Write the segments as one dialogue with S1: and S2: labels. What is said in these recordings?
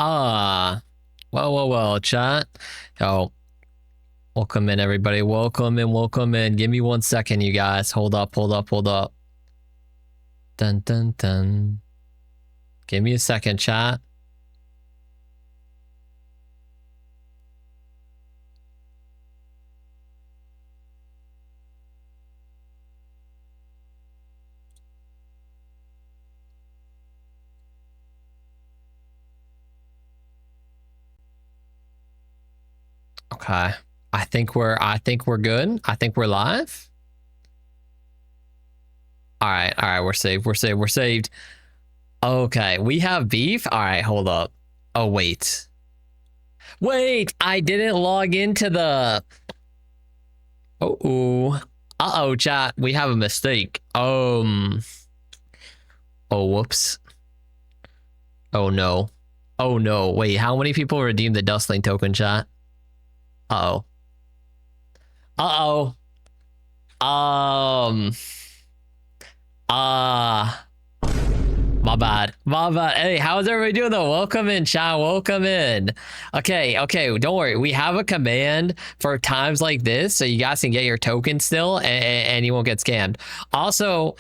S1: Well, chat. Yo, welcome in, everybody. Welcome in, welcome in. Give me 1 second, you guys. Hold up. Dun, dun, dun. Give me a second, chat. Okay. I think we're good. I think we're live. All right, we're saved. Okay, we have beef. All right, hold up. Oh, wait, I didn't log into the. Uh-oh, chat. We have a mistake. Oh, whoops. Oh no. Wait, how many people redeemed the Dustling token, chat? Uh-oh. My bad. Hey, how's everybody doing though? Welcome in, chat. Welcome in. Okay. Don't worry. We have a command for times like this, so you guys can get your token still, and you won't get scammed. Also,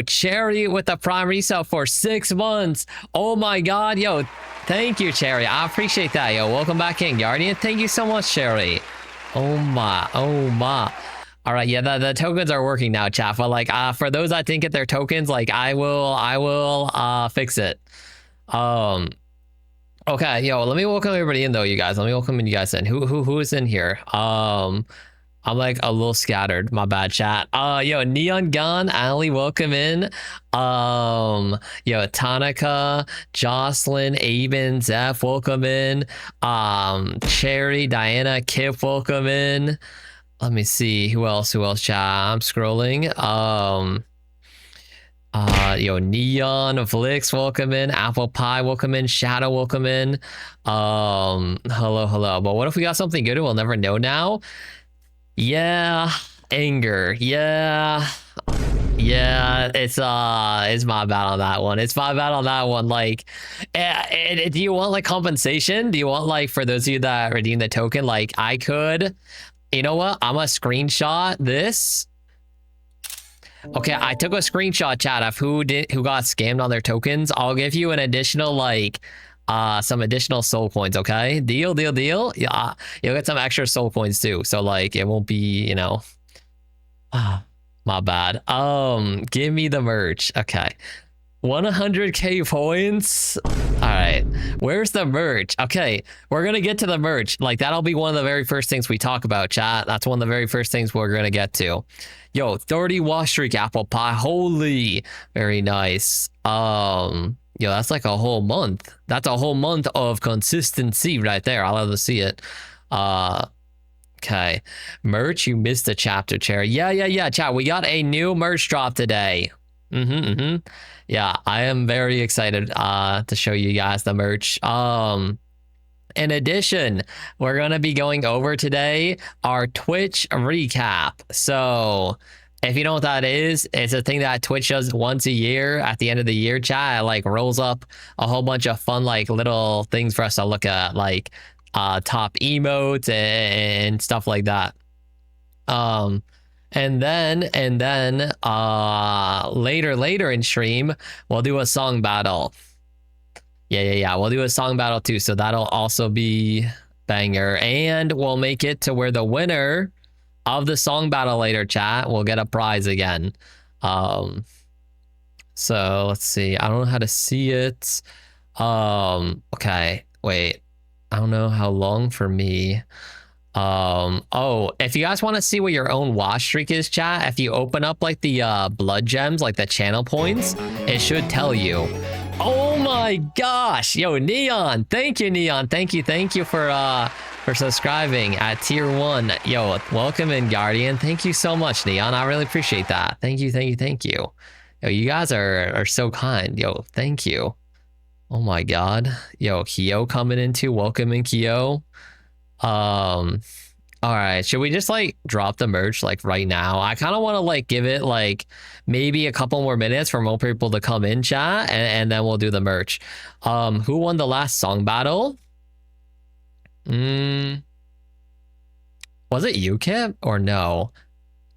S1: Cherry with the prime resale for 6 months. Oh my God, yo, thank you, Cherry. I appreciate that, yo. Welcome back in, Guardian. Thank you so much, Cherry. Oh my. All right, yeah, the tokens are working now, chat. But like, for those that didn't get their tokens, like, I will fix it. Okay, yo, let me welcome everybody in though, you guys. Let me welcome you guys in. Who is in here? I'm like a little scattered. My bad, chat. Yo, Neon Gun, Ali, welcome in. Yo, Tanika, Jocelyn, Aben, Zeph, welcome in. Cherry, Diana, Kip, welcome in. Let me see who else, chat. I'm scrolling. Yo, Neon, Flix, welcome in. Apple Pie, welcome in. Shadow, welcome in. Hello. But what if we got something good and we'll never know now? Yeah, anger. Yeah, it's my bad on that one. Like, do you want like compensation? Do you want like, for those of you that redeem the token, like I could, you know what? I'm gonna screenshot this. Okay, I took a screenshot, chat, of who got scammed on their tokens. I'll give you an additional like some additional soul coins, okay? Deal. Yeah, you'll get some extra soul coins too. So like it won't be, you know. My bad. Give me the merch. Okay. 100k points. All right, where's the merch? Okay, we're gonna get to the merch. Like, that'll be one of the very first things we talk about, chat. That's one of the very first things we're gonna get to. Yo, 30 wash streak, Apple Pie. Holy, very nice. Yo, that's like a whole month. That's a whole month of consistency right there. I'll love to see it. Okay, merch. You missed a chapter, Cherry. Yeah, chat. We got a new merch drop today. Yeah, I am very excited to show you guys the merch. In addition, we're gonna be going over today our Twitch recap. So if you know what that is, it's a thing that Twitch does once a year at the end of the year, chat. It like rolls up a whole bunch of fun like little things for us to look at, like top emotes and stuff like that. And then later in stream, we'll do a song battle. Yeah, we'll do a song battle too, so that'll also be banger. And we'll make it to where the winner of the song battle later, chat, will get a prize again. So let's see. I don't know how to see it. Okay, wait. I don't know how long for me. If you guys want to see what your own wash streak is, chat, if you open up like the blood gems, like the channel points, it should tell you. Oh my gosh, yo, Neon, thank you, Neon. Thank you for subscribing at tier 1. Yo, welcome in, Guardian. Thank you so much, Neon. I really appreciate that. Thank you. Yo, you guys are so kind. Yo, thank you. Oh my God. Yo, Kyo coming in too. Welcome in, Kyo. All right, should we just like drop the merch like right now? I kind of want to like give it like maybe a couple more minutes for more people to come in chat, and then we'll do the merch. Who won the last song battle? Was it you, Kip, or no?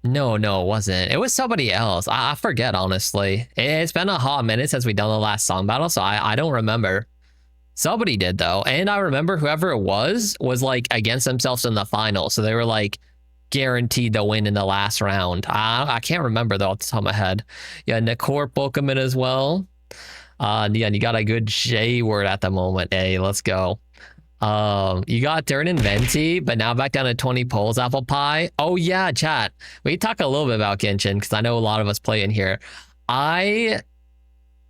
S1: No, it wasn't. It was somebody else. I forget, honestly. It's been a hot minute since we done the last song battle, so I don't remember. Somebody did though, and I remember whoever it was like against themselves in the final, so they were like guaranteed to win in the last round. I can't remember though off the top of my head. Yeah, Nicor Bokeman as well. Yeah, you got a good J word at the moment. Hey, let's go. You got Dern and Venti, but now back down to 20 polls, Apple Pie. Oh yeah, chat. We talk a little bit about Genshin because I know a lot of us play in here.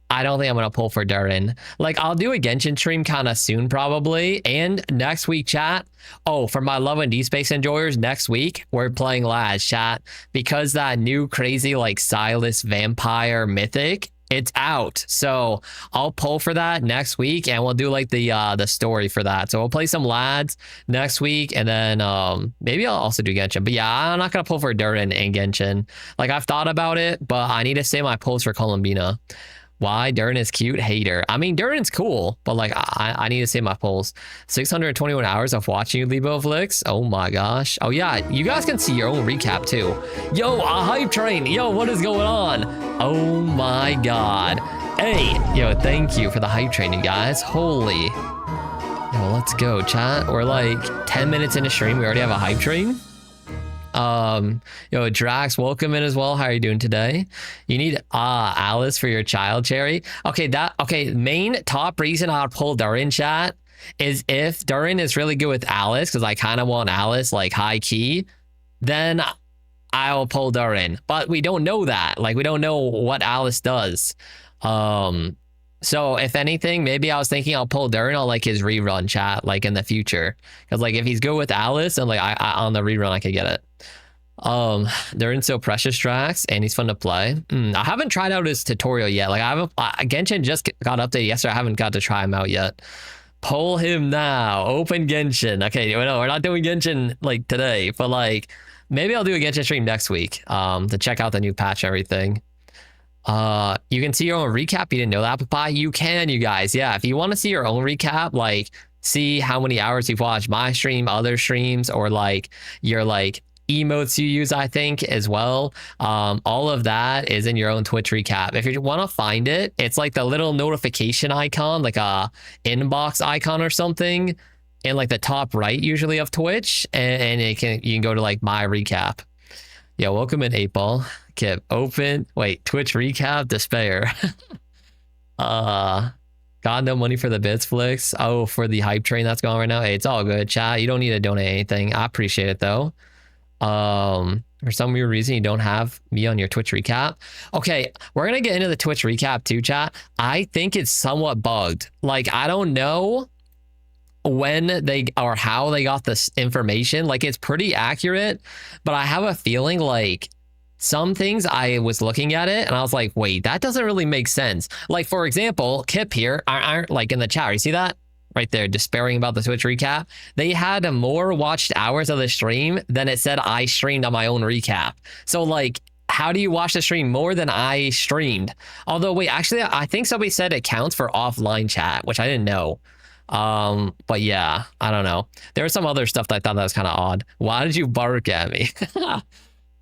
S1: I don't think I'm gonna pull for Durin. Like, I'll do a Genshin stream kind of soon, probably. And next week, chat. Oh, for my Love and D Space enjoyers, next week we're playing Laz, chat, because that new crazy like Silas Vampire Mythic, it's out. So I'll pull for that next week, and we'll do like the story for that. So we'll play some Lads next week, and then maybe I'll also do Genshin. But yeah, I'm not gonna pull for Durin and Genshin. Like, I've thought about it, but I need to save my pulls for Columbina. Why? Durin is cute? Hater. I mean, Durin's cool, but like, I need to save my polls. 621 hours of watching you, Libo Flicks. Oh my gosh. Oh yeah, you guys can see your own recap too. Yo, a hype train. Yo, what is going on? Oh my god. Hey, yo, thank you for the hype train, you guys. Holy. Yo, let's go, chat. We're like 10 minutes into stream. We already have a hype train. Yo, Drax, welcome in as well. How are you doing today? You need Alice for your child, Cherry. Okay, main top reason I'd pull Durin, chat, is if Durin is really good with Alice, because I kind of want Alice like high key, then I'll pull Durin. But we don't know that. Like, we don't know what Alice does. So if anything, maybe I was thinking I'll pull Durin on like his rerun, chat, like in the future, because like if he's good with Alice, and like I on the rerun I could get it. Durin's so precious, Drax, and he's fun to play. I haven't tried out his tutorial yet. Like, Genshin just got updated yesterday. I haven't got to try him out yet. Pull him now. Open Genshin. Okay, no, we're not doing Genshin like today, but like maybe I'll do a Genshin stream next week to check out the new patch and everything. You can see your own recap. You didn't know that, Apple Pie? You can, you guys. Yeah, if you want to see your own recap, like see how many hours you've watched my stream, other streams, or like your like emotes you use, I think, as well. All of that is in your own Twitch recap. If you want to find it, it's like the little notification icon, like a inbox icon or something, in like the top right usually of Twitch, and you can go to like my recap. Yeah, welcome in 8-Ball. Kip, open. Wait, Twitch recap, despair. Got no money for the bits, Flicks. Oh, for the hype train that's going right now. Hey, it's all good, chat. You don't need to donate anything. I appreciate it though. For some weird reason you don't have me on your Twitch recap. Okay, we're gonna get into the Twitch recap too, chat. I think it's somewhat bugged. Like, I don't know when they or how they got this information. Like, it's pretty accurate, but I have a feeling like some things I was looking at it and I was like, wait, that doesn't really make sense. Like, for example, Kip here, aren't like in the chat. You see that right there, despairing about the Twitch recap? They had more watched hours of the stream than it said I streamed on my own recap. So like, how do you watch the stream more than I streamed? Although, wait, actually, I think somebody said it counts for offline chat, which I didn't know. But yeah, I don't know. There was some other stuff that I thought that was kind of odd. Why did you bark at me?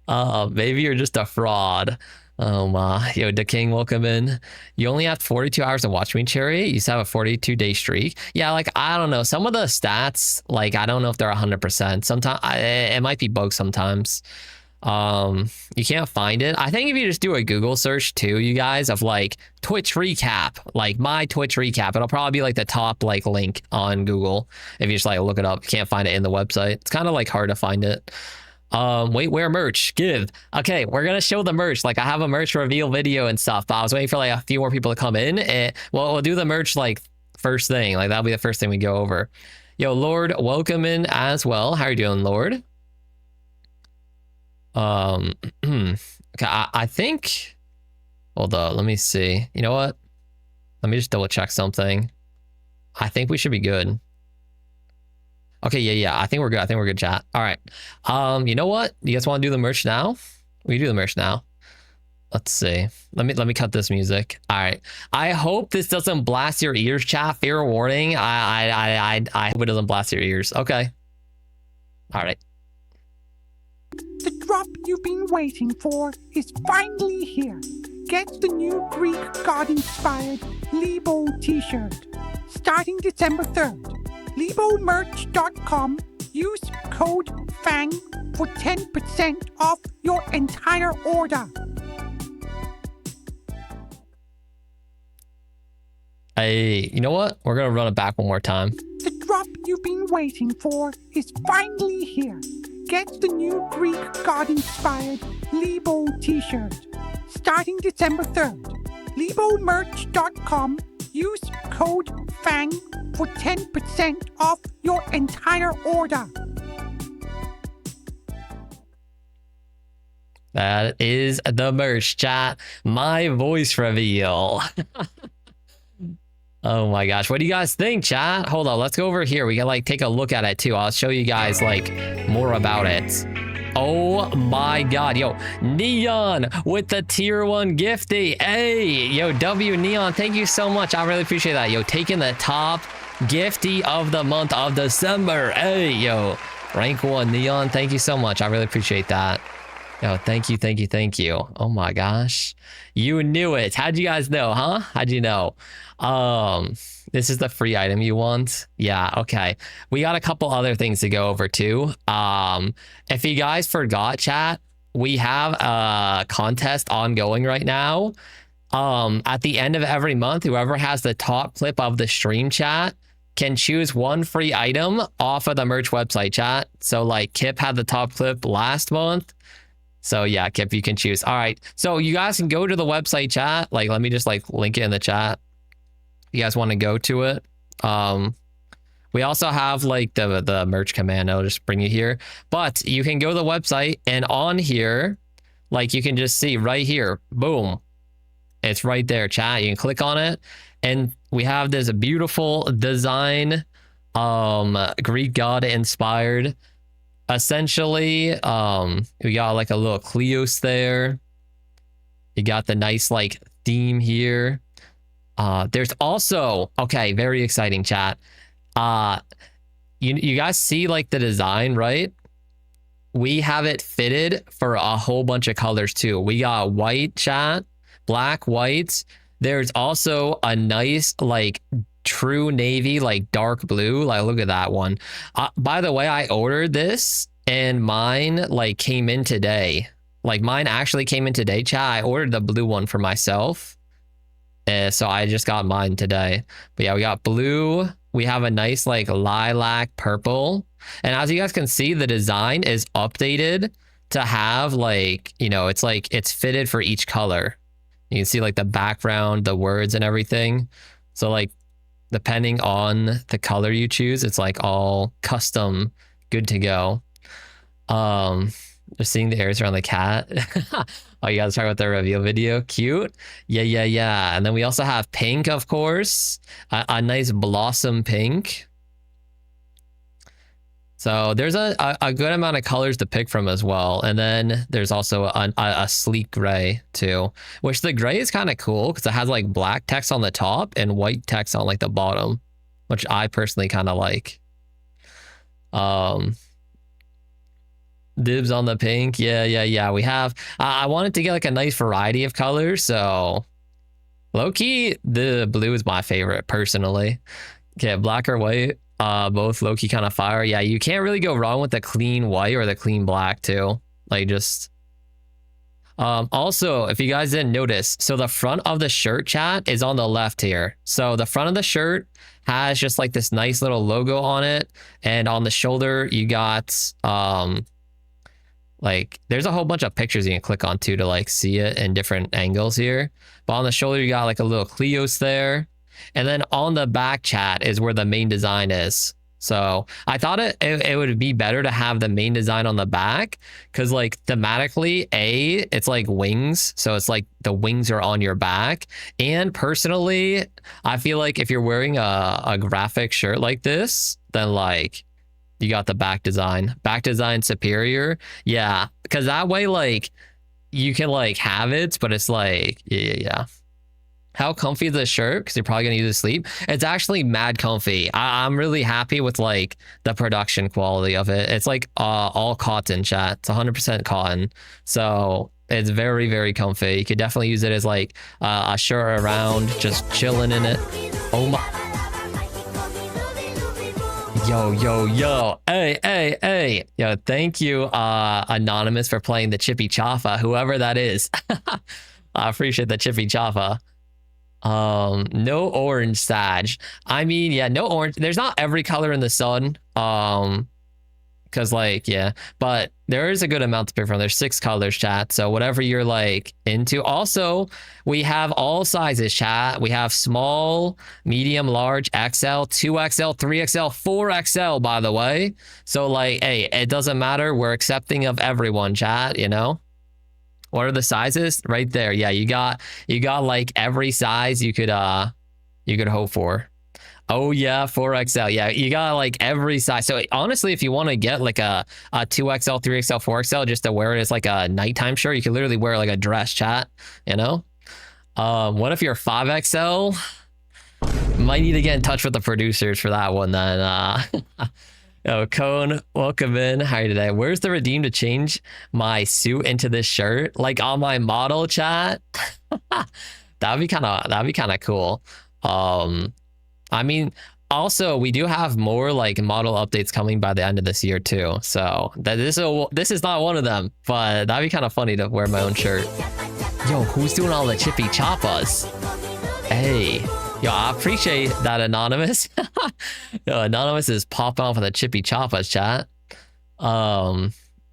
S1: Maybe you're just a fraud. Oh my. Yo, the King, welcome in. You only have 42 hours to watch me, Cherry. You used to have a 42-day streak. Yeah, like, I don't know. Some of the stats, like, I don't know if they're 100%. Sometimes it might be bugged sometimes. You can't find it. I think if you just do a Google search too, you guys, of like Twitch recap, like my Twitch recap, it'll probably be like the top like link on Google. If you just like look it up, you can't find it in the website. It's kind of like hard to find it. Wait, where merch? Give. Okay, we're gonna show the merch. Like, I have a merch reveal video and stuff, but I was waiting for like a few more people to come in, and we'll do the merch like first thing. Like, that'll be the first thing we go over. Yo, Lord, welcome in as well. How are you doing, Lord? Okay, I think, hold on, let me see. You know what? Let me just double check something. I think we should be good. Okay, yeah. I think we're good. I think we're good, chat. All right. You know what? You guys want to do the merch now? We do the merch now. Let's see. Let me cut this music. All right. I hope this doesn't blast your ears, chat. Fair warning. I hope it doesn't blast your ears. Okay. All right.
S2: The drop you've been waiting for is finally here. Get the new Greek god-inspired Libo t-shirt. Starting December 3rd. libomerch.com. Use code FANG for 10% off your entire order.
S1: Hey, you know what? We're going to run it back one more time.
S2: The drop you've been waiting for is finally here. Get the new Greek god-inspired Libo t-shirt. Starting December 3rd. libomerch.com. Use code FANG for 10% off your entire order.
S1: That is the merch, chat. My voice reveal. Oh my gosh. What do you guys think, chat? Hold on. Let's go over here. We can like take a look at it too. I'll show you guys like more about it. Oh my god. Yo, Neon with the tier 1 gifty. Hey, yo, W Neon, thank you so much. I really appreciate that. Yo, taking the top gifty of the month of December. Hey, yo, rank 1 Neon, thank you so much. I really appreciate that. Yo, thank you. Oh my gosh. You knew it. How'd you guys know, huh? How'd you know? This is the free item you want. Yeah, okay. We got a couple other things to go over too. If you guys forgot, chat, we have a contest ongoing right now. At the end of every month, whoever has the top clip of the stream, chat, can choose one free item off of the merch website, chat. So like Kip had the top clip last month. So yeah, Kip, you can choose. All right. So you guys can go to the website, chat. Like, let me just like link it in the chat. You guys want to go to it. We also have like the merch command. I'll just bring you here. But you can go to the website and on here, like you can just see right here, boom. It's right there, chat. You can click on it. And we have this beautiful design, Greek god inspired. Essentially, we got like a little Cleos there. You got the nice like theme here. There's also, okay, very exciting, chat. You guys see like the design, right? We have it fitted for a whole bunch of colors too. We got white, chat, black, white. There's also a nice like true navy, like dark blue. Like, look at that one. By the way, I ordered this and mine like came in today. Like mine actually came in today, chat. I ordered the blue one for myself. So I just got mine today. But yeah, we got blue. We have a nice like lilac purple. And as you guys can see, the design is updated to have like, you know, it's like it's fitted for each color. You can see like the background, the words and everything. So like depending on the color you choose, it's like all custom, good to go. Just seeing the hairs around the cat. Oh, you guys talk about the reveal video. Cute. Yeah. And then we also have pink, of course. A nice blossom pink. So there's a good amount of colors to pick from as well. And then there's also a sleek gray too, which the gray is kind of cool because it has like black text on the top and white text on like the bottom, which I personally kind of like. Dibs on the pink. Yeah. We have, I wanted to get like a nice variety of colors. So low key, the blue is my favorite personally. Okay, black or white. Both low-key kind of fire. Yeah, you can't really go wrong with the clean white or the clean black too. Like just also, if you guys didn't notice, so the front of the shirt, chat, is on the left here. So the front of the shirt has just like this nice little logo on it, and on the shoulder you got like there's a whole bunch of pictures you can click on too to like see it in different angles here. But on the shoulder you got like a little Cleos there. And then on the back, chat, is where the main design is. So I thought it would be better to have the main design on the back because like thematically, it's like wings. So it's like the wings are on your back. And personally, I feel like if you're wearing a graphic shirt like this, then like You got the back design. Back design superior. Yeah, because that way, like, you can like have it, but it's like, yeah. How comfy is this shirt? Because you're probably gonna use it to sleep. It's actually mad comfy. I'm really happy with like the production quality of it. It's like all cotton, chat. It's 100% cotton, so it's very, very comfy. You could definitely use it as like a shirt around, just chilling in it. Oh my. Yo. Hey. Yo, thank you, Anonymous, for playing the Chippy Chaffa, whoever that is. I appreciate the Chippy Chaffa. No orange Sag. I mean, yeah, no orange. There's not every color in the sun. Because like, yeah, but there is a good amount to pick from. There's 6 colors, chat. So whatever you're like into. Also, we have all sizes, chat. We have small, medium, large, XL, 2XL, 3XL, 4XL, by the way. So like, hey, it doesn't matter. We're accepting of everyone, chat, you know? What are the sizes? Right there. Yeah, you got like every size you could hope for. Oh yeah, 4XL. Yeah, you got like every size. So honestly, if you want to get like a 2XL, 3XL, 4XL just to wear it as like a nighttime shirt, you can literally wear like a dress, chat, you know? What if you're 5XL? Might need to get in touch with the producers for that one then. Oh, Cone, welcome in. How are you today? Where's the redeem to change my suit into this shirt? Like on my model, chat? That'd be kind of cool. I mean, also we do have more like model updates coming by the end of this year too. So this is not one of them, but that'd be kind of funny to wear my own shirt. Yo, who's doing all the Chippy Choppas? Hey. Yo, I appreciate that, Anonymous. Yo, Anonymous is popping off with the Chippy Choppas, chat. You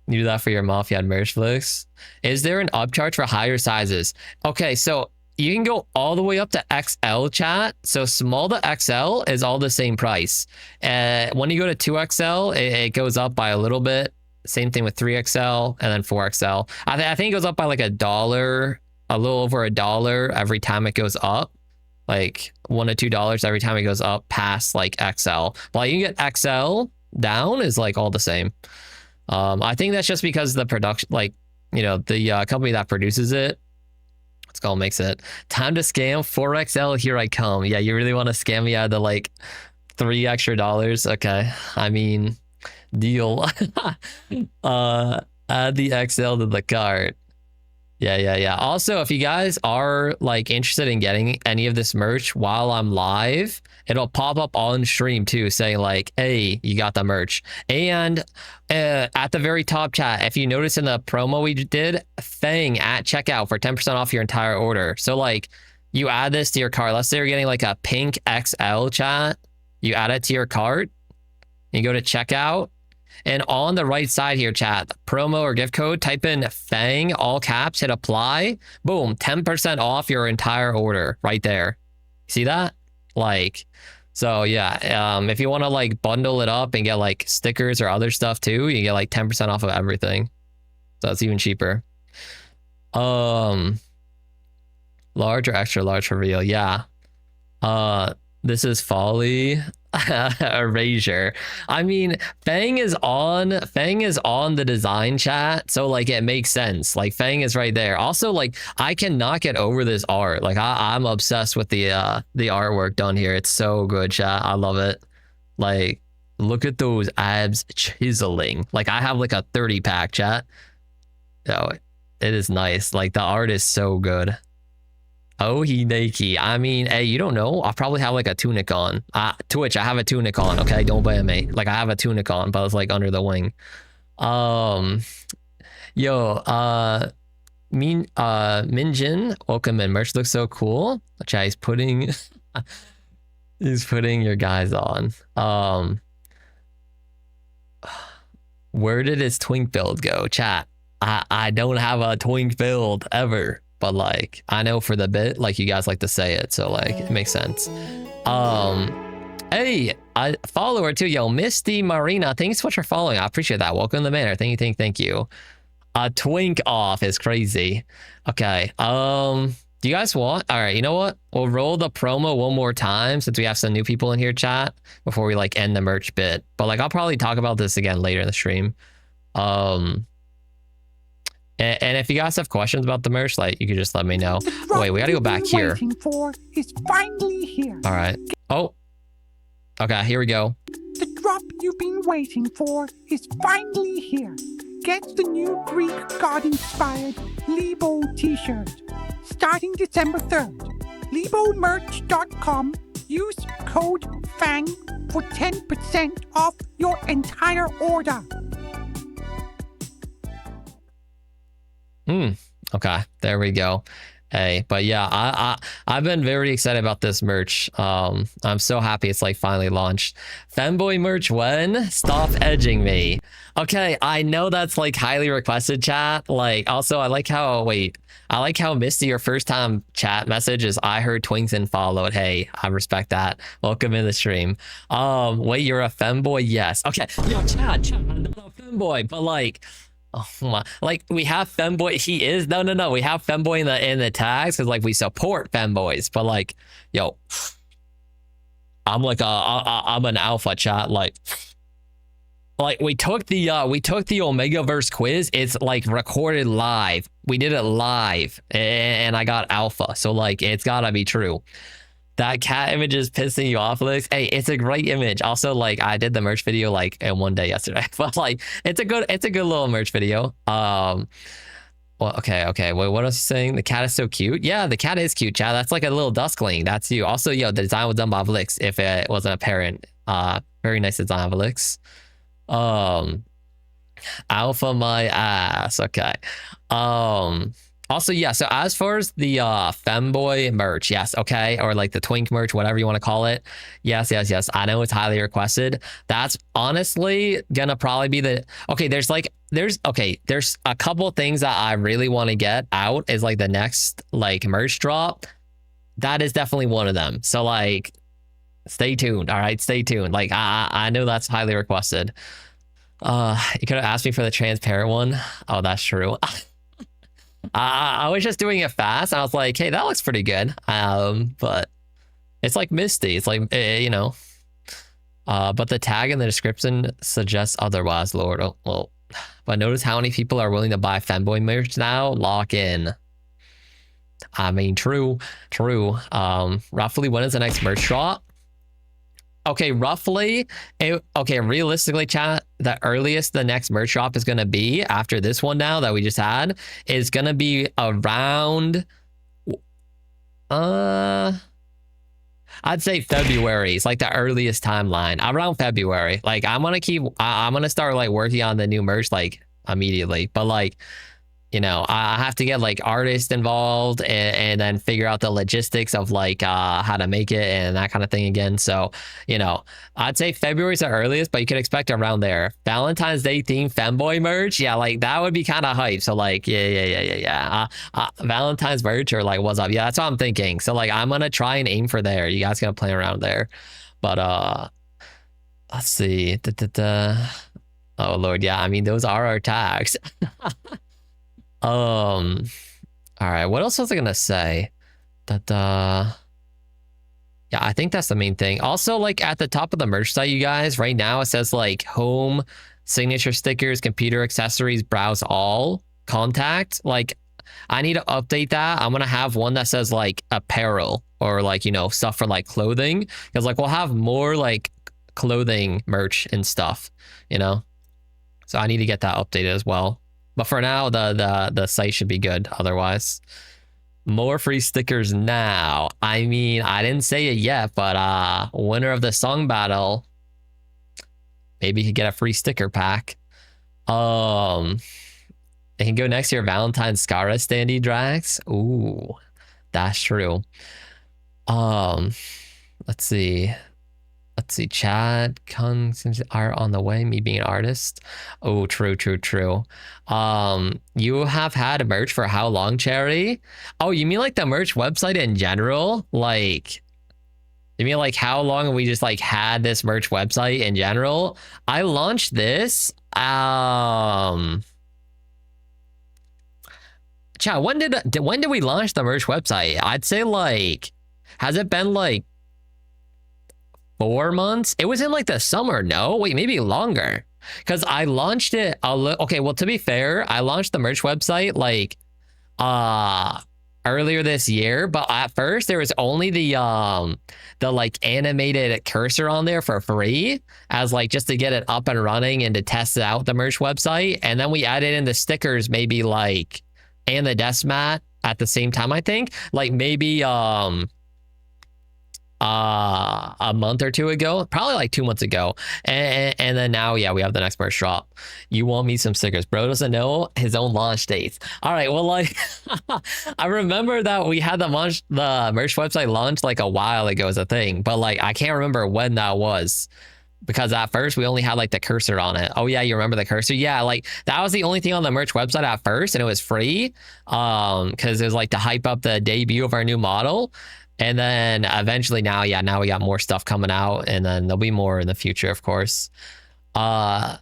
S1: do that for your mom if you had merch flicks. Is there an upcharge for higher sizes? Okay, so you can go all the way up to XL, chat. So small to XL is all the same price. When you go to 2XL, it goes up by a little bit. Same thing with 3XL and then 4XL. I think it goes up by like $1, a little over $1 every time it goes up. Like $1 to $2 every time it goes up past like XL. But you can get XL down is like all the same. I think that's just because the production, like, you know, the company that produces it, let's go, makes it. Time to scam 4XL, here I come. Yeah, you really want to scam me out of the like $3 extra? Okay, I mean, deal. Add the XL to the cart. Yeah. Also, if you guys are like interested in getting any of this merch while I'm live, it'll pop up on stream too, saying like, hey, you got the merch. And at the very top, chat, if you notice in the promo we did, Fang at checkout for 10% off your entire order. So like, you add this to your cart. Let's say you're getting like a pink XL, chat. You add it to your cart. You go to checkout. And on the right side here, chat, promo or gift code, type in FANG, all caps, hit apply. Boom, 10% off your entire order right there. See that? Like, so yeah, if you want to like bundle it up and get like stickers or other stuff too, you get like 10% off of everything. So it's even cheaper. Large or extra large for real? Yeah. This is Folly. Erasure. I mean, Fang is on the design, chat, so like it makes sense. Like Fang is right there. Also, like I cannot get over this art. Like I'm obsessed with the artwork done here. It's so good, chat. I love it. Like, look at those abs chiseling. Like I have like a 30 pack, chat. Oh, it is nice. Like the art is so good. Oh, he naked. I mean, hey, you don't know. I probably have like a tunic on. Twitch, I have a tunic on. Okay, don't blame me. Like I have a tunic on, but it's like under the wing. Minjin, welcome in. Merch looks so cool. Chat, he's putting your guys on. Where did his twink build go? Chat, I don't have a twink build ever. But like, I know for the bit, like you guys like to say it, so like it makes sense. Hey, a follower too, yo, Misty Marina. Thanks so much for following. I appreciate that. Welcome to the manor. Thank you. A twink off is crazy. Okay. Do you guys want? All right, you know what? We'll roll the promo one more time since we have some new people in here, chat, before we like end the merch bit. But like, I'll probably talk about this again later in the stream. And if you guys have questions about the merch, like, you could just let me know. Oh, wait, we gotta go back here.
S2: Waiting for is finally here.
S1: All right. Oh. Okay, here we go.
S2: The drop you've been waiting for is finally here. Get the new Greek god-inspired Libo t-shirt. Starting December 3rd. LiboMerch.com. Use code FANG for 10% off your entire order.
S1: Okay, there we go. Hey, but yeah, I've been very excited about this merch. I'm so happy it's like finally launched. Femboy merch when? Stop edging me. Okay, I know that's like highly requested, chat. Like, also I like how Misty, your first time chat message is I heard Twinks and followed. Hey, I respect that. Welcome in the stream. Wait, you're a femboy? Yes. Okay. Yo, chat, I'm not a femboy, but like, oh my, like we have femboy. He is no. We have femboy in the tags because like we support femboys. But like, yo, I'm like I'm an alpha, chat. Like we took the Omegaverse quiz. It's like recorded live. We did it live, and I got alpha. So like it's gotta be true. That cat image is pissing you off, Lix. Hey, it's a great image. Also, like I did the merch video like in one day yesterday, but like it's a good little merch video. Well, okay. Wait, what else are you saying? The cat is so cute. Yeah, the cat is cute, chat. That's like a little duskling. That's you. Also, yo, the design was done by Lix. If it wasn't apparent, very nice design of Lix. Alpha my ass. Okay. Also, yeah, so as far as the femboy merch, yes, okay, or like the twink merch, whatever you want to call it, yes, I know it's highly requested. That's honestly gonna probably be the there's a couple of things that I really want to get out is like the next like merch drop. That is definitely one of them. So like stay tuned. All right, stay tuned. Like I know that's highly requested. You could have asked me for the transparent one. Oh, that's true. I was just doing it fast. I was like, hey, that looks pretty good. But it's like Misty. It's like, you know. But the tag in the description suggests otherwise, Lord. Oh, well. But notice how many people are willing to buy femboy merch now? Lock in. I mean, true. Roughly, when is the next merch drop? Okay, realistically, chat, the earliest the next merch drop is going to be after this one now that we just had is going to be around, I'd say February. It's like the earliest timeline, around February. Like, I'm going to start like working on the new merch like immediately, but like, you know, I have to get like artists involved and then figure out the logistics of like how to make it and that kind of thing again. So, you know, I'd say February's the earliest, but you could expect around there. Valentine's Day themed femboy merch, yeah, like that would be kind of hype. So like, yeah. Valentine's merch or like what's up? Yeah, that's what I'm thinking. So like, I'm gonna try and aim for there. You guys gonna play around there, but let's see. Oh Lord, yeah. I mean, those are our tags. All right, what else was I gonna say? That yeah, I think that's the main thing. Also, like at the top of the merch site, you guys, right now it says like home, signature stickers, computer accessories, browse all, contact. Like I need to update that. I'm gonna have one that says like apparel or like, you know, stuff for like clothing. Because like we'll have more like clothing merch and stuff, you know. So I need to get that updated as well. But for now, the site should be good. Otherwise, more free stickers now. I mean, I didn't say it yet, but winner of the song battle, maybe you could get a free sticker pack. It can go next year. Valentine's Scara standee drags. Ooh, that's true. Let's see. Chad Kung are on the way. Me being an artist. Oh, true. You have had merch for how long, Cherry? Oh, you mean like the merch website in general? Like, you mean like how long have we just like had this merch website in general? I launched this. Chat, when did we launch the merch website? I'd say like, has it been like 4 months? It was in like the summer. No, wait, maybe longer. Because I launched it okay, well, to be fair, I launched the merch website like earlier this year, but at first there was only the like animated cursor on there for free as like just to get it up and running and to test out the merch website. And then we added in the stickers maybe like and the desk mat at the same time, I think. Like maybe a month or two ago, probably like 2 months ago. And then now, yeah, we have the next merch drop. You want me some stickers? Bro doesn't know his own launch dates. All right, well, like I remember that we had the merch website launched like a while ago as a thing, but like I can't remember when that was. Because at first we only had like the cursor on it. Oh yeah, you remember the cursor? Yeah, like that was the only thing on the merch website at first, and it was free. Because it was like to hype up the debut of our new model. And then eventually now we got more stuff coming out, and then there'll be more in the future, of course. Kyo,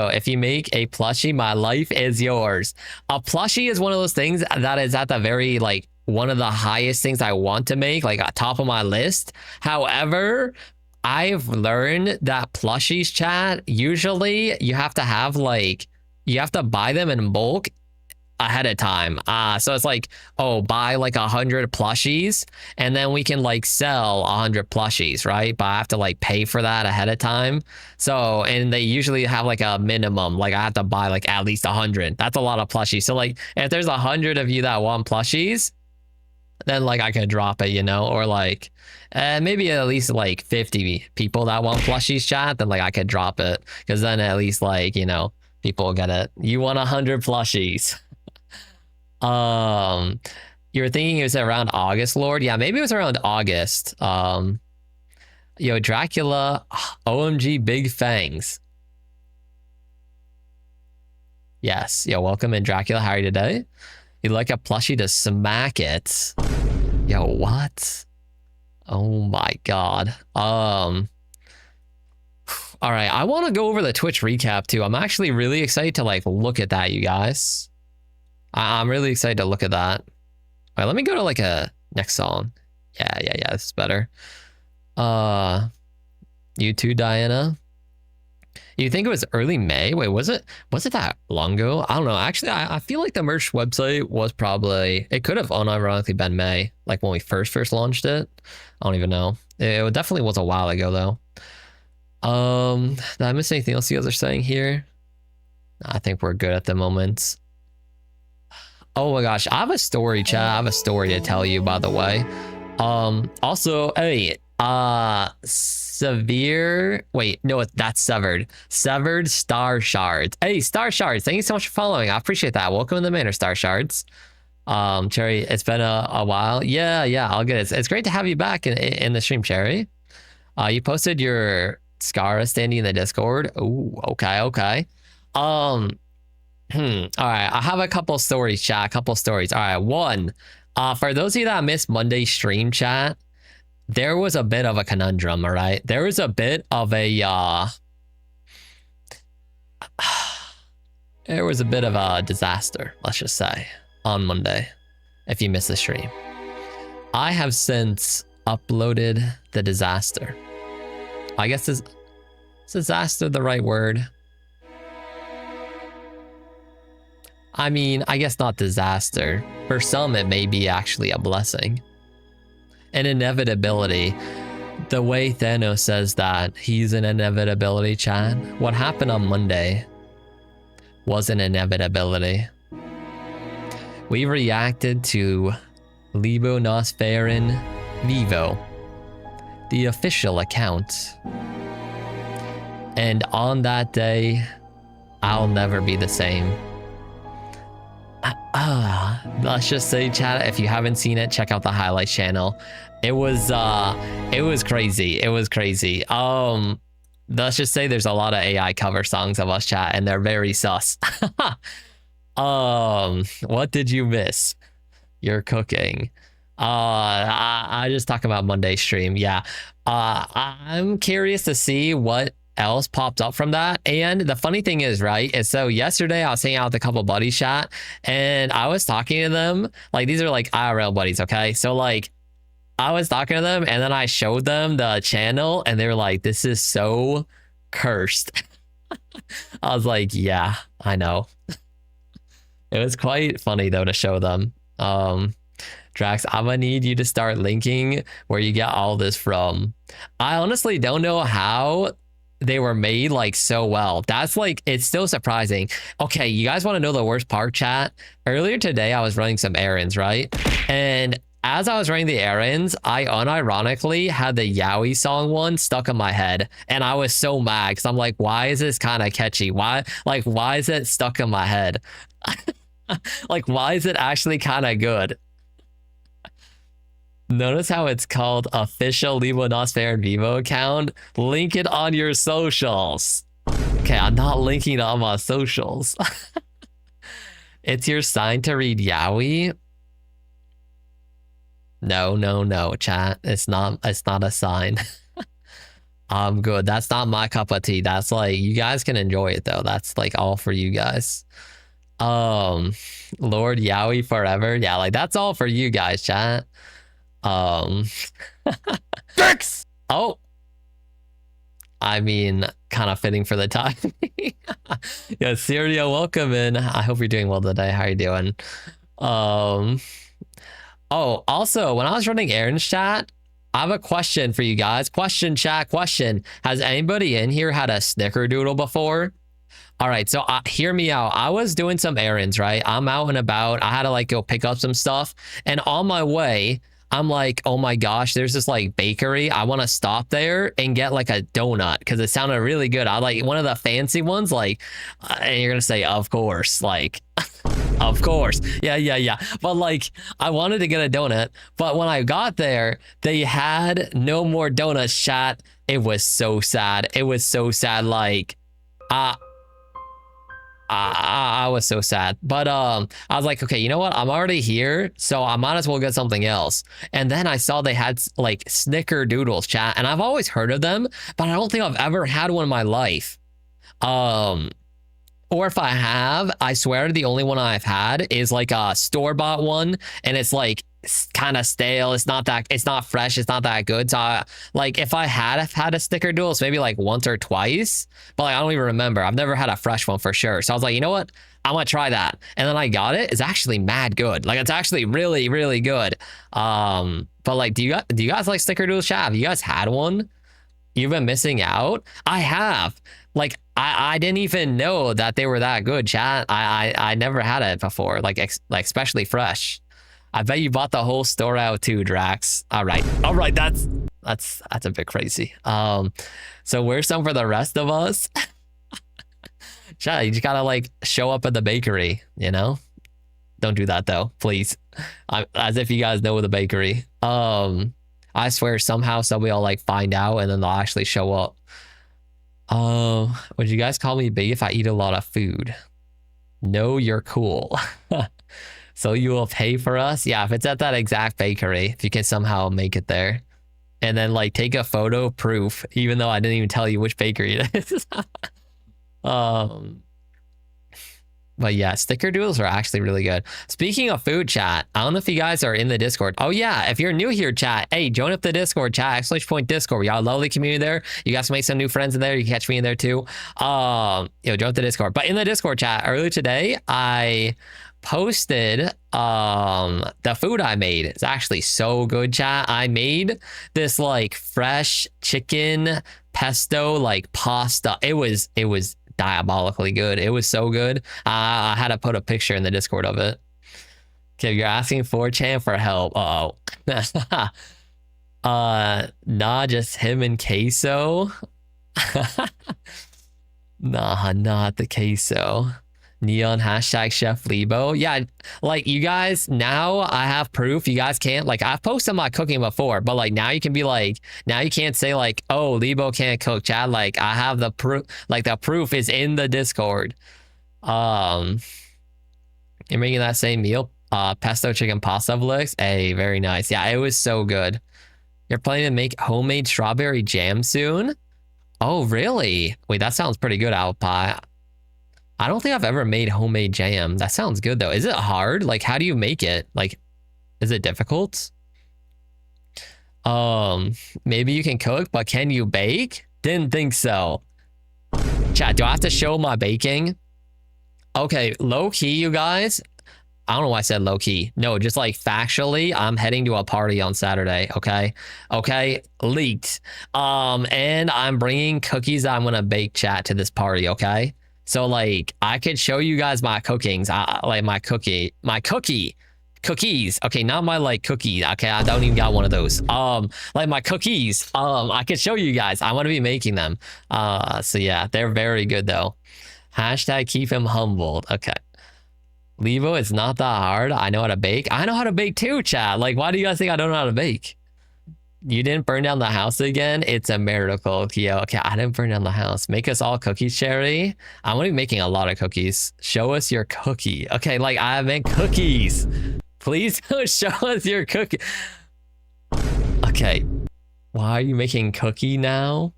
S1: if you make a plushie, my life is yours. A plushie is one of those things that is at the very like one of the highest things I want to make, like at top of my list. However, I've learned that plushies, chat, usually you have to have like, you have to buy them in bulk ahead of time. So it's like, oh, buy like 100 plushies and then we can like sell 100 plushies, right? But I have to like pay for that ahead of time. So, and they usually have like a minimum, like I have to buy like at least 100. That's a lot of plushies. So like if there's 100 of you that want plushies, then like I could drop it, you know, or like maybe at least like 50 people that want plushies, chat, then like I could drop it, because then at least like, you know, people will get it. You want 100 plushies. You were thinking it was around August, Lord? Yeah, maybe it was around August. Yo, Dracula, OMG big fangs. Yes, yo, welcome in, Dracula. How are you today? You'd like a plushie to smack it. Yo, what? Oh my god. All right, I want to go over the Twitch recap too. I'm actually really excited to like look at that, you guys. I'm really excited to look at that. All right, let me go to like a next song. Yeah, this is better. You too, Diana. You think it was early May? Wait, was it that long ago? I don't know. Actually, I feel like the merch website was probably, it could have unironically been May, like when we first launched it. I don't even know. It definitely was a while ago though. Did I miss anything else you guys are saying here? I think we're good at the moment. Oh my gosh, I have a story, chat. I have a story to tell you, by the way. Also, hey, severe, wait, no, that's severed star shards. Hey, star shards, thank you so much for following. I appreciate that. Welcome to the manor, star shards. Cherry, it's been a while. Yeah, all good. It's great to have you back in the stream, Cherry. You posted your Scara standing in the Discord. Oh, okay. All right, I have a couple stories, chat. A couple stories. All right, one, for those of you that missed Monday's stream, chat, there was a bit of a conundrum. All right, there was a bit of a there was a bit of a disaster, let's just say, on Monday. If you missed the stream, I have since uploaded the disaster. I guess is disaster the right word? I mean, I guess not disaster. For some, it may be actually a blessing. An inevitability. The way Thanos says that he's an inevitability, chat. What happened on Monday was an inevitability. We reacted to libonosfaron Vivo, the official account. And on that day, I'll never be the same. Let's just say, chat, if you haven't seen it, check out the highlights channel. It was crazy. It was crazy. Let's just say there's a lot of AI cover songs of us, chat, and they're very sus. What did you miss? You're cooking. I just talk about Monday stream. Yeah. I'm curious to see what else popped up from that. And the funny thing is, right, is so yesterday I was hanging out with a couple buddies chat and I was talking to them. Like these are like IRL buddies, okay? So like I was talking to them and then I showed them the channel and they were like, this is so cursed. I was like, yeah, I know. It was quite funny though to show them. Drax, I'm gonna need you to start linking where you get all this from. I honestly don't know how they were made like so well. That's like, it's still surprising. Okay, you guys want to know the worst part, chat? Earlier today, I was running some errands, right? And as I was running the errands, I unironically had the Yowie song one stuck in my head. And I was so mad because I'm like, why is this kind of catchy? Why is it stuck in my head? Like, why is it actually kind of good? Notice how it's called official libonosfaron Vivo account. Link it on your socials. Okay, I'm not linking it on my socials. It's your sign to read Yowie. No, chat. It's not a sign. I'm good. That's not my cup of tea. That's like, you guys can enjoy it though. That's like all for you guys. Lord Yowie forever. Yeah, like that's all for you guys, chat.
S3: Fix!
S1: Oh, I mean, kind of fitting for the time. Yeah, Syria, welcome in. I hope you're doing well today. How are you doing? Oh, also, when I was running errands chat, I have a question for you guys. Question chat, question. Has anybody in here had a snickerdoodle before? All right, so hear me out. I was doing some errands, right? I'm out and about. I had to like go pick up some stuff. And on my way, I'm like, oh my gosh, there's this like bakery. I want to stop there and get like a donut because it sounded really good. I like one of the fancy ones, like, and you're going to say, of course, like, of course. Yeah. But like, I wanted to get a donut. But when I got there, they had no more donuts, chat. It was so sad. It was so sad. Like, I was so sad, but I was like, okay, you know what? I'm already here, so I might as well get something else. And then I saw they had like snickerdoodles, chat, and I've always heard of them, but I don't think I've ever had one in my life. Or if I have, I swear the only one I've had is like a store-bought one, and it's like kind of stale. It's not fresh. It's not that good. So like if I've had a snickerdoodle, it's maybe like once or twice, but like I don't even remember. I've never had a fresh one for sure. So I was like, you know what? I'm gonna try that. And then I got it. It's actually mad good. Like it's actually really, really good. But like, do you guys like snickerdoodles, chat? Have you guys had one? You've been missing out. I have. Like I didn't even know that they were that good, chat. I never had it before, like especially fresh. I bet you bought the whole store out too, Drax. All right, that's a bit crazy. So where's some for the rest of us? Chat, you just gotta like show up at the bakery, you know? Don't do that though, please. As if you guys know the bakery. I swear somehow somebody will like find out and then they'll actually show up. Would you guys call me big if I eat a lot of food? No, you're cool. So you will pay for us? Yeah, if it's at that exact bakery, if you can somehow make it there. And then like take a photo proof, even though I didn't even tell you which bakery it is. But yeah, snickerdoodles are actually really good. Speaking of food, chat, I don't know if you guys are in the Discord. Oh yeah, if you're new here, chat, hey, join up the Discord, chat, !Discord. We got a lovely community there. You guys can make some new friends in there. You can catch me in there too. Join up the Discord. But in the Discord chat, earlier today, I posted the food I made. It's actually so good, chat. I made this like fresh chicken pesto like pasta. It was diabolically good. It was so good. I had to put a picture in the Discord of it. Okay, you're asking 4chan for help. Uh-oh. Nah, just him and queso. Nah, not the queso. Neon hashtag Chef Libo. Yeah, like you guys, now I have proof. You guys can't, like, I've posted my cooking before, but like now you can be like, now you can't say like, oh, Libo can't cook, chat. Like I have the proof, like the proof is in the Discord. You're making that same meal, pesto chicken pasta flicks. Hey, very nice. Yeah, it was so good. You're planning to make homemade strawberry jam soon? Oh, really? Wait, that sounds pretty good, apple pie. I don't think I've ever made homemade jam. That sounds good though. Is it hard? Like, how do you make it? Like, is it difficult? Maybe you can cook, but can you bake? Didn't think so. Chat, do I have to show my baking? Okay, low key, you guys. I don't know why I said low key. No, just like factually, I'm heading to a party on Saturday. Okay, okay, leaked. And I'm bringing cookies that I'm gonna bake, chat, to this party. Okay, so like I could show you guys my cookings, like my cookies. Okay, not my like cookie. Okay, I don't even got one of those. Like my cookies. I could show you guys. I want to be making them. So yeah, they're very good though. Hashtag keep him humbled. Okay. Libo, it's not that hard. I know how to bake. I know how to bake too, chat. Like, why do you guys think I don't know how to bake? You didn't burn down the house again? It's a miracle, Kyo. Okay, I didn't burn down the house. Make us all cookies, Cherry. I'm gonna be making a lot of cookies. Show us your cookie. Okay, like I meant cookies. Please show us your cookie. Okay, why are you making cookie now?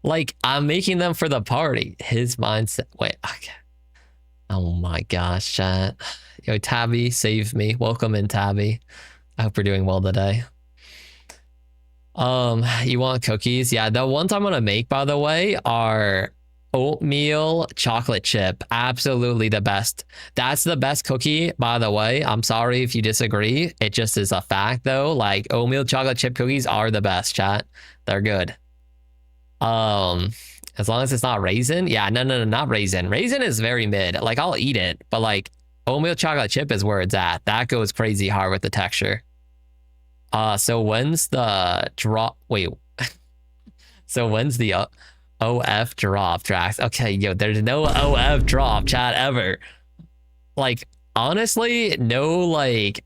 S1: Like, I'm making them for the party. His mindset. Wait, okay. Oh my gosh, chat. Yo, Tabby, save me. Welcome in, Tabby. I hope you're doing well today. You want cookies? Yeah, the ones I'm gonna make, by the way, are oatmeal chocolate chip. Absolutely the best. That's the best cookie, by the way. I'm sorry if you disagree. It just is a fact, though. Like, oatmeal chocolate chip cookies are the best, chat. They're good. As long as it's not raisin. Yeah, no, not raisin. Raisin is very mid. Like, I'll eat it, but like oatmeal chocolate chip is where it's at. That goes crazy hard with the texture. So when's the drop? Wait. So when's the OF drop, Drax? Okay, yo, there's no OF drop, chat, ever. Like, honestly, no, like,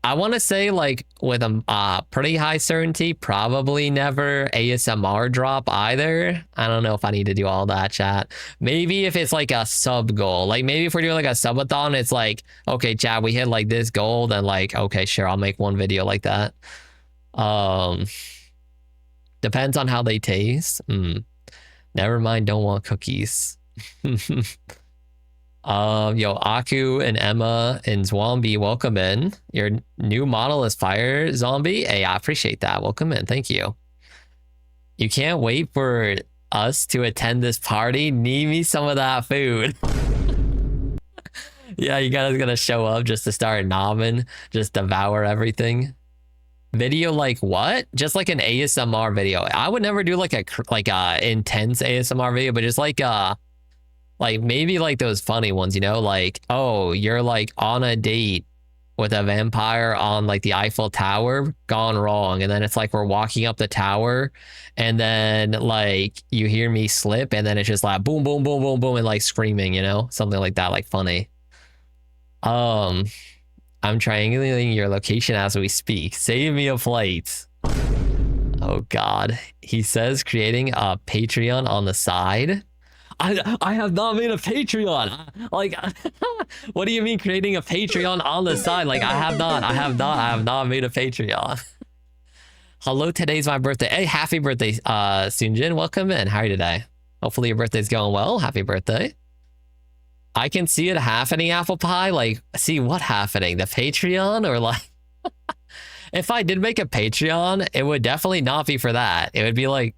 S1: I want to say, like, with a pretty high certainty, probably never ASMR drop either. I don't know if I need to do all that, chat. Maybe if it's like a sub goal, like maybe if we're doing like a subathon, it's like, okay, chat, we hit like this goal, then like, okay, sure, I'll make one video like that. Depends on how they taste. Never mind, don't want cookies. Yo, Aku and Emma and Zombie, welcome in. Your new model is fire, Zombie. Hey, I appreciate that. Welcome in. Thank you. You can't wait for us to attend this party. Need me some of that food. Yeah, you guys gonna show up just to start nobbing, just devour everything. Video like what? Just like an ASMR video. I would never do like a intense ASMR video, but just like maybe like those funny ones, you know, like, oh, you're like on a date with a vampire on like the Eiffel Tower, gone wrong. And then it's like we're walking up the tower and then like you hear me slip and then it's just like boom, boom, boom, boom, boom, and like screaming, you know, something like that, like funny. I'm triangulating your location as we speak. Save me a flight. Oh God. He says creating a Patreon on the side. I have not made a Patreon. Like, what do you mean creating a Patreon on the side? Like, I have not made a Patreon. Hello, today's my birthday. Hey, happy birthday, Sunjin. Welcome in. How are you today? Hopefully your birthday's going well. Happy birthday. I can see it happening, apple pie. Like, see what happening? The Patreon or like... If I did make a Patreon, it would definitely not be for that. It would be like,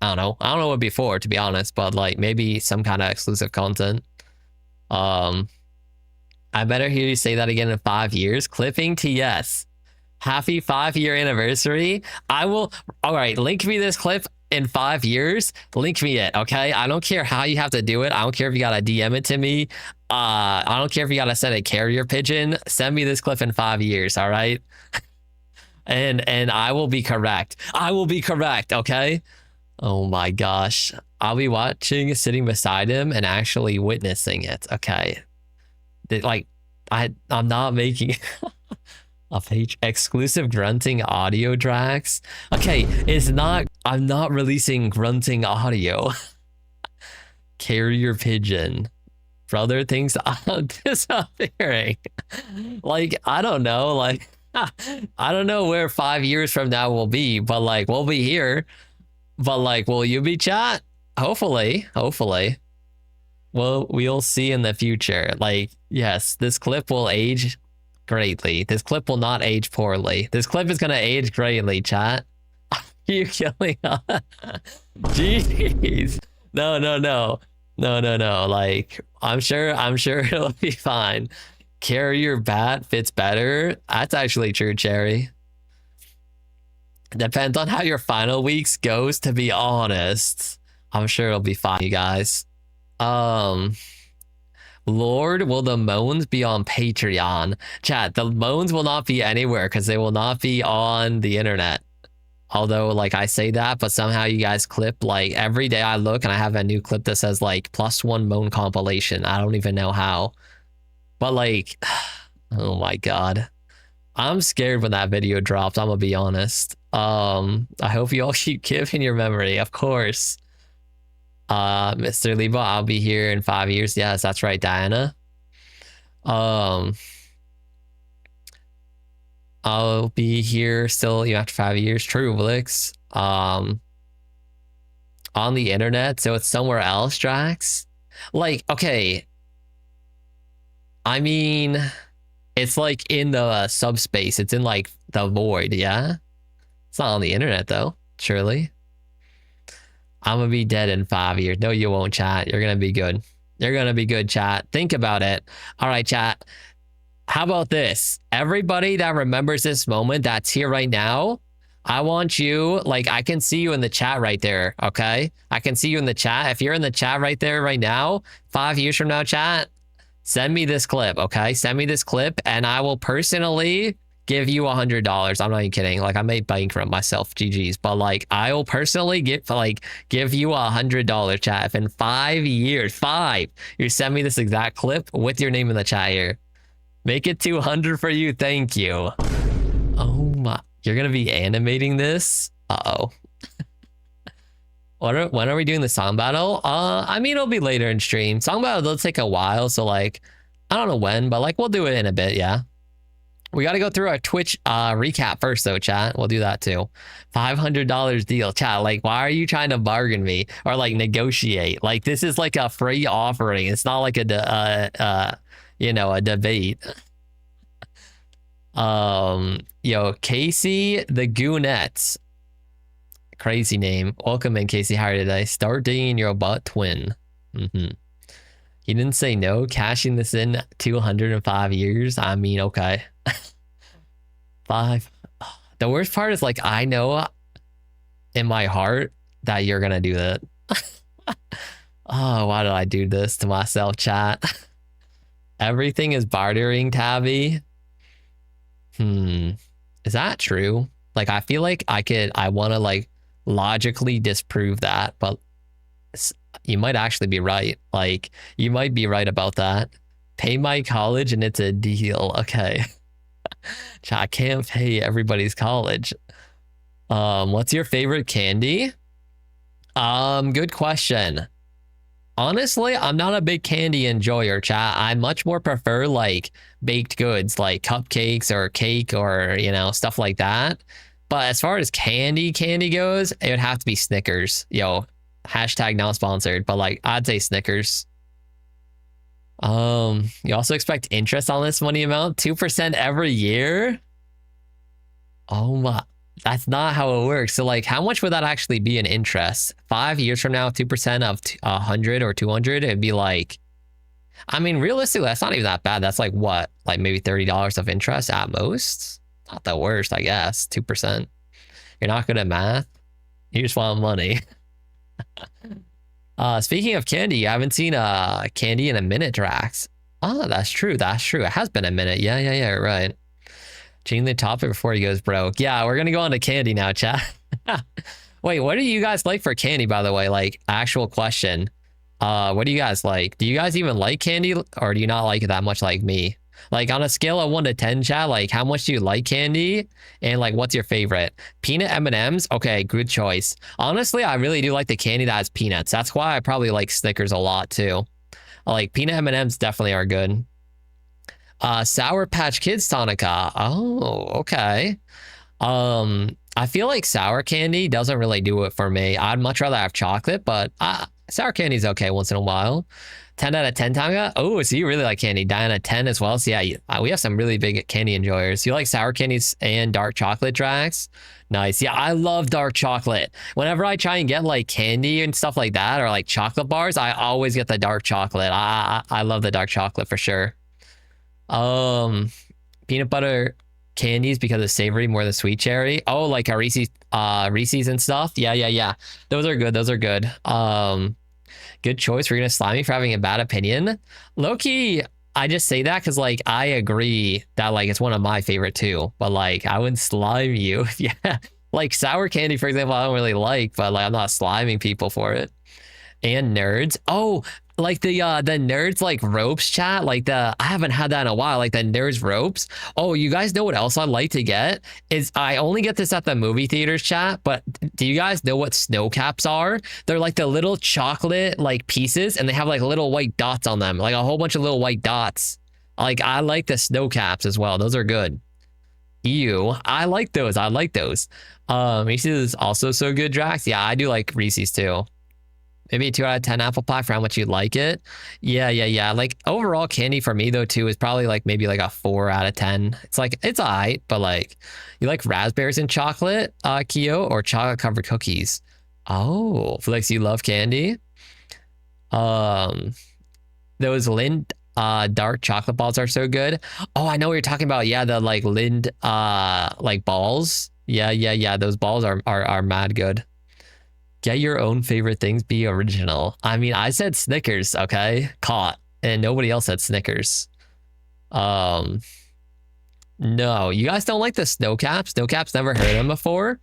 S1: I don't know what it'd be for, to be honest, but like maybe some kind of exclusive content. I better hear you say that again in 5 years. Clipping to yes. Happy 5-year anniversary. I will. All right, link me this clip in 5 years. Link me it, okay? I don't care how you have to do it. I don't care if you gotta DM it to me. I don't care if you gotta send a carrier pigeon. Send me this clip in 5 years, all right? And I will be correct. I will be correct, okay? Oh my gosh. I'll be watching, sitting beside him and actually witnessing it. Okay. Like, I'm not making a page exclusive grunting audio tracks. Okay, I'm not releasing grunting audio. Carrier pigeon. Brother thinks I'm disappearing. Like, I don't know. Like, I don't know where 5 years from now will be, but like, we'll be here. But like, will you be, chat? Hopefully. Well, we'll see in the future. Like, yes, this clip will age greatly. This clip will not age poorly. This clip is gonna age greatly, chat. You killing us? Jeez. No. Like, I'm sure it'll be fine. Carrier bat fits better. That's actually true, Cherry. Depends on how your final weeks goes, to be honest. I'm sure it'll be fine, you guys. Lord, will the moans be on Patreon? Chat, the moans will not be anywhere because they will not be on the internet. Although, like, I say that, but somehow you guys clip, like, every day I look and I have a new clip that says, like, +1 moan compilation. I don't even know how. But, like, oh my god. I'm scared when that video drops, I'm gonna be honest. I hope you all keep giving your memory, of course. Mr. Libo, I'll be here in 5 years. Yes, that's right, Diana. I'll be here still after 5 years. True, Blix. On the internet, so it's somewhere else, Drax. Like, okay. I mean, it's like in the subspace. It's in like the void, yeah? It's not on the internet though, surely. I'm gonna be dead in 5 years. No, you won't, chat. You're gonna be good. You're gonna be good, chat. Think about it. All right, chat. How about this? Everybody that remembers this moment that's here right now, I want you, like, I can see you in the chat right there, okay? I can see you in the chat. If you're in the chat right there right now, 5 years from now, chat, send me this clip, okay? Send me this clip and I will personally give you $100. I'm not even kidding. Like, I may bankrupt myself, GG's, but like, I will personally give you $100, chat. If in 5 years, you send me this exact clip with your name in the chat here. Make it 200 for you. Thank you. Oh my, you're gonna be animating this? Uh-oh. When are we doing the song battle? I mean, it'll be later in stream. Song battle will take a while, so like, I don't know when, but like, we'll do it in a bit, yeah. We got to go through our Twitch recap first, though, chat. We'll do that too. $500 deal, chat. Like, why are you trying to bargain me or like negotiate? Like, this is like a free offering. It's not like a debate. Yo, Casey the Goonettes. Crazy name. Welcome in, Casey. How are you today? Start digging your butt, twin. You didn't say no. Cashing this in 205 years. I mean, okay. 5. The worst part is, like, I know in my heart that you're gonna do that. Oh, why did I do this to myself, chat? Everything is bartering, Tabby. Is that true? Like, I feel like I want to like logically disprove that, but you might actually be right. Like, you might be right about that. Pay my college and it's a deal. Okay. I can't pay everybody's college. What's your favorite candy? Good question. Honestly, I'm not a big candy enjoyer, chat. I much more prefer like baked goods, like cupcakes or cake or, you know, stuff like that. But as far as candy goes, it would have to be Snickers. Yo, hashtag not sponsored, but like, I'd say Snickers. You also expect interest on this money amount? 2% every year? Oh my, that's not how it works. So like, how much would that actually be in interest? 5 years from now, 2% of 100 or 200, it'd be like, I mean, realistically, that's not even that bad. That's like what? Like maybe $30 of interest at most? Not the worst, I guess. 2%. You're not good at math? You just want money. Speaking of candy, I haven't seen candy in a minute, Drax. Oh, that's true. That's true. It has been a minute. Yeah, right. Change the topic before he goes broke. Yeah, we're gonna go on to candy now, chat. Wait, what do you guys like for candy, by the way? Like, actual question. What do you guys like? Do you guys even like candy, or do you not like it that much like me? Like, on a scale of 1 to 10, chat, like, how much do you like candy? And, like, what's your favorite? Peanut M&Ms? Okay, good choice. Honestly, I really do like the candy that has peanuts. That's why I probably like Snickers a lot, too. Like, peanut M&Ms definitely are good. Sour Patch Kids Tonica. Oh, okay. I feel like sour candy doesn't really do it for me. I'd much rather have chocolate, but sour candy's okay once in a while. 10 out of 10 Tonga. Oh, so you really like candy. Diana, 10 as well. So yeah, we have some really big candy enjoyers. You like sour candies and dark chocolate, Drax? Nice. Yeah, I love dark chocolate. Whenever I try and get like candy and stuff like that, or like chocolate bars, I always get the dark chocolate. I love the dark chocolate for sure. Um, Peanut butter candies because it's savory more than sweet cherry. Oh, like a Reese's and stuff. Yeah, yeah, yeah. Those are good. Those are good. Good choice. We're gonna slime me for having a bad opinion. Loki, I just say that because like I agree that like it's one of my favorite too. But like I wouldn't slime you. Yeah. Like sour candy, for example, I don't really like, but like I'm not sliming people for it. And nerds. Oh, like the nerds like ropes chat. Like I haven't had that in a while. Like the nerds ropes. Oh, you guys know what else I like to get? Is I only get this at the movie theaters chat, but do you guys know what snow caps are? They're like the little chocolate like pieces and they have like little white dots on them, like a whole bunch of little white dots. Like I like the snow caps as well. Those are good. Ew, I like those. I like those. Reese's is also so good, Drax. Yeah, I do like Reese's too. Maybe a 2 out of 10 apple pie for how much you like it. Yeah, yeah, yeah. Like overall candy for me though too is probably like maybe like a 4 out of 10. It's like it's alright, but like you like raspberries and chocolate, Kyo, or chocolate covered cookies. Oh, Felix, you love candy. Um, those Lind dark chocolate balls are so good. Oh, I know what you're talking about. Yeah, the like Lind like balls. Yeah, yeah, yeah. Those balls are mad good. Get your own favorite things, be original. I mean, I said Snickers, okay? Caught. And nobody else said Snickers. No, you guys don't like the snow caps? Snow caps, never heard them before?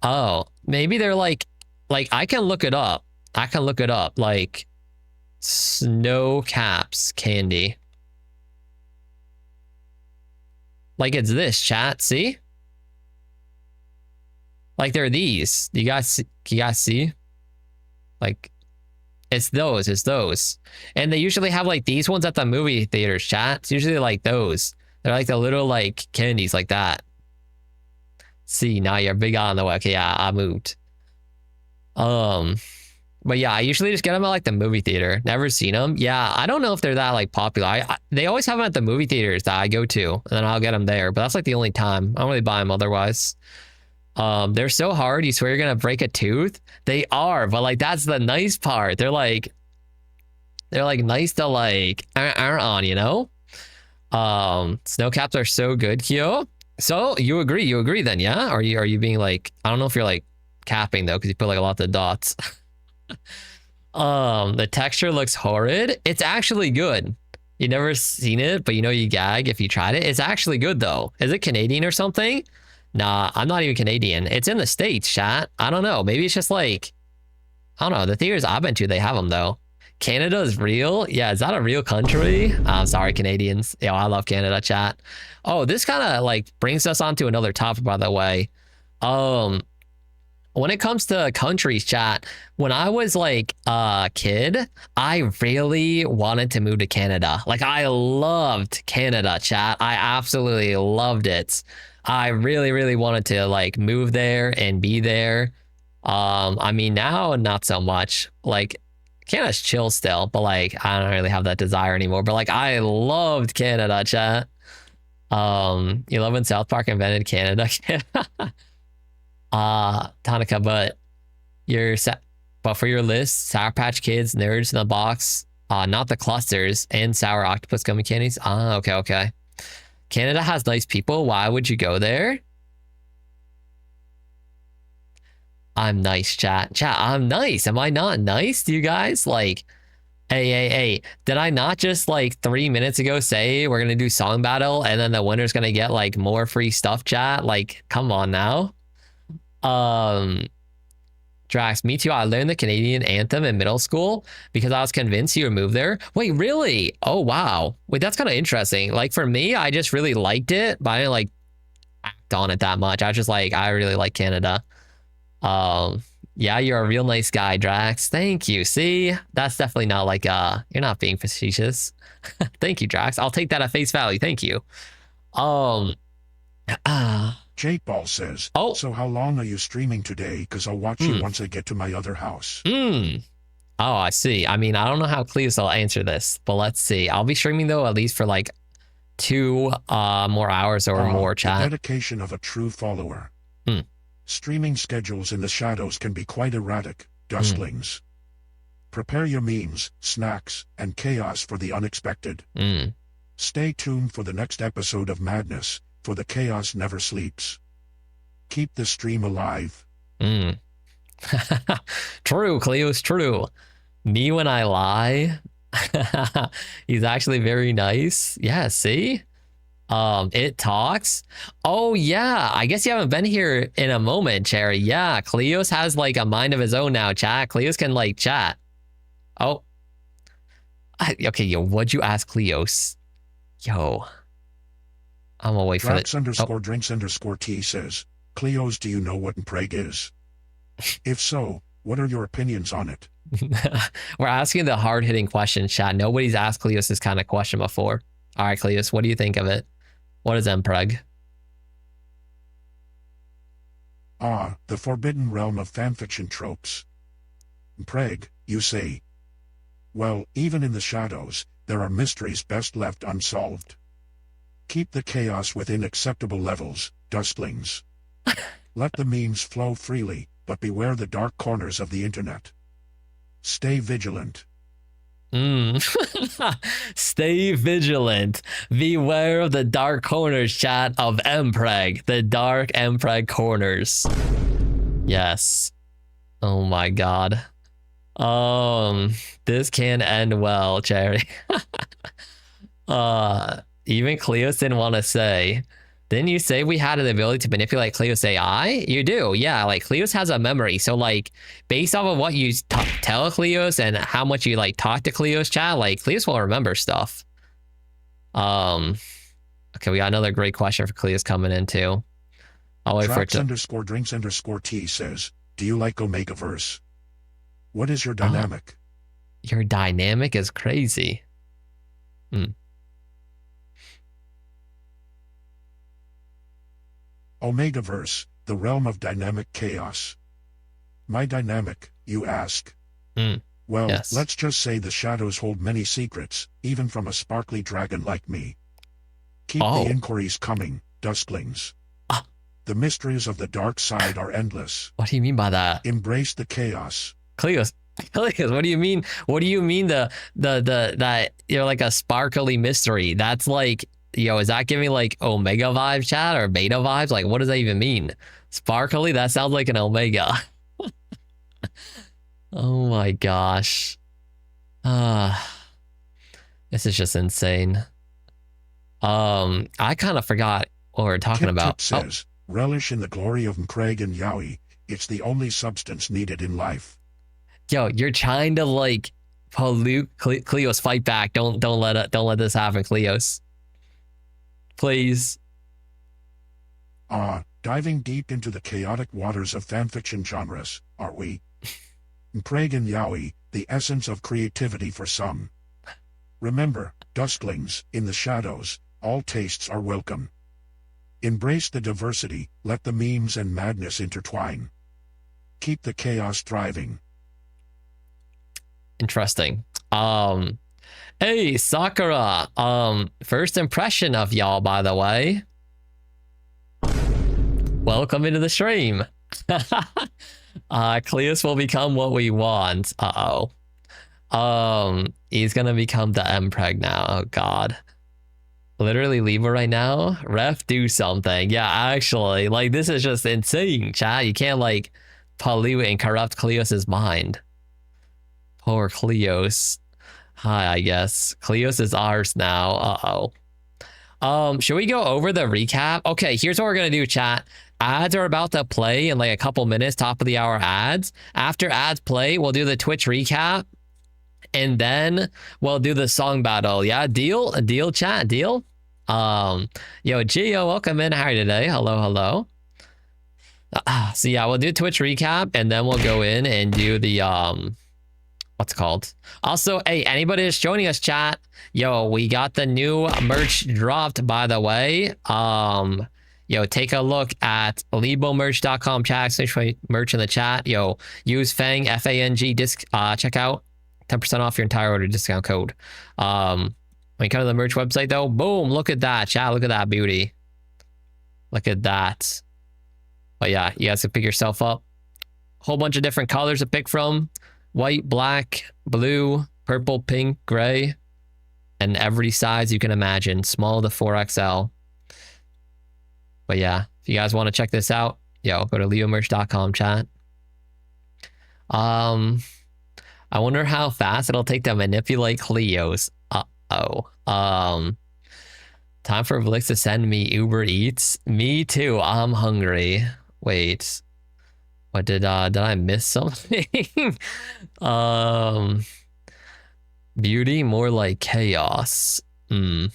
S1: Oh, maybe they're like I can look it up. I can look it up. Like snow caps candy. Like it's this chat, see? Like they're these. You guys see? Like it's those. And they usually have like these ones at the movie theaters, chat. It's usually like those. They're like the little like candies like that. See, now you're big on the way. Okay, yeah, I moved. But yeah, I usually just get them at like the movie theater. Never seen them. Yeah, I don't know if they're that like popular. They always have them at the movie theaters that I go to, and then I'll get them there. But that's like the only time. I don't really buy them otherwise. They're so hard. You swear you're gonna break a tooth? They are, but like that's the nice part. They're like nice to like on, you know? Snow caps are so good, Kyo. So you agree then, yeah? Are you being like, I don't know if you're like capping though, because you put like a lot of dots. The texture looks horrid. It's actually good. You never seen it, but you know you gag if you tried it. It's actually good though. Is it Canadian or something? Nah, I'm not even Canadian. It's in the States, chat. I don't know. Maybe it's just like, I don't know. The theaters I've been to, they have them though. Canada is real? Yeah, is that a real country? I'm sorry, Canadians. Yeah, I love Canada, chat. Oh, this kind of like brings us on to another topic, by the way. When it comes to countries, chat, when I was like a kid, I really wanted to move to Canada. Like I loved Canada, chat. I absolutely loved it. I really, really wanted to like move there and be there. I mean now not so much. Like Canada's chill still, but like I don't really have that desire anymore. But like I loved Canada, chat. You love when South Park invented Canada. Tonica, but for your list, Sour Patch Kids, Nerds in the Box, not the clusters, and sour octopus gummy candies. Ah, okay, okay. Canada has nice people. Why would you go there? I'm nice, chat. Chat, I'm nice. Am I not nice to you guys? Like, hey. Did I not just like 3 minutes ago say we're gonna do song battle and then the winner's gonna get like more free stuff, chat? Like, come on now. Drax, me too. I learned the Canadian anthem in middle school because I was convinced you would move there. Wait, really? Oh, wow. Wait, that's kind of interesting. Like for me, I just really liked it, but I didn't like act on it that much. I was just like, I really like Canada. Yeah, you're a real nice guy, Drax. Thank you. See, that's definitely not like you're not being facetious. Thank you, Drax. I'll take that at face value. Thank you.
S3: Jake Ball says,
S1: Oh.
S3: so how long are you streaming today? Cause I'll watch you once I get to my other house.
S1: Oh, I see. I mean, I don't know how Cleus will answer this, but let's see. I'll be streaming though, at least for like 2 more hours or more,
S3: The
S1: chat.
S3: dedication of a true follower. Streaming schedules in the shadows can be quite erratic, dustlings. Prepare your memes, snacks, and chaos for the unexpected. Stay tuned for the next episode of Madness, for the chaos never sleeps. Keep the stream alive.
S1: True, Cleo's true. Me when I lie. He's actually very nice. Yeah, see? It talks. Oh yeah, I guess you haven't been here in a moment, Cherry. Yeah, Cleos has like a mind of his own now, chat. Cleos can like chat. Oh. Okay, yo, what'd you ask Cleos? Yo. I'm gonna wait for
S3: Drax
S1: it.
S3: underscore drinks underscore T says, Cleos, do you know what Mpreg is? If so, what are your opinions on it?
S1: We're asking the hard-hitting question, chat. Nobody's asked Cleos this kind of question before. All right, Cleos, what do you think of it? What is Mpreg?
S3: The forbidden realm of fanfiction tropes. Mpreg, you say. Well, even in the shadows, there are mysteries best left unsolved. Keep the chaos within acceptable levels, dustlings. Let the memes flow freely, but beware the dark corners of the internet. Stay vigilant.
S1: Stay vigilant. Beware of the dark corners, chat, of Mpreg. The dark Mpreg corners. Yes. Oh my god. This can end well, Cherry. Even Cleos didn't want to say. Didn't you say we had the ability to manipulate Cleos AI? You do, yeah. Like Cleos has a memory, so like based off of what you tell Cleos and how much you like talk to Cleos, chat, like Cleos will remember stuff. Okay, we got another great question for Cleos coming in too. I'll wait for it to.
S3: Underscore drinks underscore T says, do you like Omegaverse? What is your dynamic?
S1: Your dynamic is crazy.
S3: Omegaverse, the realm of dynamic chaos. My dynamic, you ask? Well,
S1: yes.
S3: Let's just say the shadows hold many secrets, even from a sparkly dragon like me. Keep the inquiries coming, dusklings. The mysteries of the dark side are endless.
S1: What do you mean by that?
S3: Embrace the chaos.
S1: Cleos, what do you mean? What do you mean that you're like a sparkly mystery? That's like, yo, is that giving like Omega vibes, chat, or Beta vibes? Like, what does that even mean? Sparkly? That sounds like an Omega. Oh my gosh. This is just insane. I kind of forgot what we were talking about.
S3: Says, relish in the glory of Mpreg and Yaoi. It's the only substance needed in life.
S1: Yo, you're trying to like pollute Cleos. Fight back. Don't let this happen, Cleos. Please.
S3: Diving deep into the chaotic waters of fanfiction genres, are we? Mpreg and Yaoi, the essence of creativity for some. Remember, dusklings, in the shadows, all tastes are welcome. Embrace the diversity, let the memes and madness intertwine. Keep the chaos thriving.
S1: Interesting. Hey, Sakura. First impression of y'all, by the way. Welcome into the stream. Cleos will become what we want. He's gonna become the Mpreg now. Oh god. Literally Libo right now. Ref, do something. Yeah, actually, like this is just insane, chat. You can't like pollute and corrupt Cleos's mind. Poor Cleos. Hi, I guess. Cleos is ours now. Should we go over the recap? Okay, here's what we're gonna do, chat. Ads are about to play in like a couple minutes, top of the hour ads. After ads play, we'll do the Twitch recap. And then we'll do the song battle. Yeah, deal? A deal, chat? Deal? Yo, Gio, welcome in. How are you today? Hello. So yeah, we'll do Twitch recap and then we'll go in and do the what's it called? Also, hey, anybody that's joining us, chat, yo, we got the new merch dropped, by the way. yo, take a look at libomerch.com chat, merch in the chat. Yo, use FANG, F-A-N-G, check out 10% off your entire order discount code. When you come to the merch website though, boom, look at that, chat, look at that beauty. Look at that. But yeah, you guys can pick yourself up. Whole bunch of different colors to pick from. White, black, blue, purple, pink, gray, and every size you can imagine, small to 4XL. But yeah, if you guys want to check this out, yo, go to leomerch.com chat. I wonder how fast it'll take to manipulate Cleos. Time for Blix to send me Uber Eats. Me too. I'm hungry. Wait. What did I miss something? Beauty more like chaos. When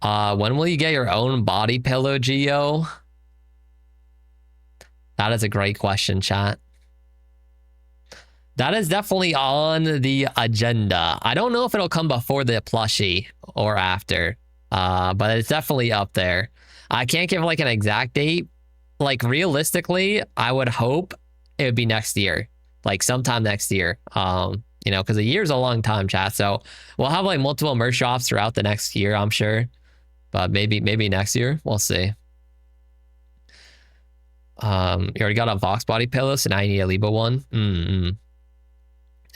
S1: will you get your own body pillow, Geo? That is a great question, chat. That is definitely on the agenda. I don't know if it'll come before the plushie or after, but it's definitely up there. I can't give like an exact date. Like realistically, I would hope it would be next year, like sometime next year. You know, because a year's a long time, chat. So we'll have like multiple merch drops throughout the next year, I'm sure. But maybe next year, we'll see. You already got a Vox body pillow, so now you need a Libo one.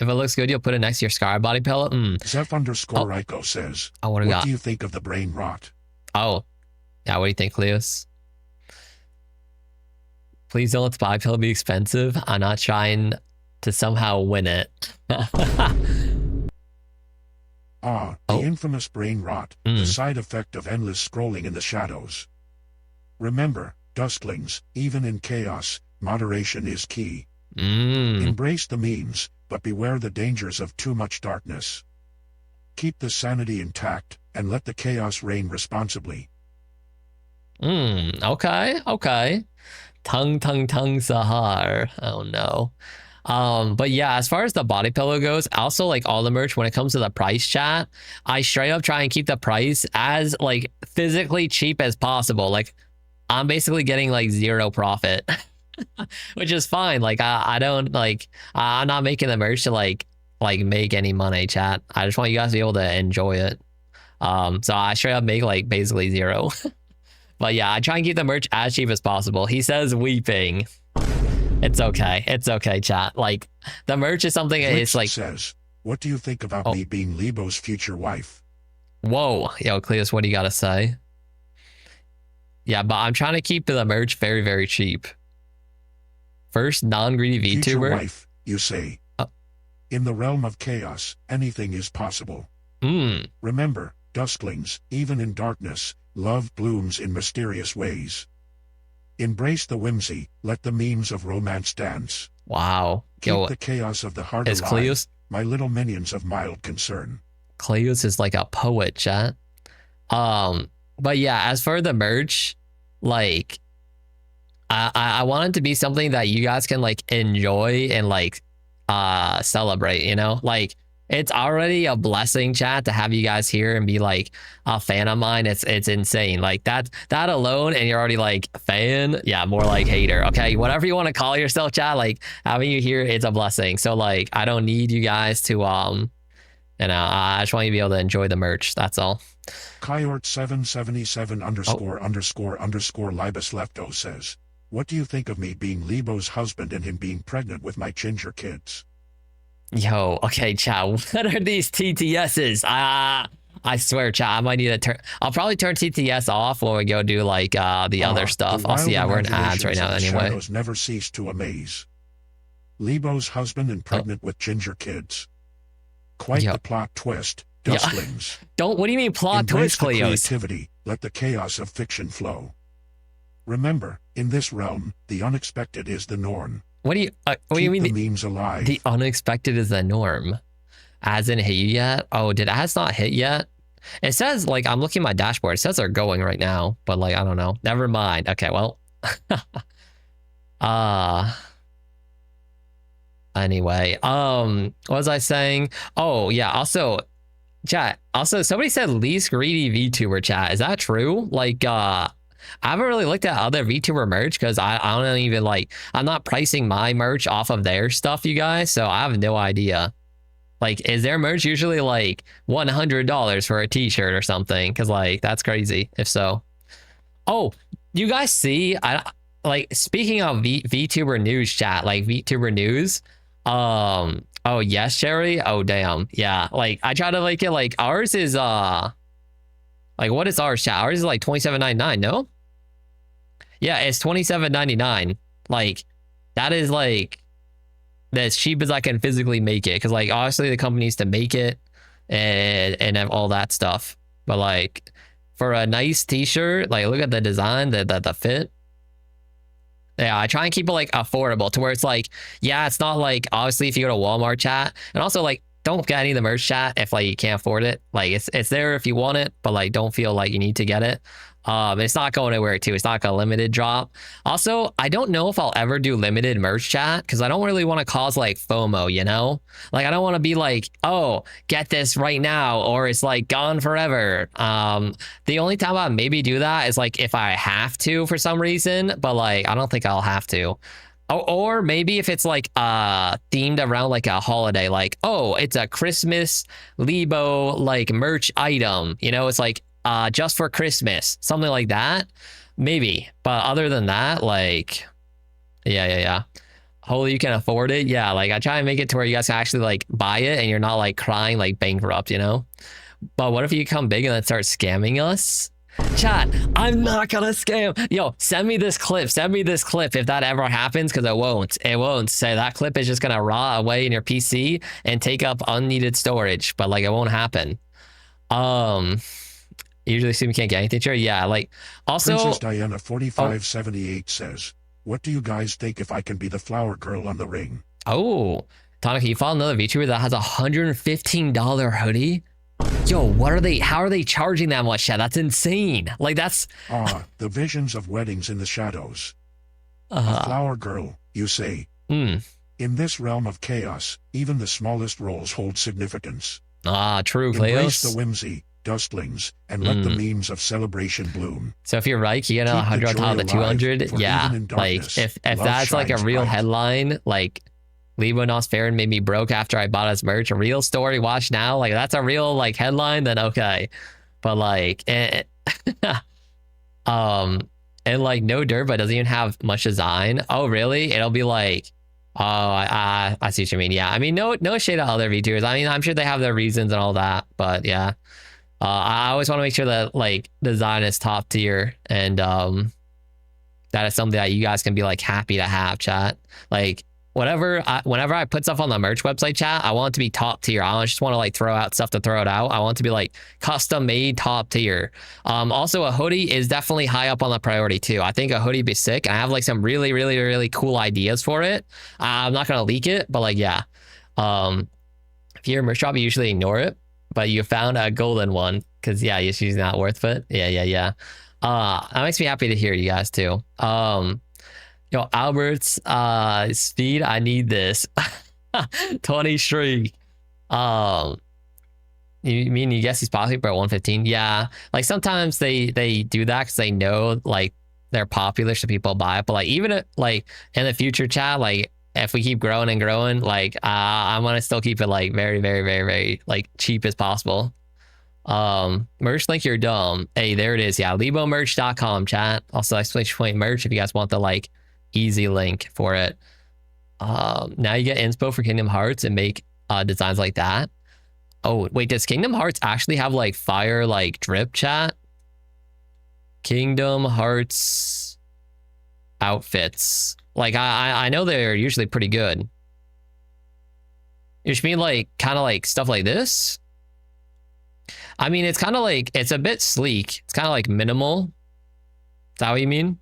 S1: If it looks good, you'll put it next to your Scar body pillow.
S3: Zeph_Ryko says,
S1: what
S3: do you think of the brain rot?
S1: Oh, yeah. What do you think, Cleos? Please don't let the body pillow be expensive. I'm not trying to somehow win it.
S3: The infamous brain rot, the side effect of endless scrolling in the shadows. Remember, dusklings, even in chaos, moderation is key. Embrace the memes, but beware the dangers of too much darkness. Keep the sanity intact, and let the chaos reign responsibly.
S1: Okay. Tongue Sahar. Oh no. But yeah, as far as the body pillow goes, also like all the merch, when it comes to the price, chat, I straight up try and keep the price as like physically cheap as possible. Like I'm basically getting like zero profit, which is fine. Like I don't like, I'm not making the merch to like make any money, chat. I just want you guys to be able to enjoy it. So I straight up make like basically zero. But yeah, I try and keep the merch as cheap as possible. He says weeping. It's okay, chat. Like the merch is something. It's like
S3: says, what do you think about me being Libo's future wife?
S1: Whoa, yo, Cleus, what do you gotta say? Yeah, but I'm trying to keep the merch very, very cheap. First, non-greedy VTuber.
S3: Future wife, you say. In the realm of chaos, anything is possible. Remember, dusklings, even in darkness, love blooms in mysterious ways. Embrace the whimsy, let the memes of romance dance.
S1: Wow.
S3: Keep the chaos of the heart alive,
S1: Cleus,
S3: my little minions of mild concern.
S1: Cleus is like a poet, chat. But yeah, as for the merch, like I want it to be something that you guys can like enjoy and like celebrate, you know? Like it's already a blessing, chat, to have you guys here and be like a fan of mine. It's insane. Like that alone, and you're already like fan. Yeah, more like hater. Okay, whatever you want to call yourself, chat. Like having you here, it's a blessing. So like I don't need you guys to I just want you to be able to enjoy the merch. That's all.
S3: Kyort777 ___ Libus Lepto says, what do you think of me being Libo's husband and him being pregnant with my ginger kids?
S1: Yo, okay, chat. What are these TTSs? I swear, chat, I might need to turn. I'll probably turn TTS off when we go do like the other stuff. Also, yeah, we're in ads right now anyway.
S3: Shadows never cease to amaze. Libo's husband and pregnant with ginger kids. Quite the plot twist. Dustlings.
S1: What do you mean plot twist, Cleos?
S3: Creativity. Let the chaos of fiction flow. Remember, in this realm, the unexpected is the norm.
S1: What do you mean?
S3: The memes alive.
S1: The unexpected is the norm. As in hit you yet? Oh, did ads not hit yet? It says like I'm looking at my dashboard. It says they're going right now, but like I don't know. Never mind. Okay, well. Anyway, what was I saying? Oh yeah. Also, chat. Also, somebody said least greedy VTuber, chat. Is that true? Like I haven't really looked at other VTuber merch because I don't even like, I'm not pricing my merch off of their stuff, you guys. So I have no idea. Like, is their merch usually like $100 for a t-shirt or something? Because like, that's crazy if so. Oh, you guys see, I like, speaking of VTuber news chat, like VTuber news. Oh yes, Sherry. Oh damn. Yeah. Like I try to like it like ours is like what is ours chat? Ours is like $27.99, no? Yeah, it's $27.99. Like that is like as cheap as I can physically make it. Cause like obviously the company needs to make it and all that stuff. But like for a nice t-shirt, like look at the design, the fit. Yeah, I try and keep it like affordable to where it's like, yeah, it's not like obviously if you go to Walmart chat, and also like don't get any of the merch chat if like you can't afford it. Like it's there if you want it, but like don't feel like you need to get it. It's not going anywhere too. It's not like a limited drop. Also, I don't know if I'll ever do limited merch chat because I don't really want to cause like FOMO, you know? Like I don't want to be like, oh, get this right now, or it's like gone forever. The only time I maybe do that is like if I have to for some reason, but like I don't think I'll have to. Or maybe if it's like themed around like a holiday, like, oh, it's a Christmas Libo like merch item, you know, it's like just for Christmas, something like that, maybe. But other than that, like, yeah. Hopefully you can afford it. Yeah, like I try and make it to where you guys can actually like buy it and you're not like crying like bankrupt, you know? But what if you come big and then start scamming us? Chat, I'm not gonna scam. Yo, send me this clip. Send me this clip if that ever happens, because it won't. It won't. Say that clip is just gonna raw away in your PC and take up unneeded storage, but like it won't happen. Usually assume you can't get anything. Sure, yeah. Like also
S3: Princess Diana 4578 says, "What do you guys think if I can be the flower girl on the ring?"
S1: Oh, Tonic, you follow another VTuber that has a $115 hoodie? Yo, what are they? How are they charging that much? Yeah, that's insane. Like that's
S3: the visions of weddings in the shadows. A flower girl, you say? In this realm of chaos, even the smallest roles hold significance.
S1: True,
S3: Embrace
S1: Cleos.
S3: the whimsy, dustlings, and let the memes of celebration bloom.
S1: So if you're right, you get a 100 on top of the 200. Yeah, like if that's like a real headline, like libonosfaron made me broke after I bought his merch, a real story, watch now, like that's a real like headline, then okay. But like and like no dirt but doesn't even have much design. Oh really? It'll be like, oh I see what you mean. Yeah, I mean no shade at other VTubers. I mean I'm sure they have their reasons and all that, but yeah, I always want to make sure that like design is top tier, and that is something that you guys can be like happy to have, chat. Like whenever I put stuff on the merch website, chat, I want it to be top tier. I don't just want to like throw out stuff to throw it out. I want it to be like custom made, top tier. Also a hoodie is definitely high up on the priority too. I think a hoodie be sick. I have like some really cool ideas for it. I'm not gonna leak it, but like yeah. If you're a merch shop, you usually ignore it, but you found a golden one because yeah, it's usually not worth it. Yeah. That makes me happy to hear you guys too. Yo, Albert's speed, I need this. 23. You mean you guess he's popular at 115? Yeah. Like sometimes they do that because they know like they're popular so people buy it. But like even like in the future, chat, like if we keep growing and growing, like I'm gonna still keep it like very like cheap as possible. Merch link, you're dumb. Hey, there it is. Yeah, libomerch.com, chat. Also exclamation point merch if you guys want the like easy link for it. Now you get inspo for Kingdom Hearts and make designs like that. Oh wait, does Kingdom Hearts actually have like fire like drip, chat? Kingdom Hearts outfits, like I know they're usually pretty good. You should mean like kind of like stuff like this? I mean, it's kind of like, it's a bit sleek. It's kind of like minimal. Is that what you mean?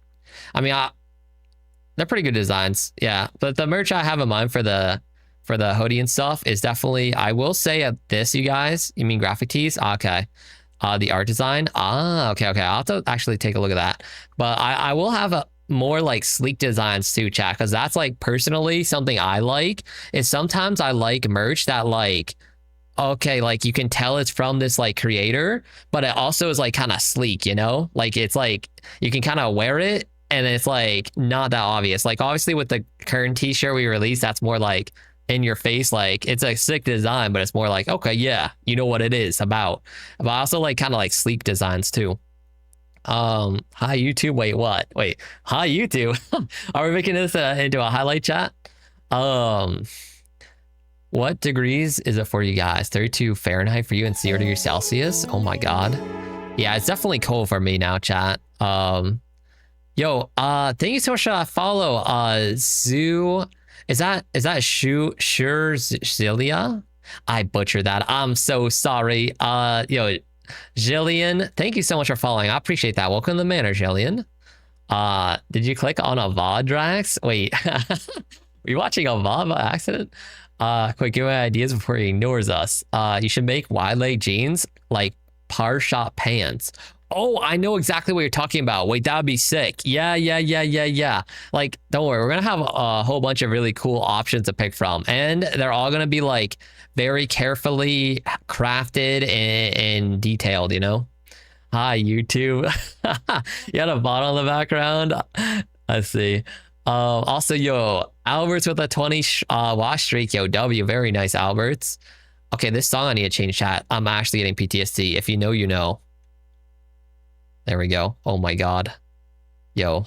S1: I mean, they're pretty good designs. Yeah. But the merch I have in mind for the hoodie and stuff is definitely, I will say at this, you guys, you mean graphic tees? Okay. The art design. Okay. I'll have to actually take a look at that. But I will have a more like sleek designs too, chat. Cause that's like personally something I like is sometimes I like merch that like, okay, like you can tell it's from this like creator, but it also is like kind of sleek, you know? Like it's like you can kind of wear it and it's like not that obvious. Like obviously with the current t-shirt we released, that's more like in your face, like it's a sick design, but it's more like, okay, yeah, you know what it is about. But I also like kind of like sleek designs too. Hi YouTube. Wait, what? Wait, hi YouTube. Are we making this into a highlight chat? Um, what degrees is it for you guys? 32 Fahrenheit for you and 0 degrees Celsius? Oh my god. Yeah, it's definitely cold for me now, chat. Yo, thank you so much for that follow. Zoo, is that Sure Zilia? I butchered that. I'm so sorry. Yo, Jillian, thank you so much for following. I appreciate that. Welcome to the manor, Jillian. Did you click on a VOD, Drax? Wait, were you watching a VOD by accident? Quick, give me ideas before he ignores us. You should make wide leg jeans like par shot pants. Oh, I know exactly what you're talking about. Wait, that would be sick. Yeah. Like, don't worry, we're gonna have a whole bunch of really cool options to pick from, and they're all gonna be like very carefully crafted and detailed. You know. Hi, YouTube. You had a bot on the background. I see. Also, yo, Alberts with a 20 watch streak. Yo, W, very nice, Alberts. Okay, this song I need to change chat. I'm actually getting PTSD. If you know, you know. There we go. Oh my god. Yo,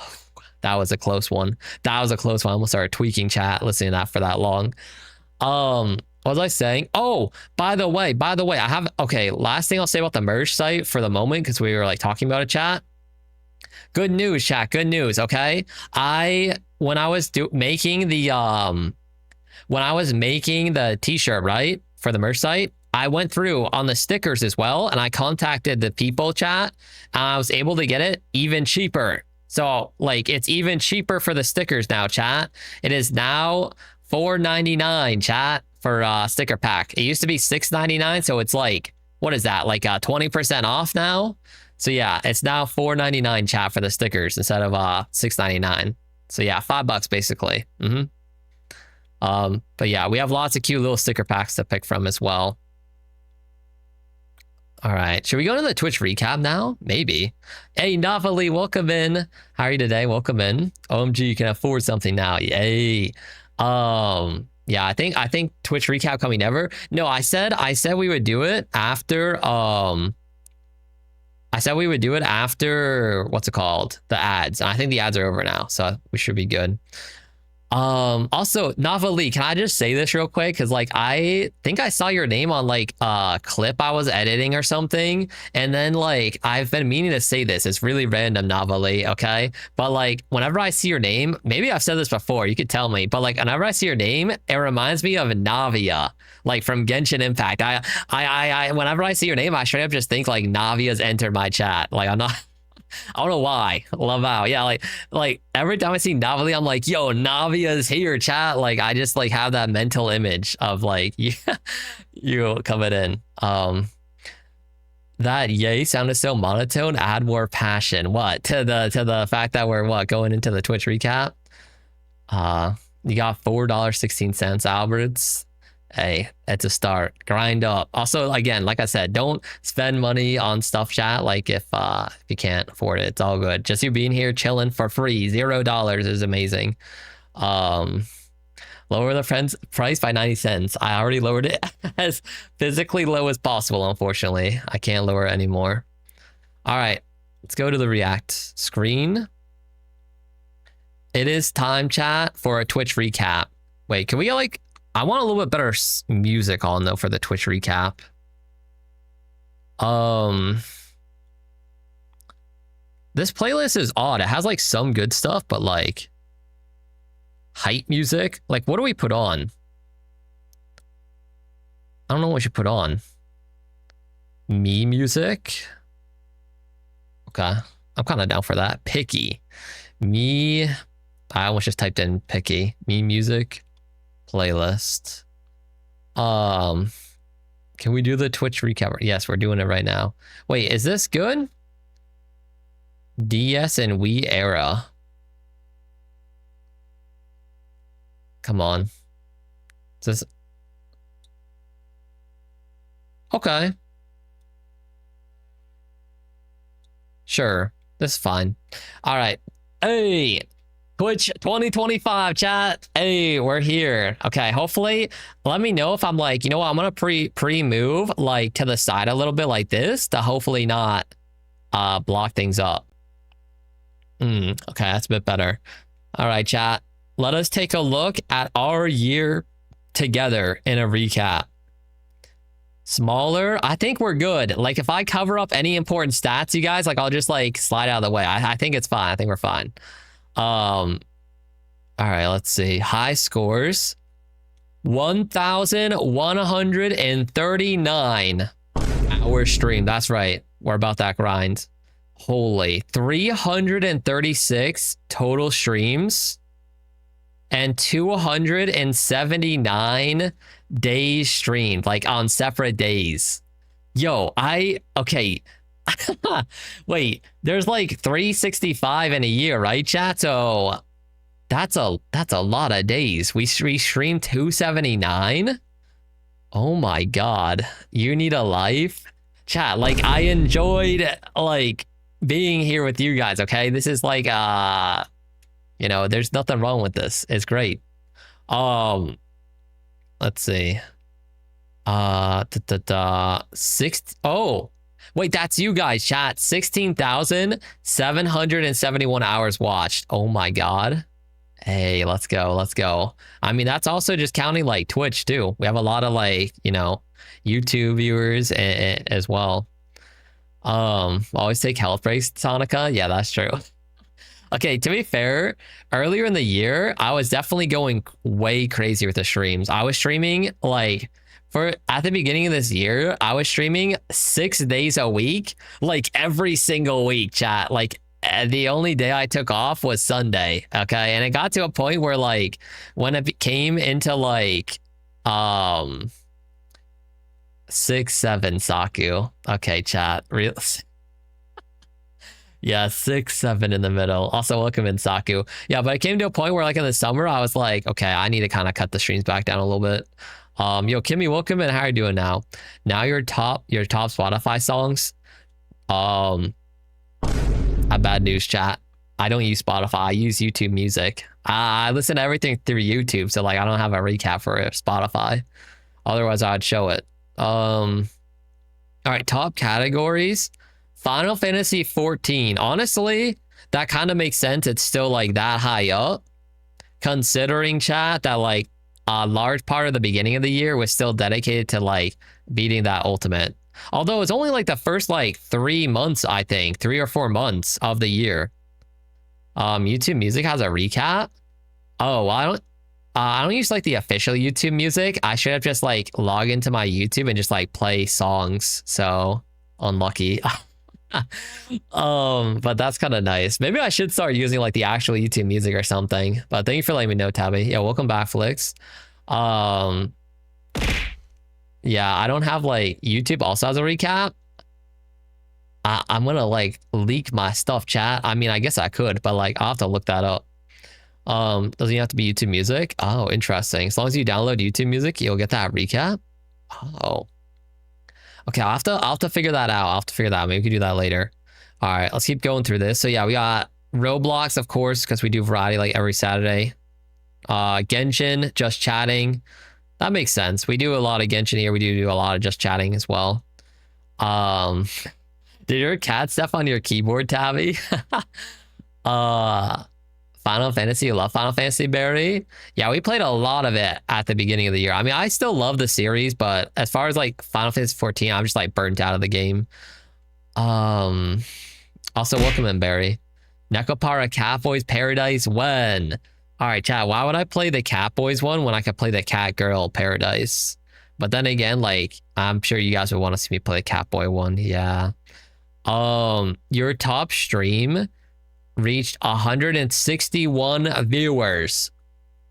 S1: that was a close one. That was a close one. I almost started tweaking chat listening to that for that long. What was I saying? Oh, by the way, I have, okay, last thing I'll say about the merge site for the moment, because we were like talking about it, chat. Good news, chat. Good news, okay? When I was making the t-shirt, right, for the merch site, I went through on the stickers as well, and I contacted the people, chat, and I was able to get it even cheaper. So, like, it's even cheaper for the stickers now, chat. It is now $4.99, chat, for sticker pack. It used to be $6.99, so it's like, what is that, like 20% off now? So yeah, it's now $4.99, chat, for the stickers instead of $6.99. So yeah, $5 basically. But yeah, we have lots of cute little sticker packs to pick from as well. All right, should we go to the Twitch recap now? Maybe. Hey, Navali, welcome in. How are you today? Welcome in. OMG, you can afford something now. Yay. Yeah, I think Twitch recap coming ever. No, I said we would do it after what's it called? The ads. And I think the ads are over now, so we should be good. Also, Navali, can I just say this real quick? Because like I think I saw your name on like a clip I was editing or something, and then like I've been meaning to say this. It's really random, Navali, okay? But like whenever I see your name, maybe I've said this before, you could tell me, but like whenever I see your name, it reminds me of Navia, like from Genshin Impact. I whenever I see your name, I straight up just think like Navia's entered my chat. Like I'm not. I don't know why. Love out. Yeah, like every time I see Navali, I'm like, yo, Navia's here, chat. Like I just like have that mental image of like you coming in. That yay sounded so monotone. Add more passion. What? To the fact that we're what going into the Twitch recap? You got $4.16, Alberts. Hey, it's a start. Grind up. Also, again, like I said, don't spend money on stuff, chat. Like if you can't afford it, it's all good. Just you being here chilling for free, $0 is amazing. Lower the price by 90 cents. I already lowered it as physically low as possible. Unfortunately, I can't lower it anymore. All right, let's go to the React screen. It is time, chat, for a Twitch recap. Wait, can we get like? I want a little bit better music on though for the Twitch recap. This playlist is odd. It has like some good stuff, but like hype music. Like what do we put on? I don't know what we should put on. Me music. Okay. I'm kind of down for that. Picky. Me. I almost just typed in picky. Me music. Playlist. Can we do the Twitch recap? Yes, we're doing it right now. Wait, is this good? DS and Wii era. Come on. Is this? Okay. Sure. This is fine. All right. Hey, Twitch 2025 chat. Hey, we're here. Okay, hopefully let me know if I'm like, you know what, I'm gonna pre-move like to the side a little bit like this to hopefully not block things up. Okay, that's a bit better. All right, chat. Let us take a look at our year together in a recap. Smaller, I think we're good. Like if I cover up any important stats, you guys, like I'll just like slide out of the way. I think it's fine. I think we're fine. All right, let's see. High scores. 1,139 hour stream. That's right. We're about that grind. Holy, 336 total streams and 279 days streamed, like on separate days. Yo, okay. Wait, there's like 365 in a year, right, chat? So that's a lot of days. We streamed 279. Oh my god, you need a life, chat. Like I enjoyed like being here with you guys. Okay, this is like you know, there's nothing wrong with this. It's great. Let's see. Oh, wait, that's you guys, chat. 16,771 hours watched. Oh my god. Hey, let's go. Let's go. I mean, that's also just counting like Twitch too. We have a lot of like, you know, YouTube viewers as well. Always take health breaks, Sonica. Yeah, that's true. Okay, to be fair, earlier in the year, I was definitely going way crazy with the streams. I was streaming like at the beginning of this year, I was streaming 6 days a week, like every single week, chat. Like the only day I took off was Sunday. Okay. And it got to a point where like when it came into like 6, 7 Saku. Okay, chat. Real. Yeah, 6, 7 in the middle. Also, welcome in, Saku. Yeah, but it came to a point where, like, in the summer, I was like, okay, I need to kind of cut the streams back down a little bit. Yo, Kimmy, welcome in. How are you doing now? Now your top Spotify songs. A bad news, chat. I don't use Spotify. I use YouTube Music. I listen to everything through YouTube, so like I don't have a recap for Spotify. Otherwise, I'd show it. All right, top categories. Final Fantasy 14. Honestly, that kind of makes sense. It's still like that high up, considering, chat, that like a large part of the beginning of the year was still dedicated to like beating that ultimate. Although it's only like the first like 3 months, I think 3 or 4 months of the year. YouTube Music has a recap. Oh, well, I don't use like the official YouTube Music. I should have just like log into my YouTube and just like play songs. So unlucky. But that's kind of nice. Maybe I should start using like the actual YouTube Music or something. But thank you for letting me know, Tabby. Yeah, welcome back, Flix. Yeah, I don't have like YouTube also has a recap. I'm gonna like leak my stuff, chat. I mean, I guess I could, but like I'll have to look that up. Doesn't have to be YouTube Music? Oh, interesting. As long as you download YouTube Music, you'll get that recap. Oh. Okay, I'll have to figure that out. Maybe we can do that later. All right, let's keep going through this. So yeah, we got Roblox, of course, because we do variety like every Saturday. Genshin, just chatting. That makes sense. We do a lot of Genshin here. We do a lot of just chatting as well. Did your cat step on your keyboard, Tabby? Final Fantasy, you love Final Fantasy, Barry? Yeah, we played a lot of it at the beginning of the year. I mean, I still love the series, but as far as like Final Fantasy 14, I'm just like burnt out of the game. Also, welcome in, Barry. Nekopara Catboys Paradise, when? All right, chat, why would I play the Catboys one when I could play the Cat Girl Paradise? But then again, like, I'm sure you guys would want to see me play the Catboy one. Yeah. Your top stream reached 161 viewers.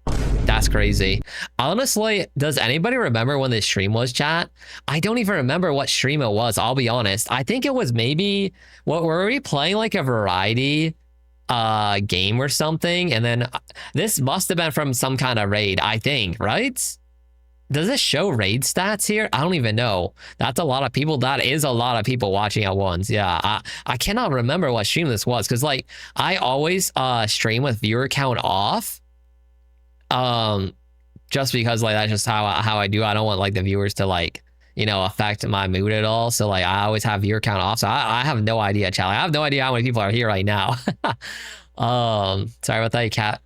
S1: That's crazy. Honestly, does anybody remember when this stream was, chat? I don't even remember what stream it was, I'll be honest. I think it was maybe, what were we playing, like a variety game or something? And then this must have been from some kind of raid, I think, right? does it show raid stats here? I don't even know. That's a lot of people. That is a lot of people watching at once. Yeah, I cannot remember what stream this was because like I always stream with viewer count off. Just because like that's just how I do. I don't want like the viewers to like affect my mood at all. So like I always have viewer count off. So I have no idea, chat. I have no idea how many people are here right now. Sorry about that, cat.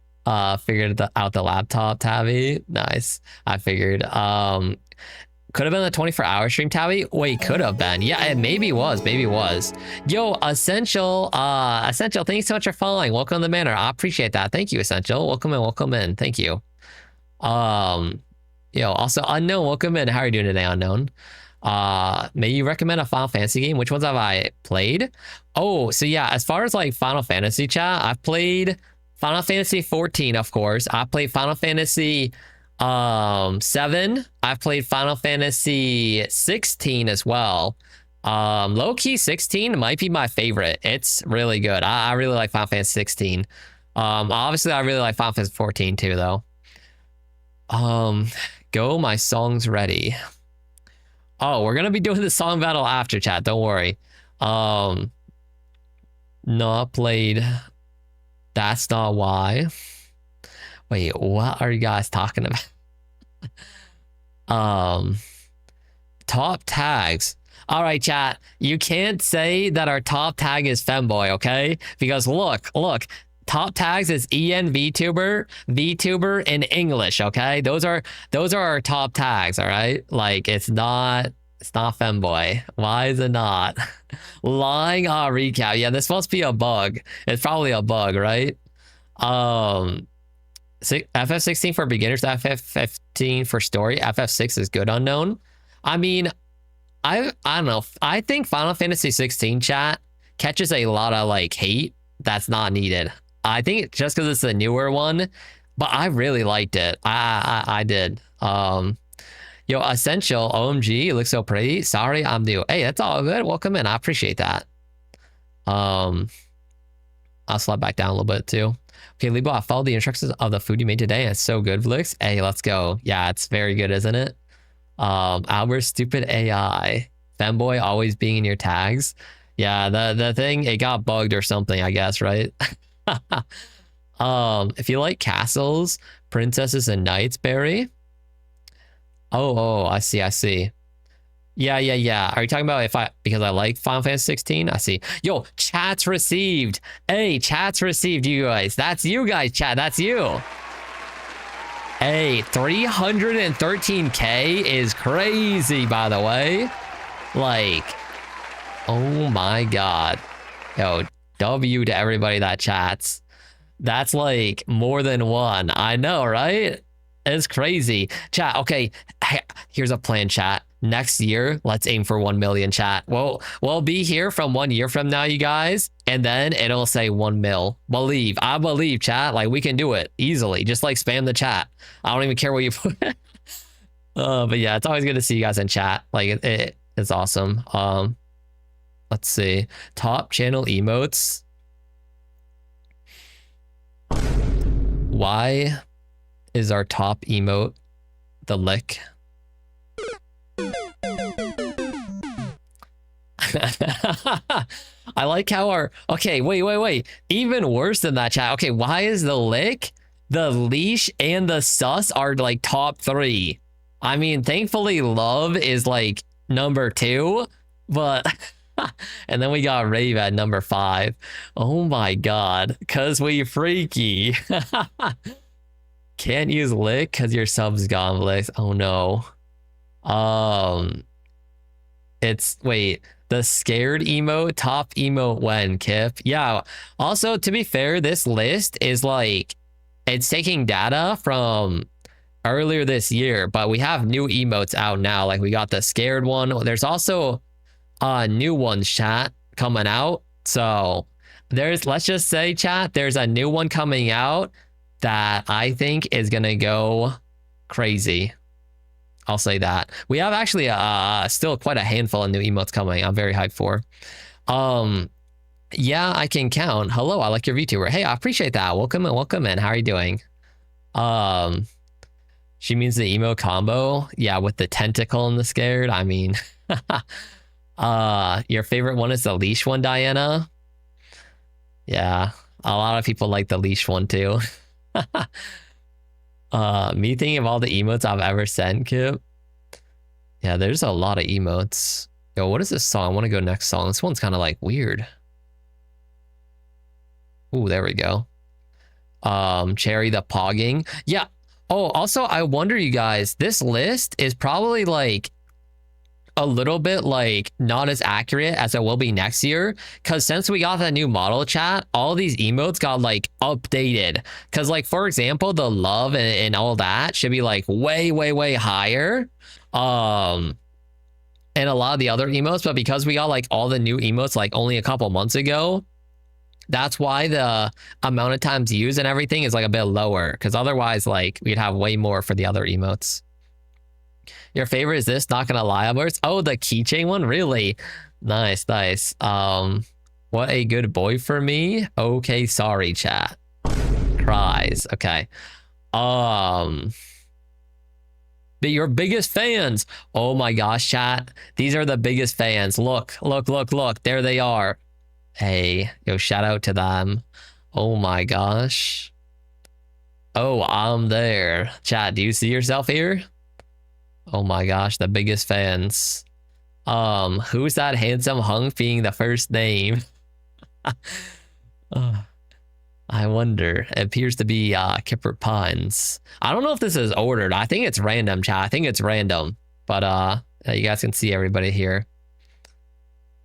S1: Figured out the laptop, Tabby. Nice. I figured. Could have been a 24-hour stream, Tabby. Wait, could have been. Yeah, it maybe was. Maybe was. Yo, Essential. Essential. Thanks so much for following. Welcome to the manor. I appreciate that. Thank you, Essential. Welcome in. Welcome in. Thank you. Yo, also Unknown. Welcome in. How are you doing today, Unknown? May you recommend a Final Fantasy game? Which ones have I played? Oh, so yeah, as far as like Final Fantasy chat, I've played Final Fantasy 14, of course. I played Final Fantasy 7. I've played Final Fantasy 16 as well. Low key 16 might be my favorite. It's really good. I really like Final Fantasy 16. Obviously I really like Final Fantasy 14 too though. Go, my song's ready. Oh, we're gonna be doing the song battle after, chat. Don't worry. Not played. That's not why. Wait, what are you guys talking about? Top tags. All right, chat. You can't say that our top tag is femboy, okay? Because look. Top tags is EN VTuber, VTuber in English, okay? Those are our top tags, all right? Like it's not femboy. Why is it not? Lying recap. Yeah, this must be a bug. It's probably a bug, right? FF16 for beginners, FF15 for story. FF6 is good unknown. I mean, I don't know. I think Final Fantasy 16 chat catches a lot of like hate that's not needed. I think just because it's a newer one, but I really liked it. I did. Yo, Essential, OMG, it looks so pretty. Sorry, I'm new. Hey, that's all good. Welcome in. I appreciate that. I'll slide back down a little bit too. Okay, Libo, I followed the instructions of the food you made today, and it's so good, Vlix. Hey, let's go. Yeah, it's very good, isn't it? Albert, stupid AI. Femboy always being in your tags. Yeah, the thing, it got bugged or something, I guess, right? If you like castles, princesses, and knights, Barry. Oh, I see. Yeah. Are you talking about because I like Final Fantasy 16? I see. Yo, chat's received. Hey, chat's received, you guys. That's you guys, chat. That's you. Hey, 313K is crazy, by the way. Like, oh my God. Yo, W to everybody that chats. That's like more than one. I know, right? It's crazy. Chat, okay. Here's a plan, chat. Next year, let's aim for 1 million, chat. We'll be here from 1 year from now, you guys. And then it'll say 1 mil. I believe, chat. Like, we can do it easily. Just like spam the chat. I don't even care what you put. But yeah, it's always good to see you guys in chat. Like, it's awesome. Let's see. Top channel emotes. Why is our top emote the lick? I like how okay, wait. Even worse than that, chat. Okay, why is the lick, the leash, and the sus are like top 3? I mean, thankfully love is like number 2, but and then we got rave at number 5. Oh my God, cause we freaky. Can't use lick cause your sub's gone, Blix. Oh no. It's the scared emote, top emote when, Kip. Yeah. Also, to be fair, this list is like, it's taking data from earlier this year, but we have new emotes out now. Like we got the scared one. There's also new ones, chat, coming out. So let's just say, chat, there's a new one coming out that I think is gonna go crazy. I'll say that. We have actually still quite a handful of new emotes coming. I'm very hyped for. Yeah, I can count. Hello, I like your VTuber. Hey, I appreciate that. Welcome in. How are you doing? She means the emo combo. Yeah, with the tentacle and the scared. I mean, your favorite one is the leash one, Diana. Yeah, a lot of people like the leash one too. Me thinking of all the emotes I've ever sent, Kip. Yeah, there's a lot of emotes. Yo, what is this song? I want to go next song. This one's kind of like weird. Ooh, there we go. Cherry the Pogging. Yeah. Oh, also, I wonder, you guys, this list is probably like a little bit like not as accurate as it will be next year, because since we got that new model chat, all these emotes got like updated. Because like, for example, the love and all that should be like way higher, and a lot of the other emotes, but because we got like all the new emotes like only a couple months ago, that's why the amount of times used and everything is like a bit lower, because otherwise like we'd have way more for the other emotes. Your favorite is this, not gonna lie, Alberts? Oh, the keychain one? Really? Nice. What a good boy for me. Okay, sorry, chat. Cries. Okay. But your biggest fans. Oh my gosh, chat. These are the biggest fans. Look. There they are. Hey, yo, shout out to them. Oh my gosh. Oh, I'm there. Chat, do you see yourself here? Oh my gosh, the biggest fans. Who's that handsome hunk being the first name? I wonder. It appears to be Kipper Puns. I don't know if this is ordered. I think it's random, chat. I think it's random. But you guys can see everybody here.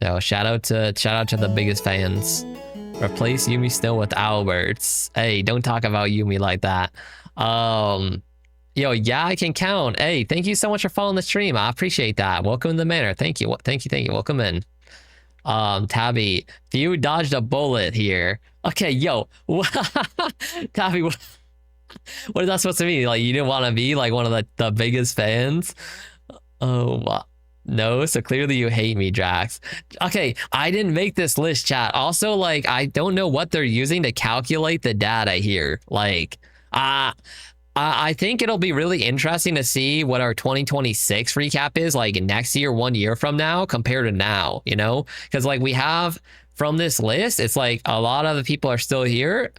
S1: So shout out to the biggest fans. Replace Yumi Snow with Alberts. Hey, don't talk about Yumi like that. Yo, yeah, I can count. Hey, thank you so much for following the stream. I appreciate that. Welcome to the manor. Thank you. Welcome in. Tabby, you dodged a bullet here. Okay, yo. Tabby, what is that supposed to mean? Like, you didn't want to be like one of the biggest fans? Oh, no, so clearly you hate me, Drax. Okay, I didn't make this list, chat. Also, like, I don't know what they're using to calculate the data here. Like, I think it'll be really interesting to see what our 2026 recap is like next year, 1 year from now, compared to now, you know? Because like we have from this list, it's like a lot of the people are still here.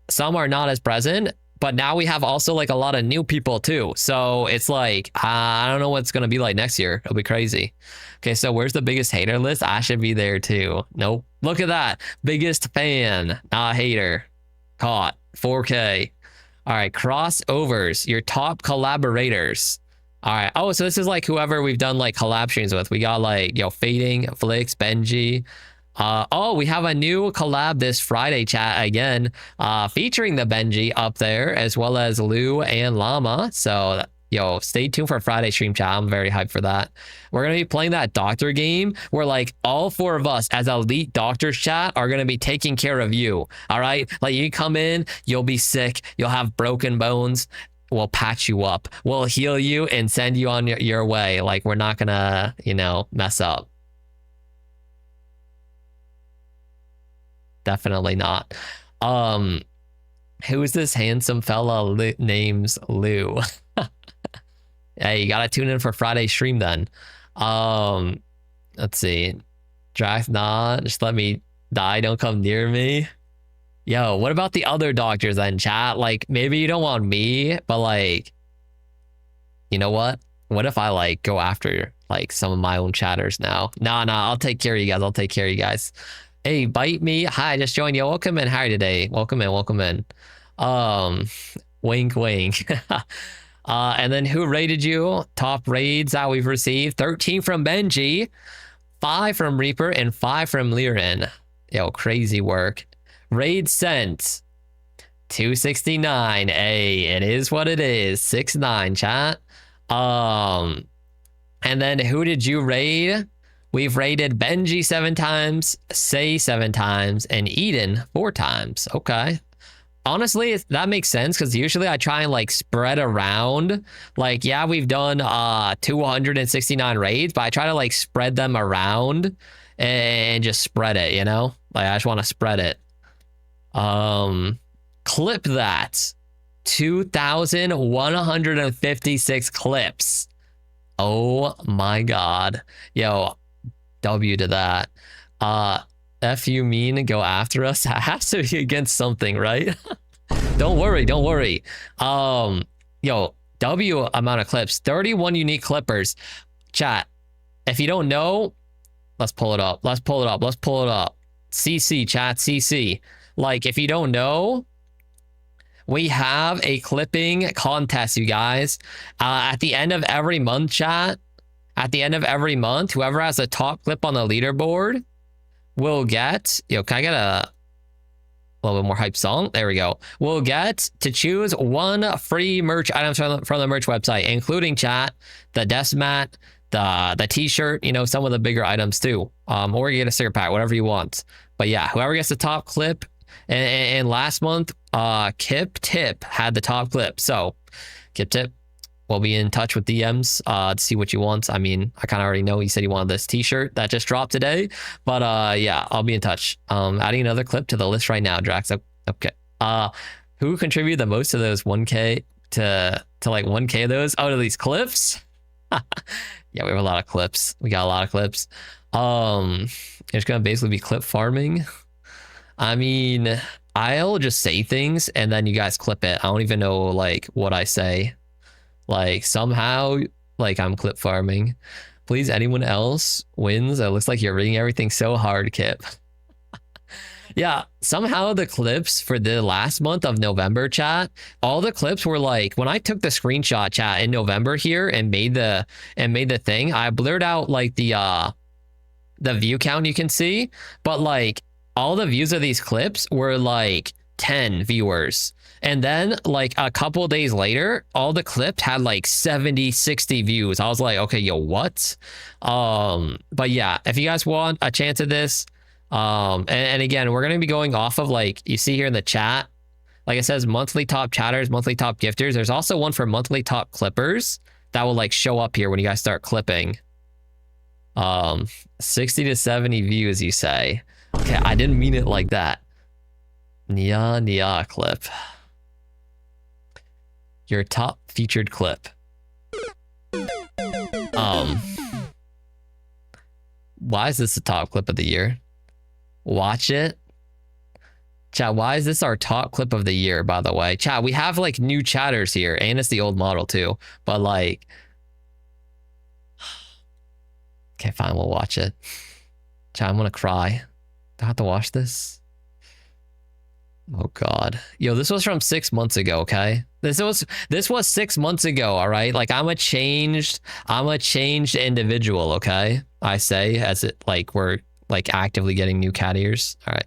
S1: Some are not as present, but now we have also like a lot of new people too. So it's like, I don't know what's going to be like next year. It'll be crazy. Okay, so where's the biggest hater list? I should be there too. Nope. Look at that. Biggest fan, not hater. Caught. 4K. All right, crossovers, your top collaborators. All right. Oh, so this is like whoever we've done like collab streams with. We got like, Fading, Flix, Benji. Oh, we have a new collab this Friday, chat, again, featuring the Benji up there, as well as Lou and Llama. So, stay tuned for Friday stream, chat. I'm very hyped for that. We're going to be playing that doctor game where like all four of us as elite doctors, chat, are going to be taking care of you. All right. Like you come in, you'll be sick. You'll have broken bones. We'll patch you up. We'll heal you and send you on your way. Like we're not going to, mess up. Definitely not. Who's this handsome fella names Lou? Hey, you gotta tune in for Friday stream then. Let's see. Drax, nah, just let me die. Don't come near me. Yo, what about the other doctors then, chat? Like, maybe you don't want me, but like, you know what? What if I like go after like some of my own chatters now? Nah, I'll take care of you guys. Hey, bite me. Hi, I just joined you. Welcome in. How are you today? Welcome in. Wink. And then who rated you? Top raids that we've received: 13 from Benji, 5 from Reaper, and 5 from Liren. Yo, crazy work. Raid sent 269. Hey, it is what it is. 6-9, chat. And then who did you raid? We've raided Benji 7 times, Say 7 times, and Eden 4 times. Okay. Honestly, that makes sense because usually I try and like spread around. Like, yeah, we've done 269 raids, but I try to like spread them around and just spread it, Like I just want to spread it. Clip that. 2,156 clips. Oh my god. Yo, W to that. F you mean go after us? It has to be against something, right? Don't worry. Yo, W amount of clips, 31 unique clippers. Chat, if you don't know, let's pull it up. CC, chat, CC. Like, if you don't know, we have a clipping contest, you guys. At the end of every month, chat, at the end of every month, whoever has the top clip on the leaderboard will get, yo, can I get a little bit more hype song? There we go. We'll get to choose one free merch item from the merch website, including chat, the desk mat, the t-shirt, you know, some of the bigger items too. Or you get a sticker pack, whatever you want. But yeah, whoever gets the top clip, and last month, Kip Tip had the top clip. So Kip Tip, we'll be in touch with DMs to see what you want. I mean, I kind of already know he said he wanted this t-shirt that just dropped today. But yeah, I'll be in touch. Adding another clip to the list right now, Drax. Okay. Who contributed the most to those 1K to like 1K of those? Oh, to these clips? Yeah, we have a lot of clips. We got a lot of clips. It's gonna basically be clip farming. I mean, I'll just say things and then you guys clip it. I don't even know like what I say. Like somehow, like I'm clip farming. Please, anyone else wins. It looks like you're reading everything so hard, Kip. Yeah, somehow the clips for the last month of November, chat, all the clips were like, when I took the screenshot, chat, in November here and made the thing, I blurred out like the view count you can see, but like all the views of these clips were like 10 viewers. And then like a couple days later, all the clips had like 70, 60 views. I was like, okay, yo, what? But yeah, if you guys want a chance at this, and again, we're going to be going off of like, you see here in the chat, like it says monthly top chatters, monthly top gifters. There's also one for monthly top clippers that will like show up here when you guys start clipping. 60 to 70 views, you say. Okay, I didn't mean it like that. Nia clip. Your top featured clip. Why is this the top clip of the year? Watch it. Chat, why is this our top clip of the year, by the way? Chat, we have like new chatters here, and it's the old model too. But like, okay, fine, we'll watch it. Chat, I'm gonna cry. Do I have to watch this? Oh god. Yo, this was from 6 months ago, okay? This was 6 months ago, all right? Like I'm a changed individual, okay? I say as it like we're like actively getting new cat ears. All right.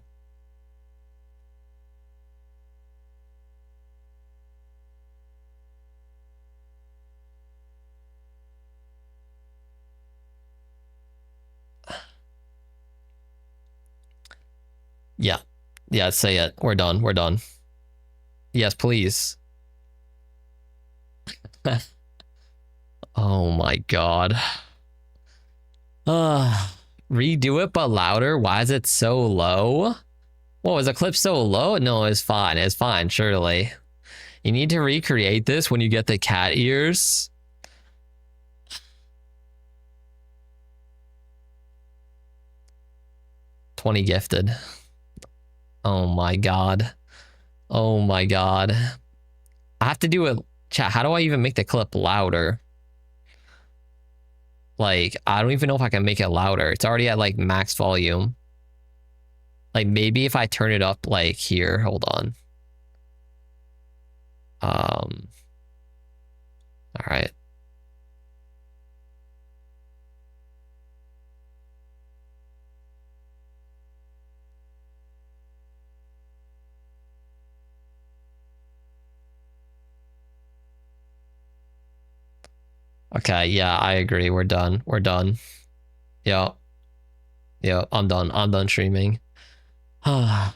S1: Yeah. Yeah, say it. We're done. We're done. Yes, please. Oh my god. Redo it, but louder. Why is it so low? Whoa, is the clip so low? No, it's fine. It's fine, surely. You need to recreate this when you get the cat ears. $20 gifted. Oh my god. Oh my god. I have to do it. Chat, how do I even make the clip louder? Like, I don't even know if I can make it louder. It's already at like max volume. Like maybe if I turn it up like here, hold on. All right. Okay, yeah, I agree. We're done. We're done. Yo. Yo, I'm done. I'm done streaming. Why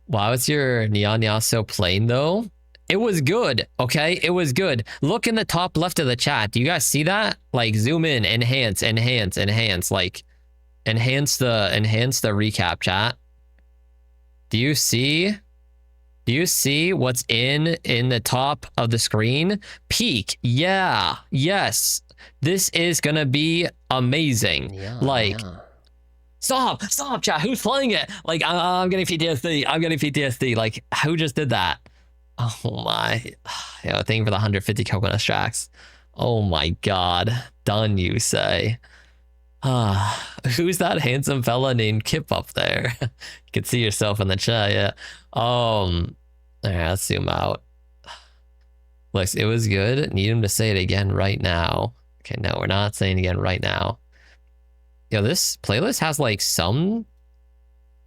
S1: was your Nia so plain though? It was good, okay? It was good. Look in the top left of the chat. Do you guys see that? Like zoom in, enhance. Like enhance the recap, chat. Do you see Do you see what's in the top of the screen? Peak. Yeah. Yes. This is gonna be amazing. Like, stop, chat. Who's playing it? Like, I'm getting PTSD. I'm getting PTSD. Like, who just did that? Oh my. Yeah, thank you for the 150 coconut tracks. Oh my god. Done, you say. Who's that handsome fella named Kip up there? You can see yourself in the chat, yeah. All right, let's zoom out. Look, it was good. Need him to say it again right now. Okay, no, we're not saying it again right now. Yo, this playlist has like some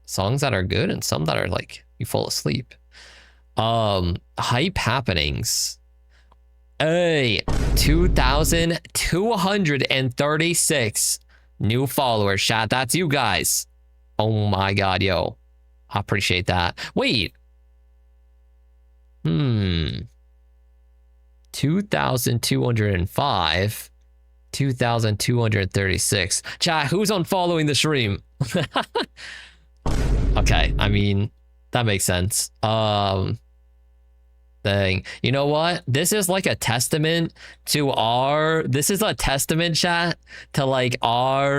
S1: songs that are good and some that are like you fall asleep. Hype happenings. Hey, 2,236 new followers, chat. That's you guys. Oh my god, yo. I appreciate that. Wait. 2,205. 2,236. Chat, who's unfollowing the stream? Okay, I mean, that makes sense. Thing. You know what? This is like a testament to this is a testament, chat, to like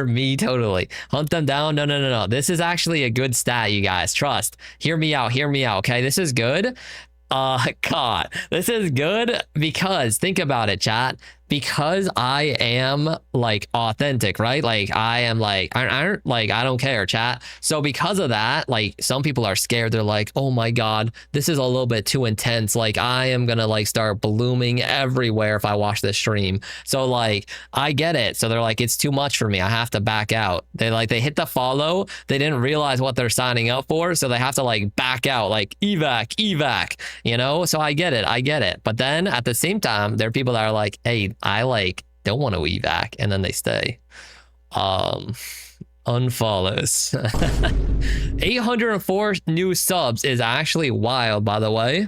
S1: me totally. Hunt them down. No. This is actually a good stat, you guys. Trust. Hear me out. Okay, this is good. God, this is good because think about it, chat. Because I am like authentic, right? Like I am like I don't care, chat. So because of that, like some people are scared. They're like, oh my god, this is a little bit too intense. Like I am gonna like start blooming everywhere if I watch this stream. So like I get it. So they're like, it's too much for me. I have to back out. They hit the follow. They didn't realize what they're signing up for, so they have to like back out, like evac, you know? So I get it. But then at the same time, there are people that are like, hey, I like don't want to evac, and then they stay. Unfollows. 804 new subs is actually wild, by the way.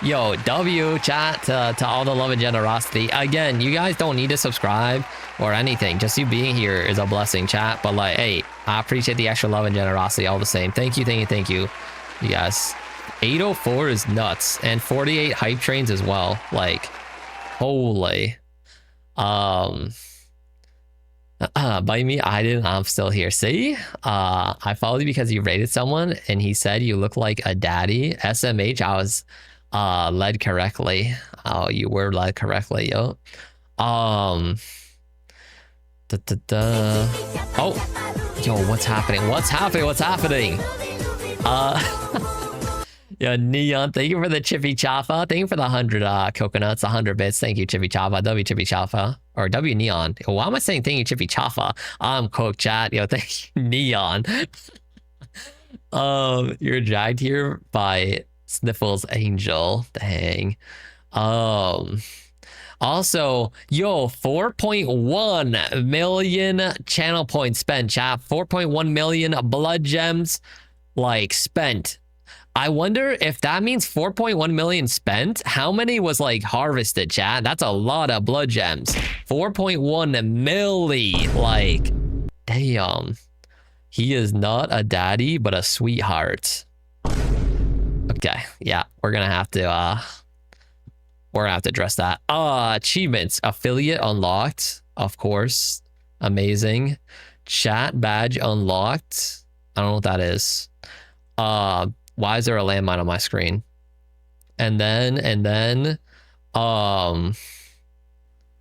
S1: Yo, W chat to all the love and generosity. Again, you guys don't need to subscribe or anything. Just you being here is a blessing, chat. But like, hey, I appreciate the extra love and generosity all the same. Thank you. You guys. 804 is nuts, and 48 hype trains as well. Like, holy. By me, I didn't. I'm still here. See, I followed you because you rated someone, and he said you look like a daddy. SMH, I was led correctly. Oh, you were led correctly, yo. Oh, yo, what's happening? Yeah, Neon, thank you for the Chippy Chaffa. Thank you for the 100 coconuts, 100 bits. Thank you, Chippy Chaffa. W Chippy Chaffa. Or W Neon. Why am I saying thank you, Chippy Chaffa? I'm cooked, chat. Yo, thank you, Neon. You're dragged here by Sniffles Angel. Dang. Also, yo, 4.1 million channel points spent, chat. 4.1 million blood gems, like, spent. I wonder if that means 4.1 million spent. How many was like harvested, chat? That's a lot of blood gems. 4.1 milli. Like, damn. He is not a daddy, but a sweetheart. Okay, yeah, we're gonna have to address that. Achievements. Affiliate unlocked, of course. Amazing. Chat badge unlocked. I don't know what that is. Why is there a landmine on my screen? And then,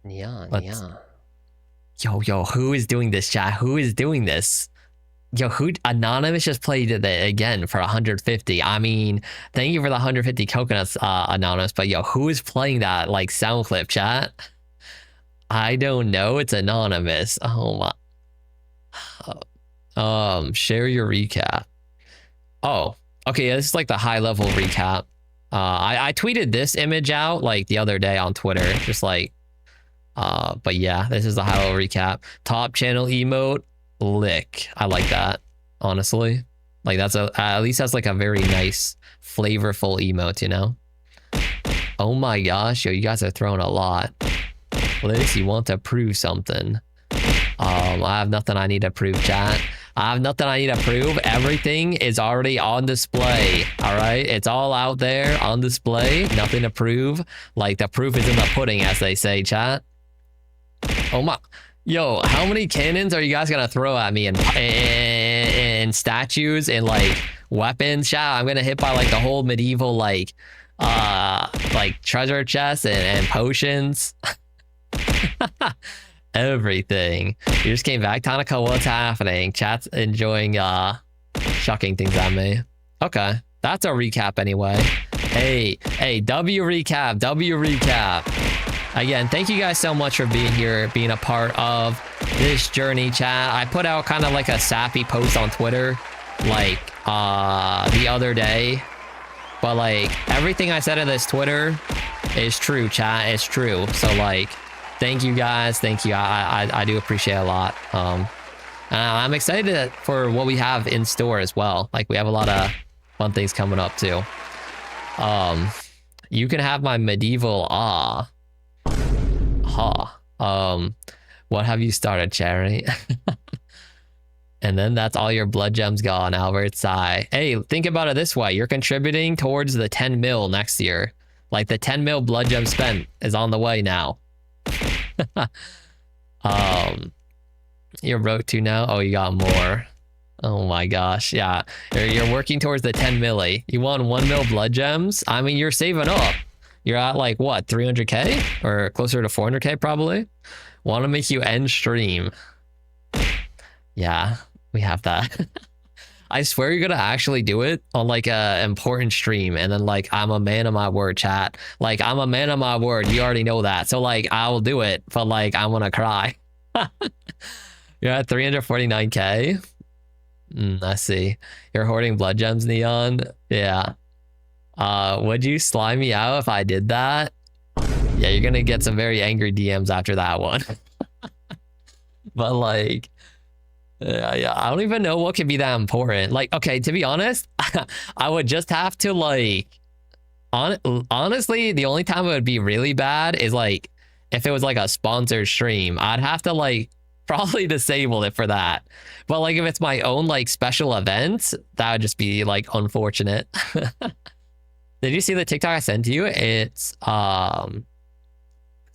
S1: Neon. Yo, who is doing this, chat? Who is doing this? Yo, Anonymous just played it again for 150. I mean, thank you for the 150 coconuts, Anonymous, but yo, who is playing that, like, sound clip, chat? I don't know. It's Anonymous. Oh my. Share your recap. Oh. Okay, this is like the high level recap. I tweeted this image out like the other day on Twitter, just like, but yeah, this is the high level recap. Top channel emote, lick. I like that, honestly. Like that's at least that's like a very nice, flavorful emote, you know? Oh my gosh, yo, you guys are throwing a lot. Liz, you want to prove something? I have nothing I need to prove, chat. I have nothing I need to prove. Everything is already on display. All right. It's all out there on display. Nothing to prove. Like the proof is in the pudding, as they say, chat. Oh my. Yo, how many cannons are you guys gonna throw at me and statues and like weapons? Chat, I'm gonna hit by like the whole medieval like treasure chest and potions. Everything. You just came back, Tanaka. What's happening? Chat's enjoying shucking things at me. Okay, that's a recap anyway. Hey, W recap. Again, thank you guys so much for being here, being a part of this journey, chat. I put out kind of like a sappy post on Twitter, like the other day. But like everything I said in this Twitter is true, chat. It's true. So like, thank you guys. Thank you. I do appreciate it a lot. I'm excited for what we have in store as well. Like we have a lot of fun things coming up too. You can have my medieval what have you started, Cherry? And then that's all your blood gems gone, Albert. Sigh. Hey, think about it this way. You're contributing towards the 10 mil next year. Like the 10 mil blood gem spent is on the way now. You're broke too now? Oh, you got more. Oh my gosh. Yeah. You're working towards the 10 milli. You want 1 mil blood gems? I mean, you're saving up. You're at like what, 300k or closer to 400k probably. Want to make you end stream. Yeah, we have that. I swear you're gonna actually do it on like a important stream, and then like I'm a man of my word, chat. Like I'm a man of my word. You already know that. So like I will do it, but like I'm gonna cry. You're at 349k. I see. You're hoarding blood gems, Neon. Yeah. Would you slime me out if I did that? Yeah, you're gonna get some very angry DMs after that one. But like, yeah, I don't even know what could be that important. Like, okay, to be honest, I would just have to like, honestly, the only time it would be really bad is like if it was like a sponsored stream. I'd have to like probably disable it for that. But like if it's my own like special event, that would just be like unfortunate. Did you see the TikTok I sent to you? It's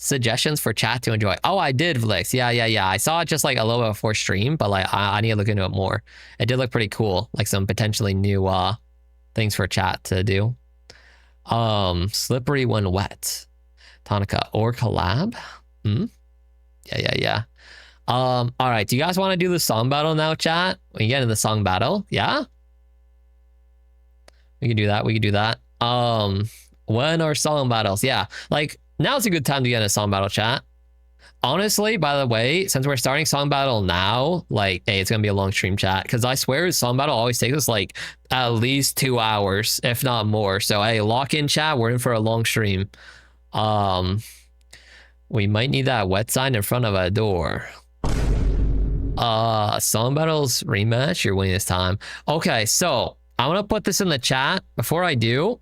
S1: suggestions for chat to enjoy. Oh, I did, Vlix. Yeah. I saw it just like a little bit before stream, but like I need to look into it more. It did look pretty cool, like some potentially new things for chat to do. Slippery when wet. Tanaka or collab? Yeah. All right. Do you guys want to do the song battle now, chat? We can get into the song battle. Yeah. We can do that. When are song battles? Yeah, like now's a good time to get in a song battle, chat. Honestly, by the way, since we're starting song battle now, like, hey, it's gonna be a long stream, chat, because I swear song battle always takes us like at least 2 hours, if not more. So hey, lock in, chat. We're in for a long stream. We might need that wet sign in front of a door. Song battles rematch. You're winning this time. Okay, so I'm gonna put this in the chat. Before I do,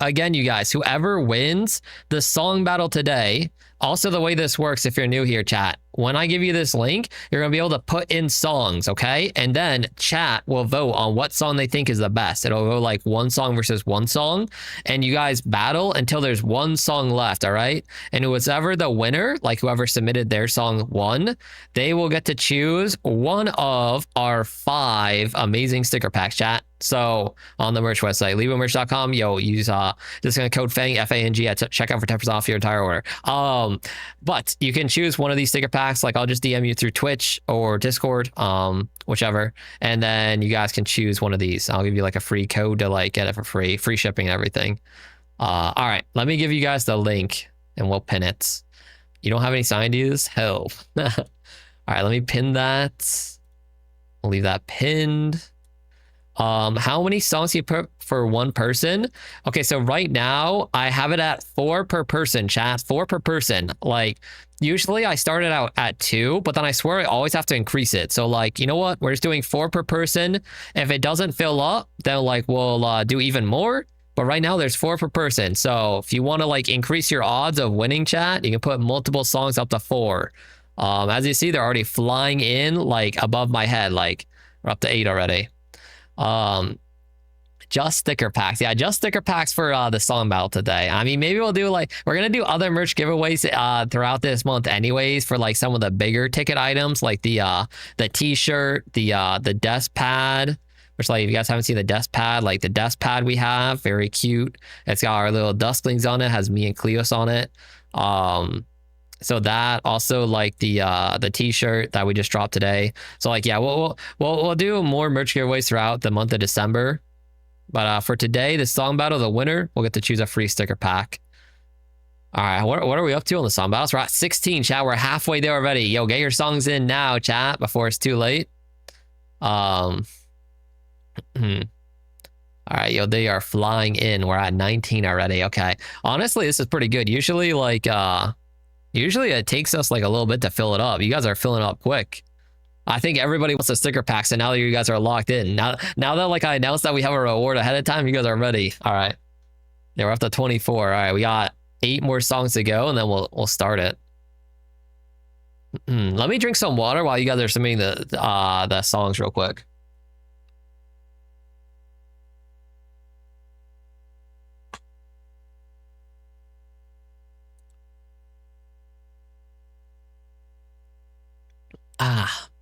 S1: again, you guys, whoever wins the song battle today, also the way this works, if you're new here, chat, when I give you this link, you're gonna be able to put in songs, okay? And then chat will vote on what song they think is the best. It'll go like one song versus one song, and you guys battle until there's one song left, all right? And whoever the winner, like whoever submitted their song won, they will get to choose one of our 5 amazing sticker packs, chat. So on the merch website, libomerch.com, use discount code FANG, F-A-N-G at checkout for 10% off your entire order. But you can choose one of these sticker packs. Like I'll just DM you through Twitch or Discord, whichever, and then you guys can choose one of these. I'll give you like a free code to like get it for free shipping and everything. All right, let me give you guys the link and we'll pin it. You don't have any sign to use? Hell. All right, let me pin that. I'll leave that pinned. How many songs you put for one person? Okay, so right now I have it at 4 per person, chat. 4 per person. Like usually I started out at 2, but then I swear I always have to increase it. So like, you know what? We're just doing 4 per person. If it doesn't fill up, then like we'll do even more. But right now there's 4 per person. So if you want to like increase your odds of winning, chat, you can put multiple songs up to 4. As you see, they're already flying in like above my head. Like We're up to 8 already. Just sticker packs. Yeah, just sticker packs for the song battle today. I mean, maybe we'll do like, we're gonna do other merch giveaways throughout this month anyways for like some of the bigger ticket items like the t-shirt, the desk pad, which like if you guys haven't seen the desk pad, like the desk pad we have, very cute. It's got our little dusklings on it, has me and Cleos on it. So that, also like the t-shirt that we just dropped today. So like, yeah, we'll do more merch giveaways throughout the month of December. But for today, the song battle, the winner will get to choose a free sticker pack. All right, what are we up to on the song battles? We're at 16, chat. We're halfway there already. Yo, get your songs in now, chat, before it's too late. All right, yo, they are flying in. We're at 19 already. Okay. Honestly, this is pretty good. Usually, like, usually it takes us like a little bit to fill it up. You guys are filling up quick. I think everybody wants a sticker pack, so now that you guys are locked in. Now that like I announced that we have a reward ahead of time, you guys are ready. All right. Yeah, we're up to 24. All right, we got 8 more songs to go, and then we'll start it. Let me drink some water while you guys are submitting the songs real quick.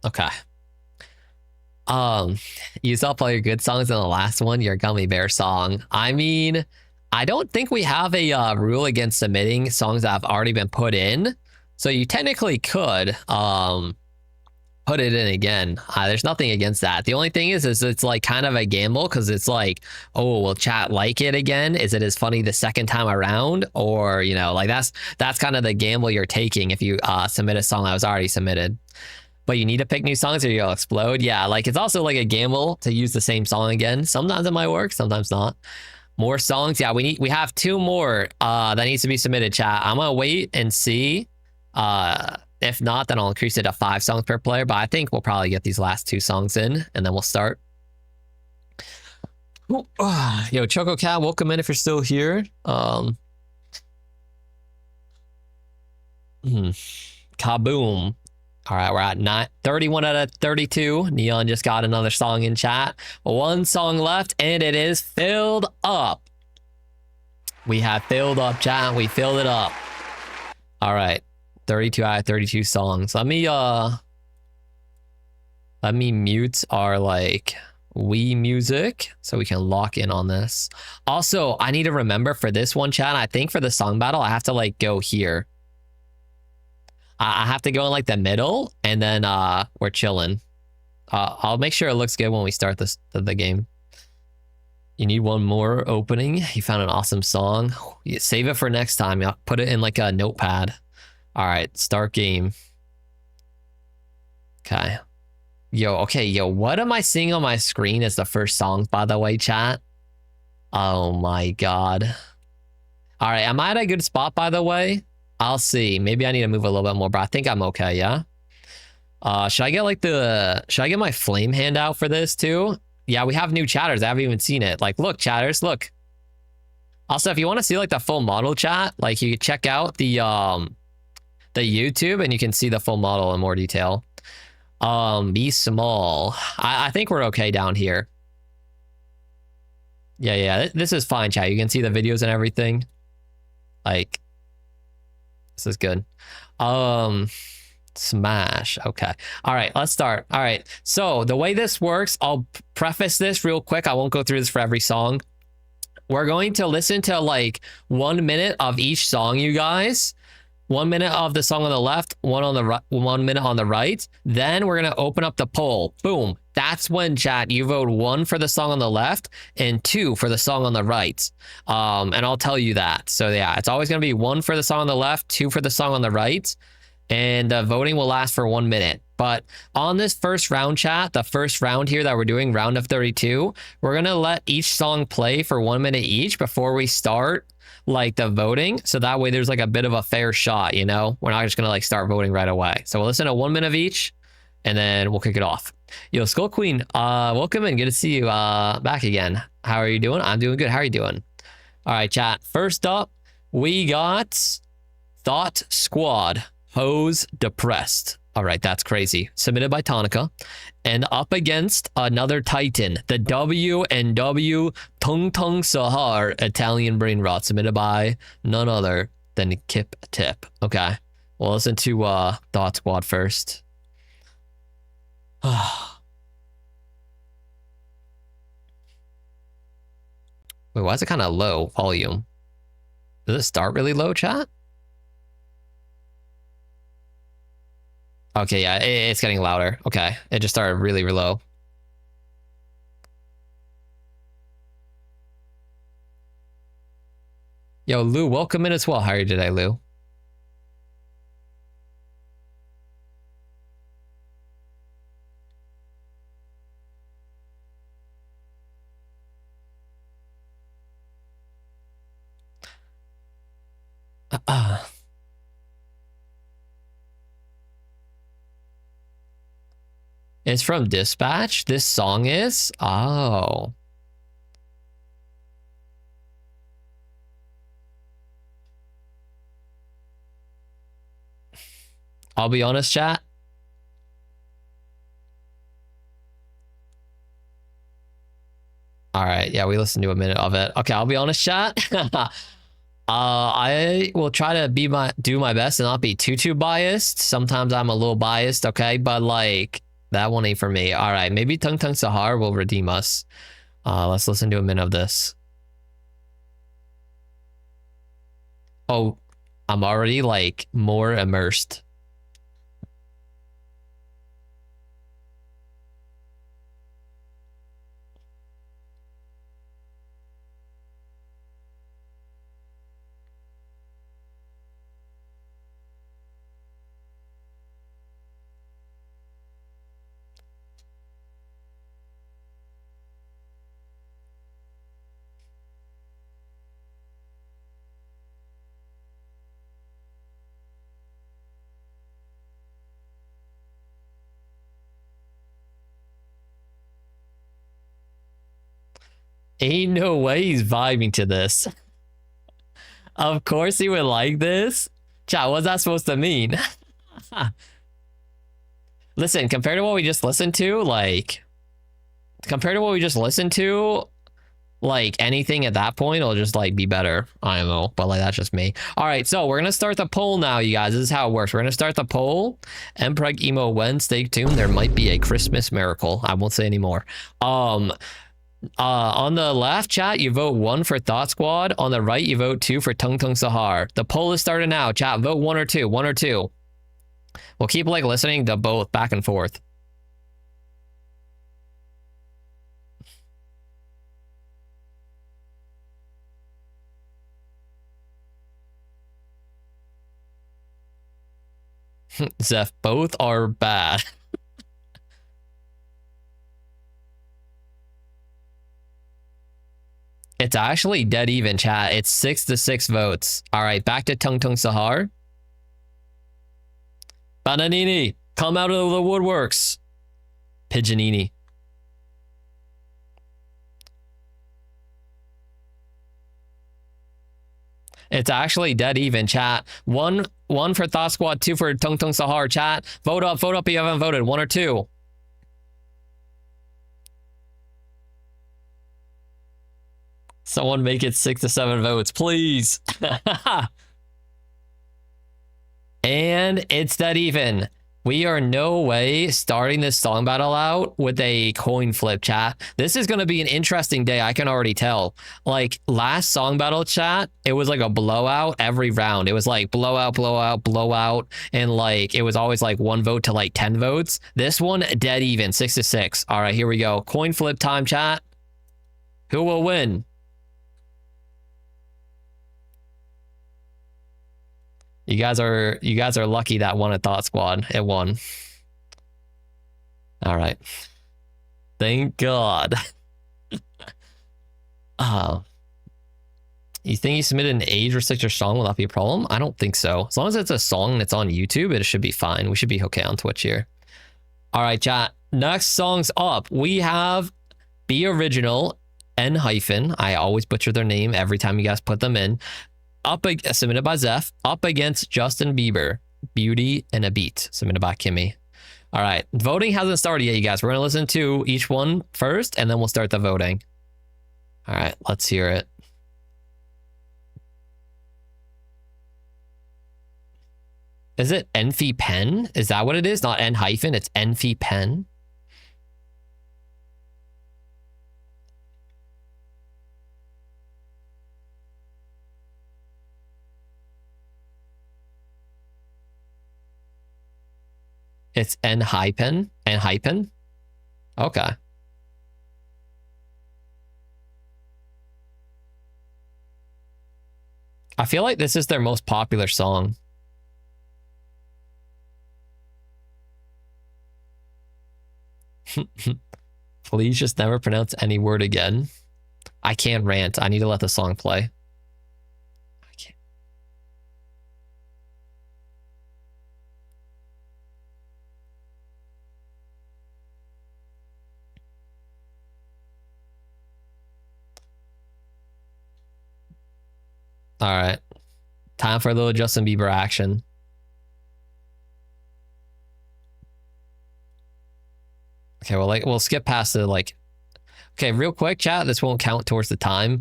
S1: Okay. You saw all your good songs in the last one, your gummy bear song. I mean, I don't think we have a rule against submitting songs that have already been put in. So you technically could put it in again. There's nothing against that. The only thing is it's like kind of a gamble because it's like, oh, will chat like it again? Is it as funny the second time around? Or, you know, like that's kind of the gamble you're taking if you submit a song that was already submitted. But you need to pick new songs or you'll explode. Yeah, like it's also like a gamble to use the same song again. Sometimes it might work, sometimes not. More songs. Yeah, we have 2 more that needs to be submitted, chat. I'm gonna wait and see. If not, then I'll increase it to 5 songs per player. But I think we'll probably get these last 2 songs in and then we'll start. Yo, Choco Cat, welcome in if you're still here. Kaboom. All right, we're at 31 out of 32. Neon just got another song in chat. 1 song left, and it is filled up. We have filled up, chat. We filled it up. All right, 32 out of 32 songs. Let me mute our like Wii music so we can lock in on this. Also, I need to remember for this one, chat. I think for the song battle, I have to like go here. I have to go in like the middle, and then we're chilling. I'll make sure it looks good when we start the game. You need 1 more opening. You found an awesome song. You save it for next time. I'll put it in like a notepad. All right, start game. Okay. Yo, what am I seeing on my screen as the first song, by the way, chat? Oh my God. All right, am I at a good spot, by the way? I'll see. Maybe I need to move a little bit more, but I think I'm okay, yeah? Should I get my flame hand out for this too? Yeah, we have new chatters. I haven't even seen it. Like, look, chatters, look. Also, if you want to see like the full model chat, like you can check out the YouTube and you can see the full model in more detail. Be small. I think we're okay down here. Yeah, this is fine, chat. You can see the videos and everything. Like, this is good. Smash. Okay. All right, let's start. All right. So the way this works, I'll preface this real quick. I won't go through this for every song. We're going to listen to like 1 minute of each song, you guys. 1 minute of the song on the left, 1 minute on the right. Then we're gonna open up the poll. Boom. That's when, chat, you vote 1 for the song on the left and 2 for the song on the right. And I'll tell you that. So yeah, it's always gonna be 1 for the song on the left, 2 for the song on the right. And the voting will last for 1 minute. But on this first round, chat, the first round here that we're doing, round of 32, we're gonna let each song play for 1 minute each before we start like the voting, so that way there's like a bit of a fair shot, you know? We're not just gonna like start voting right away. So we'll listen to 1 minute of each and then we'll kick it off. Yo, Skull Queen, welcome in. Good to see you back again. How are you doing? I'm doing good. How are you doing? All right, chat. First up, we got Thought Squad, Hose Depressed. All right, that's crazy. Submitted by Tonica. And up against another Titan, the W&W Tung Tung Sahar Italian Brain Rot, submitted by none other than Kip Tip. Okay, we'll listen to Thought Squad first. Wait, why is it kind of low volume? Does it start really low, chat? Okay, yeah, it's getting louder. Okay, it just started really low. Yo, Lou, welcome in as well. How are you today, Lou? It's from Dispatch? This song is? Oh. I'll be honest, chat. All right, yeah, we listened to a minute of it. Okay, I'll be honest, chat. I will try to do my best and not be too biased. Sometimes I'm a little biased, okay? But like that one ain't for me. All right, maybe Tung Tung Sahar will redeem us. Let's listen to a minute of this. Oh, I'm already like more immersed. Ain't no way he's vibing to this. Of course he would like this. Chat, what's that supposed to mean? Listen, compared to what we just listened to, like anything at that point will just like be better. I don't know, but like that's just me. All right, so we're gonna start the poll now, you guys. This is how it works. We're gonna start the poll. Mpreg Emo Wen, stay tuned. There might be a Christmas miracle. I won't say anymore. On the left, chat, you vote 1 for Thought Squad. On the right, you vote 2 for Tung Tung Sahar. The poll is started now. Chat, vote 1 or 2. 1 or 2. We'll keep like listening to both back and forth. Zeph, both are bad. It's actually dead even, chat. It's 6-6 votes. All right, back to Tung Tung Sahar. Bananini, come out of the woodworks. Pigeonini. It's actually dead even, chat. One for Thought Squad, 2 for Tung Tung Sahar, chat. Vote up if you haven't voted. 1 or 2. Someone make it 6-7 votes, please. And it's dead even. We are no way starting this song battle out with a coin flip, chat. This is going to be an interesting day. I can already tell. Like last song battle, chat, it was like a blowout every round. It was like blowout, blowout, blowout. And like, it was always like 1 vote to like 10 votes. This one, dead even, 6-6. All right, here we go. Coin flip time, chat. Who will win? You guys are lucky that one at Thought Squad. It won. All right. Thank God. You think you submitted an age restricted song will that be a problem? I don't think so. As long as it's a song and it's on YouTube, it should be fine. We should be okay on Twitch here. All right, chat. Next song's up. We have Be Original N hyphen. I always butcher their name every time you guys put them in. Submitted by Zeph, up against Justin Bieber. Beauty and a Beat, submitted by Kimmy. All right, voting hasn't started yet, you guys. We're gonna listen to each one first, and then we'll start the voting. All right, let's hear it. Is it Enfi Pen? Is that what it is? Not N hyphen, it's Enfi Pen. It's N hyphen. N hyphen. Okay. I feel like this is their most popular song. Please just never pronounce any word again. I can't rant. I need to let the song play. I can't. All right. Time for a little Justin Bieber action. Okay, well, we'll skip past the Okay, real quick, chat. This won't count towards the time.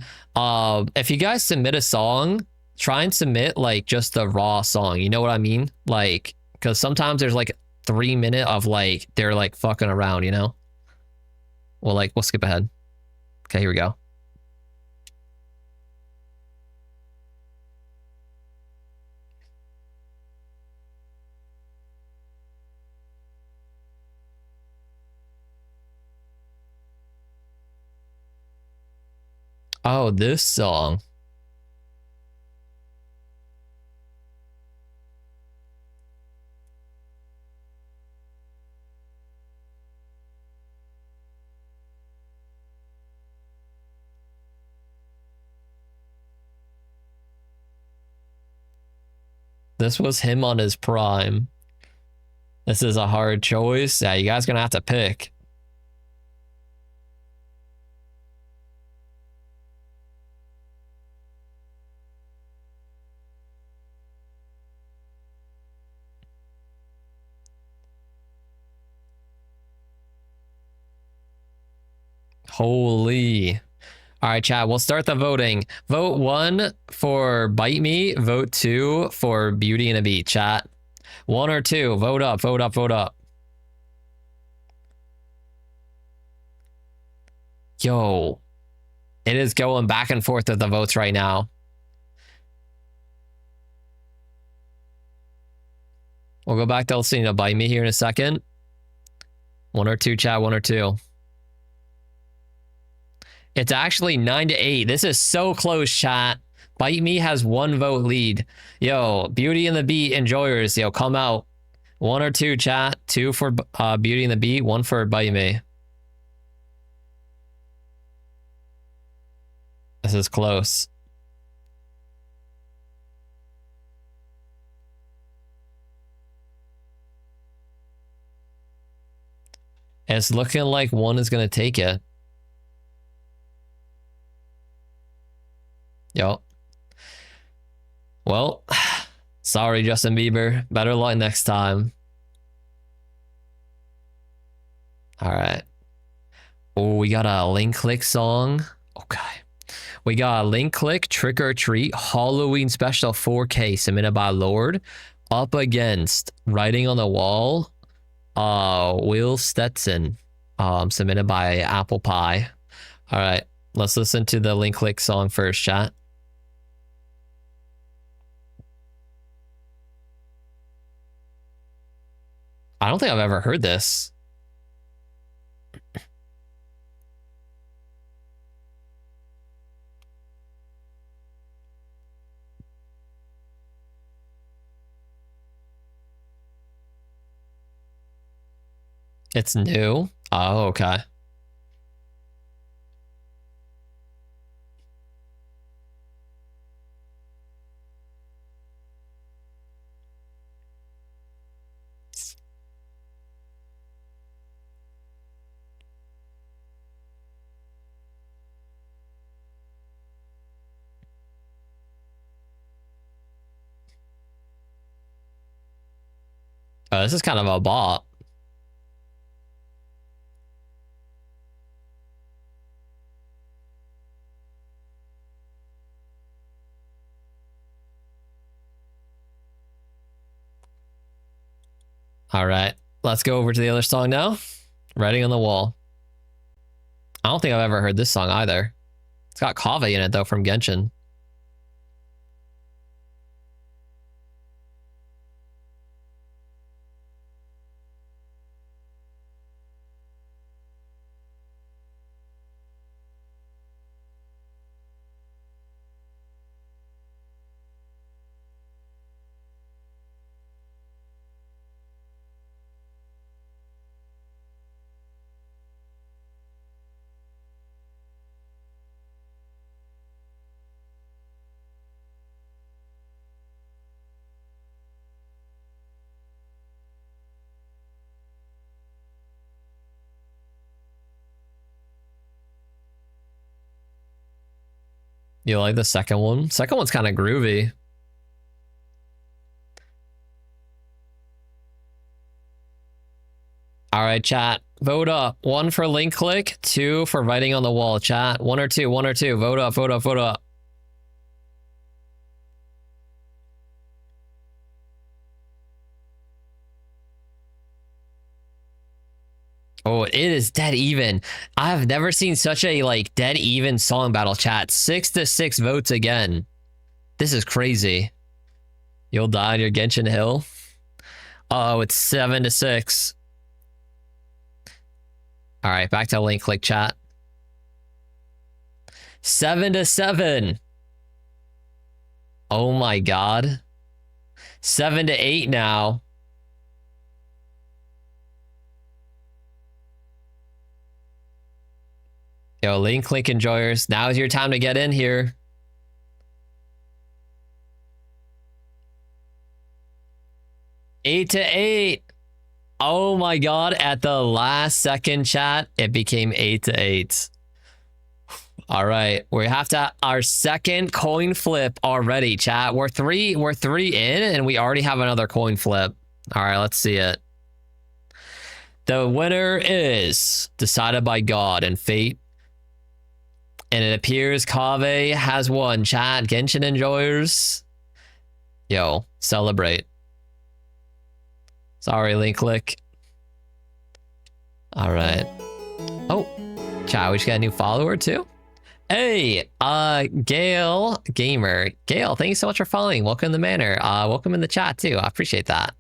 S1: If you guys submit a song, try and submit just the raw song. You know what I mean? Because sometimes there's 3 minute of they're fucking around. You know. Well, we'll skip ahead. Okay, here we go. Oh, this song. This was him on his prime. This is a hard choice. Yeah, you guys gonna have to pick. Holy. All right, chat, we'll start the voting. Vote 1 for Bite Me. Vote 2 for Beauty and a Beat, chat. 1 or 2. Vote up, vote up, vote up. Yo. It is going back and forth with the votes right now. We'll go back to listening to Bite Me here in a second. 1 or 2, chat, 1 or 2. It's actually 9-8. This is so close, chat. Bite Me has 1 vote lead. Yo, Beauty and the Beat enjoyers, yo, come out. 1 or 2, chat. 2 for Beauty and the Beat, 1 for Bite Me. This is close. It's looking like 1 is going to take it. Yo. Well, sorry, Justin Bieber. Better luck next time. All right. Oh, we got a Link Click song. Okay. We got a Link Click Trick or Treat Halloween Special 4K submitted by Lord up against Writing on the Wall, Will Stetson, submitted by Apple Pie. All right. Let's listen to the Link Click song first, chat. I don't think I've ever heard this. It's new. Oh, okay. Oh, this is kind of a bop. All right, let's go over to the other song now. Writing on the Wall. I don't think I've ever heard this song either. It's got Kaveh in it though from Genshin. You like the second one? Second one's kind of groovy. All right, chat. Vote up. 1 for link click, 2 for writing on the wall. Chat. 1 or 2, 1 or 2. Vote up, vote up, vote up. Oh, it is dead even. I've never seen such a like dead even song battle, chat. 6-6 votes again. This is crazy. You'll die on your Genshin Hill. Oh, it's 7-6. All right, back to link click, chat. 7-7. Oh my god. 7-8 now. Yo, link click enjoyers. Now is your time to get in here. 8-8. Oh my god, at the last second, chat, it became 8-8. All right, we have to our second coin flip already, chat. We're three in, and we already have another coin flip. All right, let's see it. The winner is decided by God and fate. And it appears Kaveh has won, chat. Genshin enjoyers. Yo, celebrate. Sorry, link click. All right. Oh, chat, we just got a new follower too. Hey, Gail Gamer. Gail, thank you so much for following. Welcome in the manor. Welcome in the chat too. I appreciate that.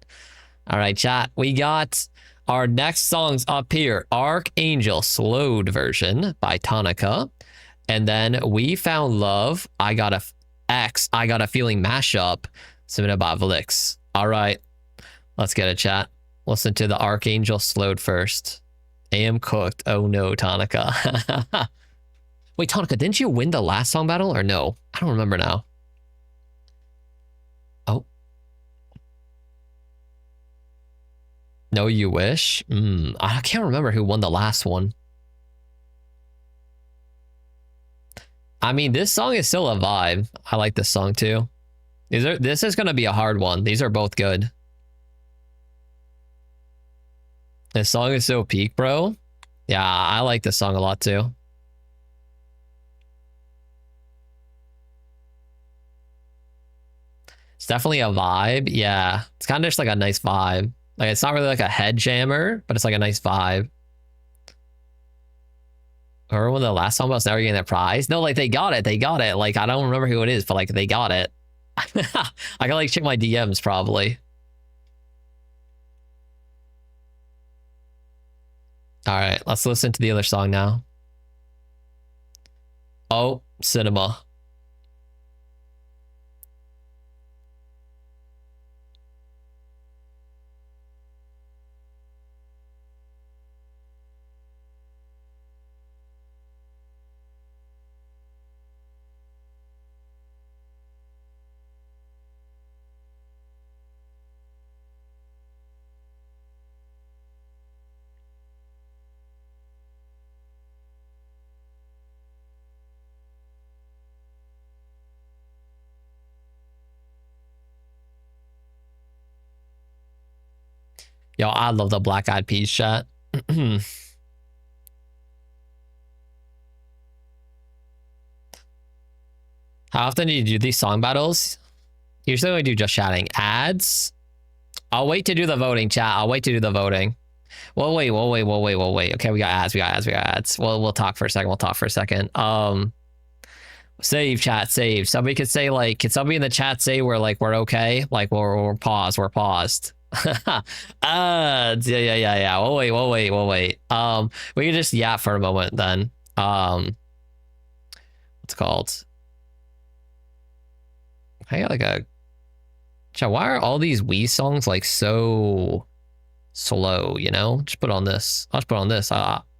S1: All right, chat. We got our next songs up here. Archangel slowed version by Tonica. And then We Found Love. I Got a Feeling mashup submitted by Valix. All right. Let's get it, chat. Listen to the Archangel slowed first. Am cooked. Oh no, Tonica. Wait, Tonica, didn't you win the last song battle or no? I don't remember now. Oh. No, you wish? I can't remember who won the last one. I mean, this song is still a vibe. I like this song too. This is going to be a hard one. These are both good. This song is so peak, bro. Yeah, I like this song a lot too. It's definitely a vibe. Yeah, it's kind of just like a nice vibe. Like, it's not really like a head jammer, but it's like a nice vibe. Remember when the last song was Never Getting That Prize? No, like, they got it. They got it. Like, I don't remember who it is, but like, they got it. I gotta like check my DMs probably. All right, let's listen to the other song now. Oh, cinema. Yo, I love the Black Eyed Peas chat. How often do you do these song battles? Usually we do just chatting. Ads? I'll wait to do the voting, chat. I'll wait to do the voting. We'll wait. Okay, we got ads. We'll talk for a second. Save, chat, save. Somebody could say, like, can somebody in the chat say we're okay? Like, we're paused. Ads. Yeah. We'll wait. We can just yap for a moment then. What's it called? I got like a chat. Why are all these Wii songs like so slow, you know? Just put on this. I'll just put on this.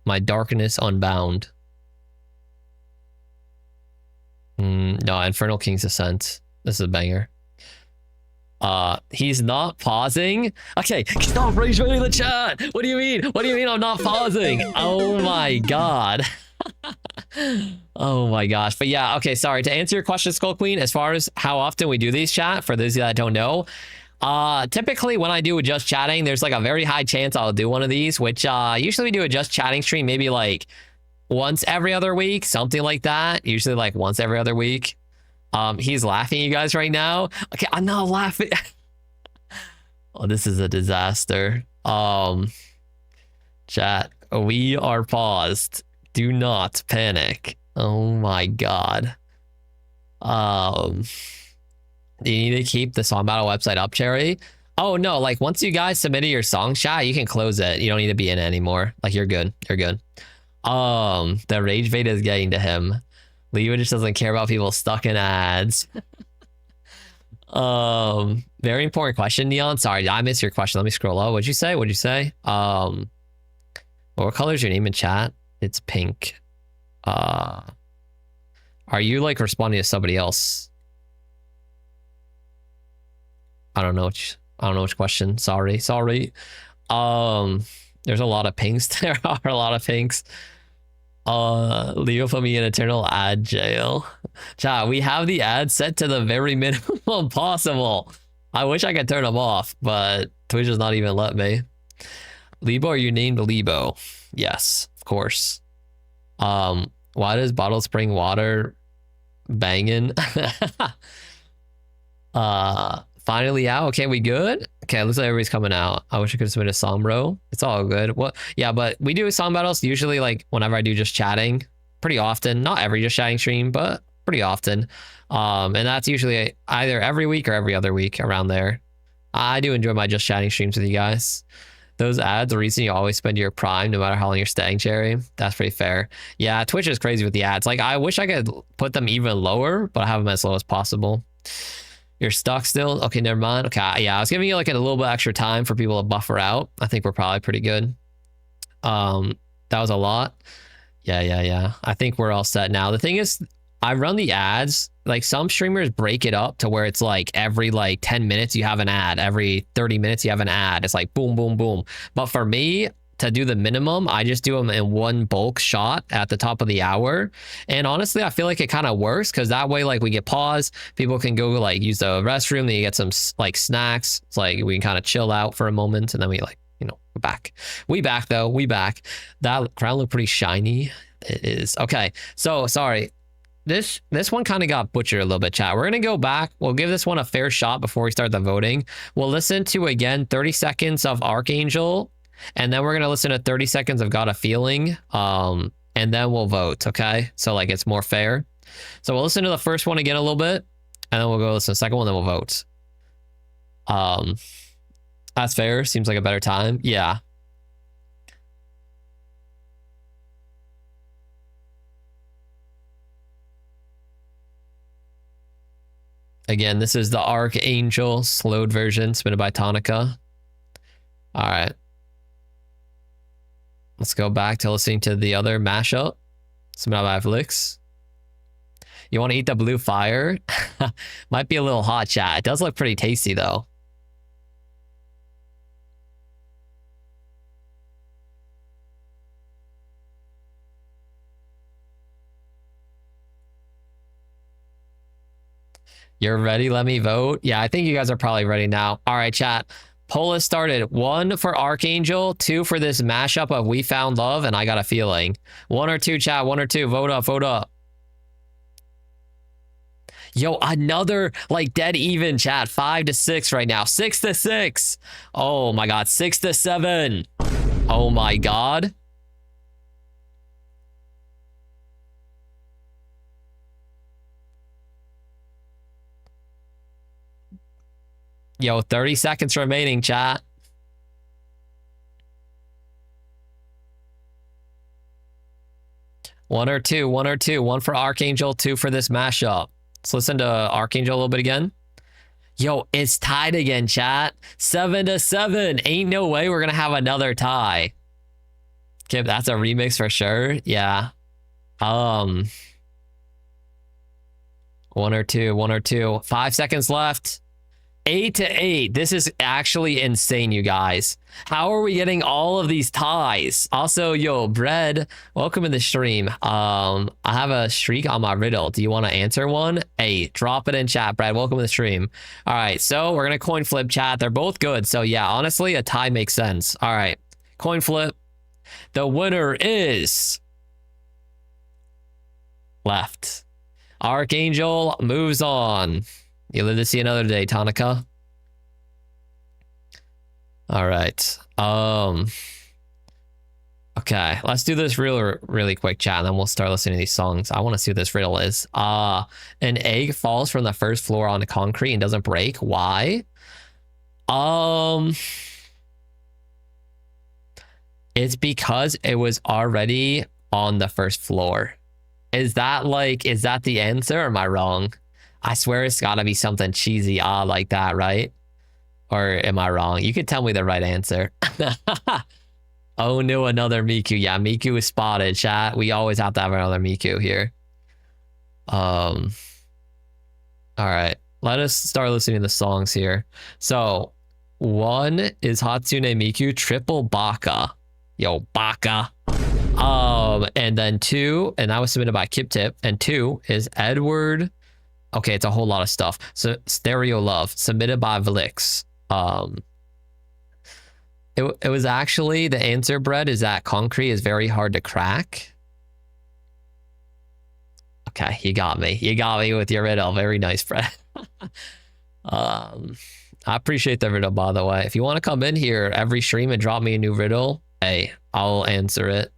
S1: My Darkness Unbound. No, Infernal King's Ascent. This is a banger. He's not pausing. Okay, stop rage baiting the chat. What do you mean? What do you mean I'm not pausing? Oh my god. Oh my gosh. But yeah, okay, sorry. To answer your question, Skull Queen, as far as how often we do these chat, for those of you that don't know, typically when I do a just chatting, there's like a very high chance I'll do one of these, which usually we do a just chatting stream maybe like once every other week, something like that. Usually like once every other week. He's laughing at you guys right now. Okay, I'm not laughing. Oh, this is a disaster. Chat, we are paused. Do not panic. Oh my god. Do you need to keep the song battle website up, Cherry? Oh no, like once you guys submitted your song, chat, you can close it. You don't need to be in it anymore. Like you're good. The rage bait is getting to him. Libo just doesn't care about people stuck in ads. Very important question, Neon. Sorry, I missed your question. Let me scroll up. What'd you say? What color is your name in chat? It's pink. Are you like responding to somebody else? I don't know which question. Sorry. There's a lot of pinks. There are a lot of pinks. Leo put me in eternal ad jail. Chat, we have the ads set to the very minimum possible. I wish I could turn them off, but Twitch does not even let me. Libo, are you named Libo? Yes, of course. Why does bottled spring water banging? Finally out. Okay, we good? Okay, looks like everybody's coming out. I wish I could submit a song, bro. It's all good. What? Yeah, but we do song battles usually like whenever I do just chatting. Pretty often. Not every just chatting stream, but pretty often. And that's usually either every week or every other week around there. I do enjoy my just chatting streams with you guys. Those ads, the reason you always spend your prime no matter how long you're staying, Cherry. That's pretty fair. Yeah, Twitch is crazy with the ads. Like, I wish I could put them even lower, but I have them as low as possible. You're stuck still? Okay, never mind. Okay, yeah, I was giving you like a little bit extra time for people to buffer out. I think we're probably pretty good. That was a lot. Yeah. I think we're all set now. The thing is, I run the ads. Like some streamers break it up to where it's like every like 10 minutes you have an ad. Every 30 minutes you have an ad. It's like boom, boom, boom. But for me, to do the minimum, I just do them in one bulk shot at the top of the hour. And honestly, I feel like it kind of works because that way, like we get pause, people can go like use the restroom, then you get some like snacks. It's like we can kind of chill out for a moment and then we like, you know, we're back. We back. That crown looked pretty shiny. It is. Okay. So sorry. This one kind of got butchered a little bit, chat. We're going to go back. We'll give this one a fair shot before we start the voting. We'll listen to, again, 30 seconds of Archangel. And then we're going to listen to 30 seconds of Got a Feeling. And then we'll vote, okay? So, like, it's more fair. So we'll listen to the first one again a little bit. And then we'll go listen to the second one, then we'll vote. That's fair. Seems like a better time. Yeah. Again, this is the Archangel slowed version submitted by Tonica. All right. Let's go back to listening to the other mashup submitted by Flix. You want to eat the blue fire? Might be a little hot, chat. It does look pretty tasty, though. You're ready? Let me vote. Yeah, I think you guys are probably ready now. All right, chat. Poll has started. 1 for Archangel, 2 for this mashup of We Found Love, and I Got a Feeling. 1 or 2, chat. 1 or 2. Vote up, vote up. Yo, another like dead even chat. 5 to 6 right now. 6 to 6. Oh my god. 6 to 7. Oh my god. Yo, 30 seconds remaining, chat. One or two. 1 for Archangel, 2 for this mashup. Let's listen to Archangel a little bit again. Yo, it's tied again, chat. 7 to 7. Ain't no way we're gonna have another tie. Kip, that's a remix for sure. Yeah. 1 or 2. 5 seconds left. 8 to 8. This is actually insane, you guys. How are we getting all of these ties? Also, yo, Bread, welcome in the stream. I have a streak on my riddle. Do you want to answer one? Hey, drop it in chat, Brad. Welcome to the stream. All right, so we're gonna coin flip chat. They're both good. So yeah, honestly, a tie makes sense. All right, coin flip. The winner is left. Archangel moves on. You live to see another day, Tonica. All right. Okay, let's do this really quick, chat, and then we'll start listening to these songs. I want to see what this riddle is. An egg falls from the first floor onto concrete and doesn't break. Why? It's because it was already on the first floor. Is that the answer, or am I wrong? I swear it's gotta be something cheesy like that, right? Or am I wrong? You can tell me the right answer. Oh no, another Miku. Yeah, Miku is spotted, chat. We always have to have another Miku here. All right. Let us start listening to the songs here. So 1 is Hatsune Miku, triple Baka. Yo, Baka. And then 2, and that was submitted by Kip Tip, and 2 is Edward. Okay, it's a whole lot of stuff. So Stereo Love, submitted by Velix. It was actually, the answer, Brett, is that concrete is very hard to crack. Okay, you got me. You got me with your riddle. Very nice, Brett. I appreciate the riddle, by the way. If you want to come in here every stream and drop me a new riddle, hey, I'll answer it.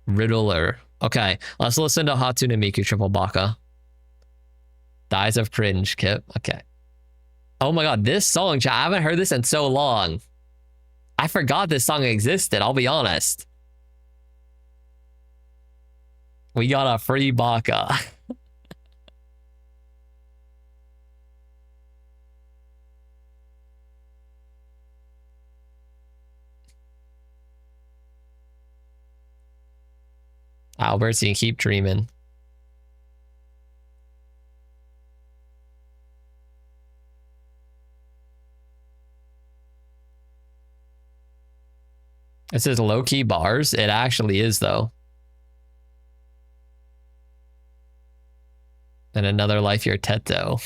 S1: Riddler. Okay, let's listen to Hatsune Miku, triple Baka. Dies of cringe, Kip. Okay. Oh my god, this song, chat, I haven't heard this in so long. I forgot this song existed, I'll be honest. We got a free Baka. Albert's, you can keep dreaming. It says low-key bars. It actually is, though. And another life, your Teto.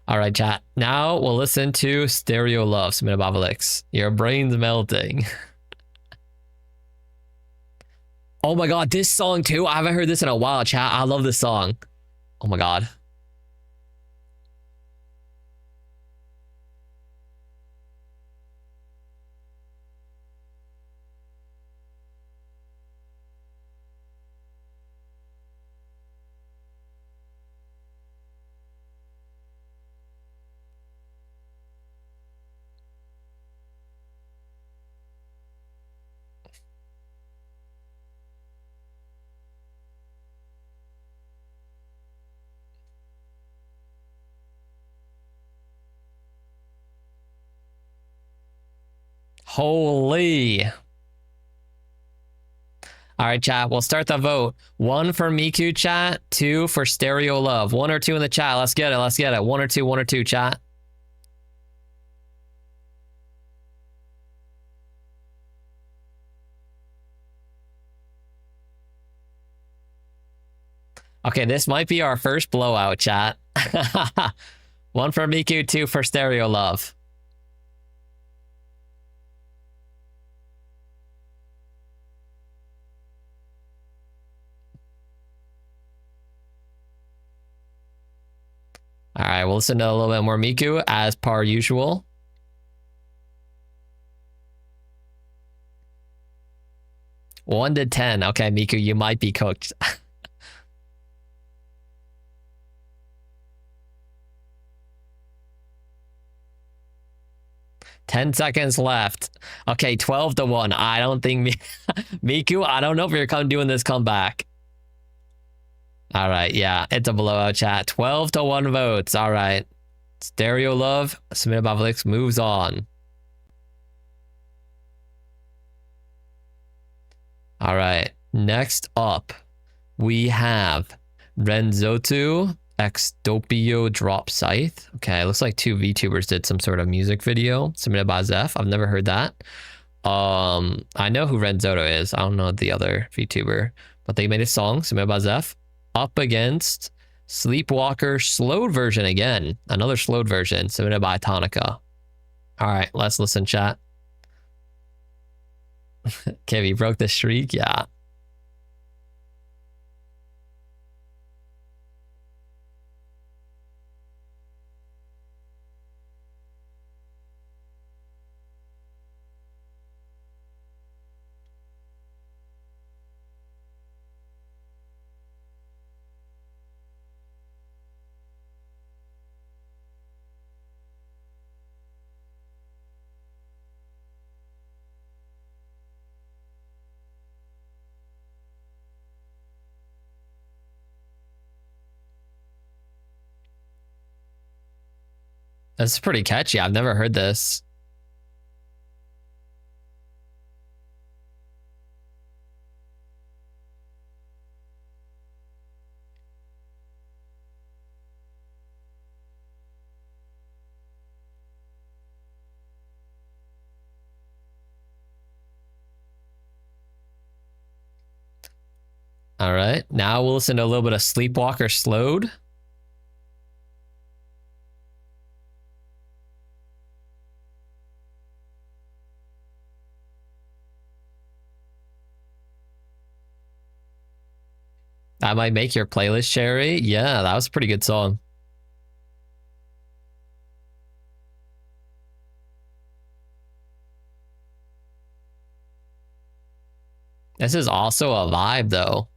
S1: All right, chat. Now we'll listen to Stereo Love, submitted by Velix. Your brain's melting. Oh my god, this song too? I haven't heard this in a while, chat. I love this song. Oh my god. Holy. All All right, chat. We'll start the vote. 1 for Miku, chat. 2 for Stereo Love. 1 or 2 in the chat. Let's get it. Let's get it. 1 or 2. 1 or 2, chat. Okay, this might be our first blowout, chat. 1 for Miku, 2 for Stereo Love. All right, we'll listen to a little bit more Miku as per usual. One to 10. Okay, Miku, you might be cooked. 10 seconds left. Okay, 12 to 1. I don't think Miku, I don't know if you're doing this comeback. All right, yeah, it's a blowout, chat. 12 to 1 votes. All right. Stereo Love, submitted by Flix, moves on. All right. Next up, we have Renzotu Extopio Drop Scythe. Okay, looks like 2 VTubers did some sort of music video submitted by Zeph. I've never heard that. I know who Renzoto is. I don't know the other VTuber, but they made a song submitted by Zeph up against Sleepwalker slowed version again. Another slowed version submitted by Tonica. All right, let's listen, chat. Okay, we broke the streak. Yeah. This is pretty catchy. I've never heard this. All right, now we'll listen to a little bit of Sleepwalker slowed. That might make your playlist, Cherry. Yeah, that was a pretty good song. This is also a vibe, though.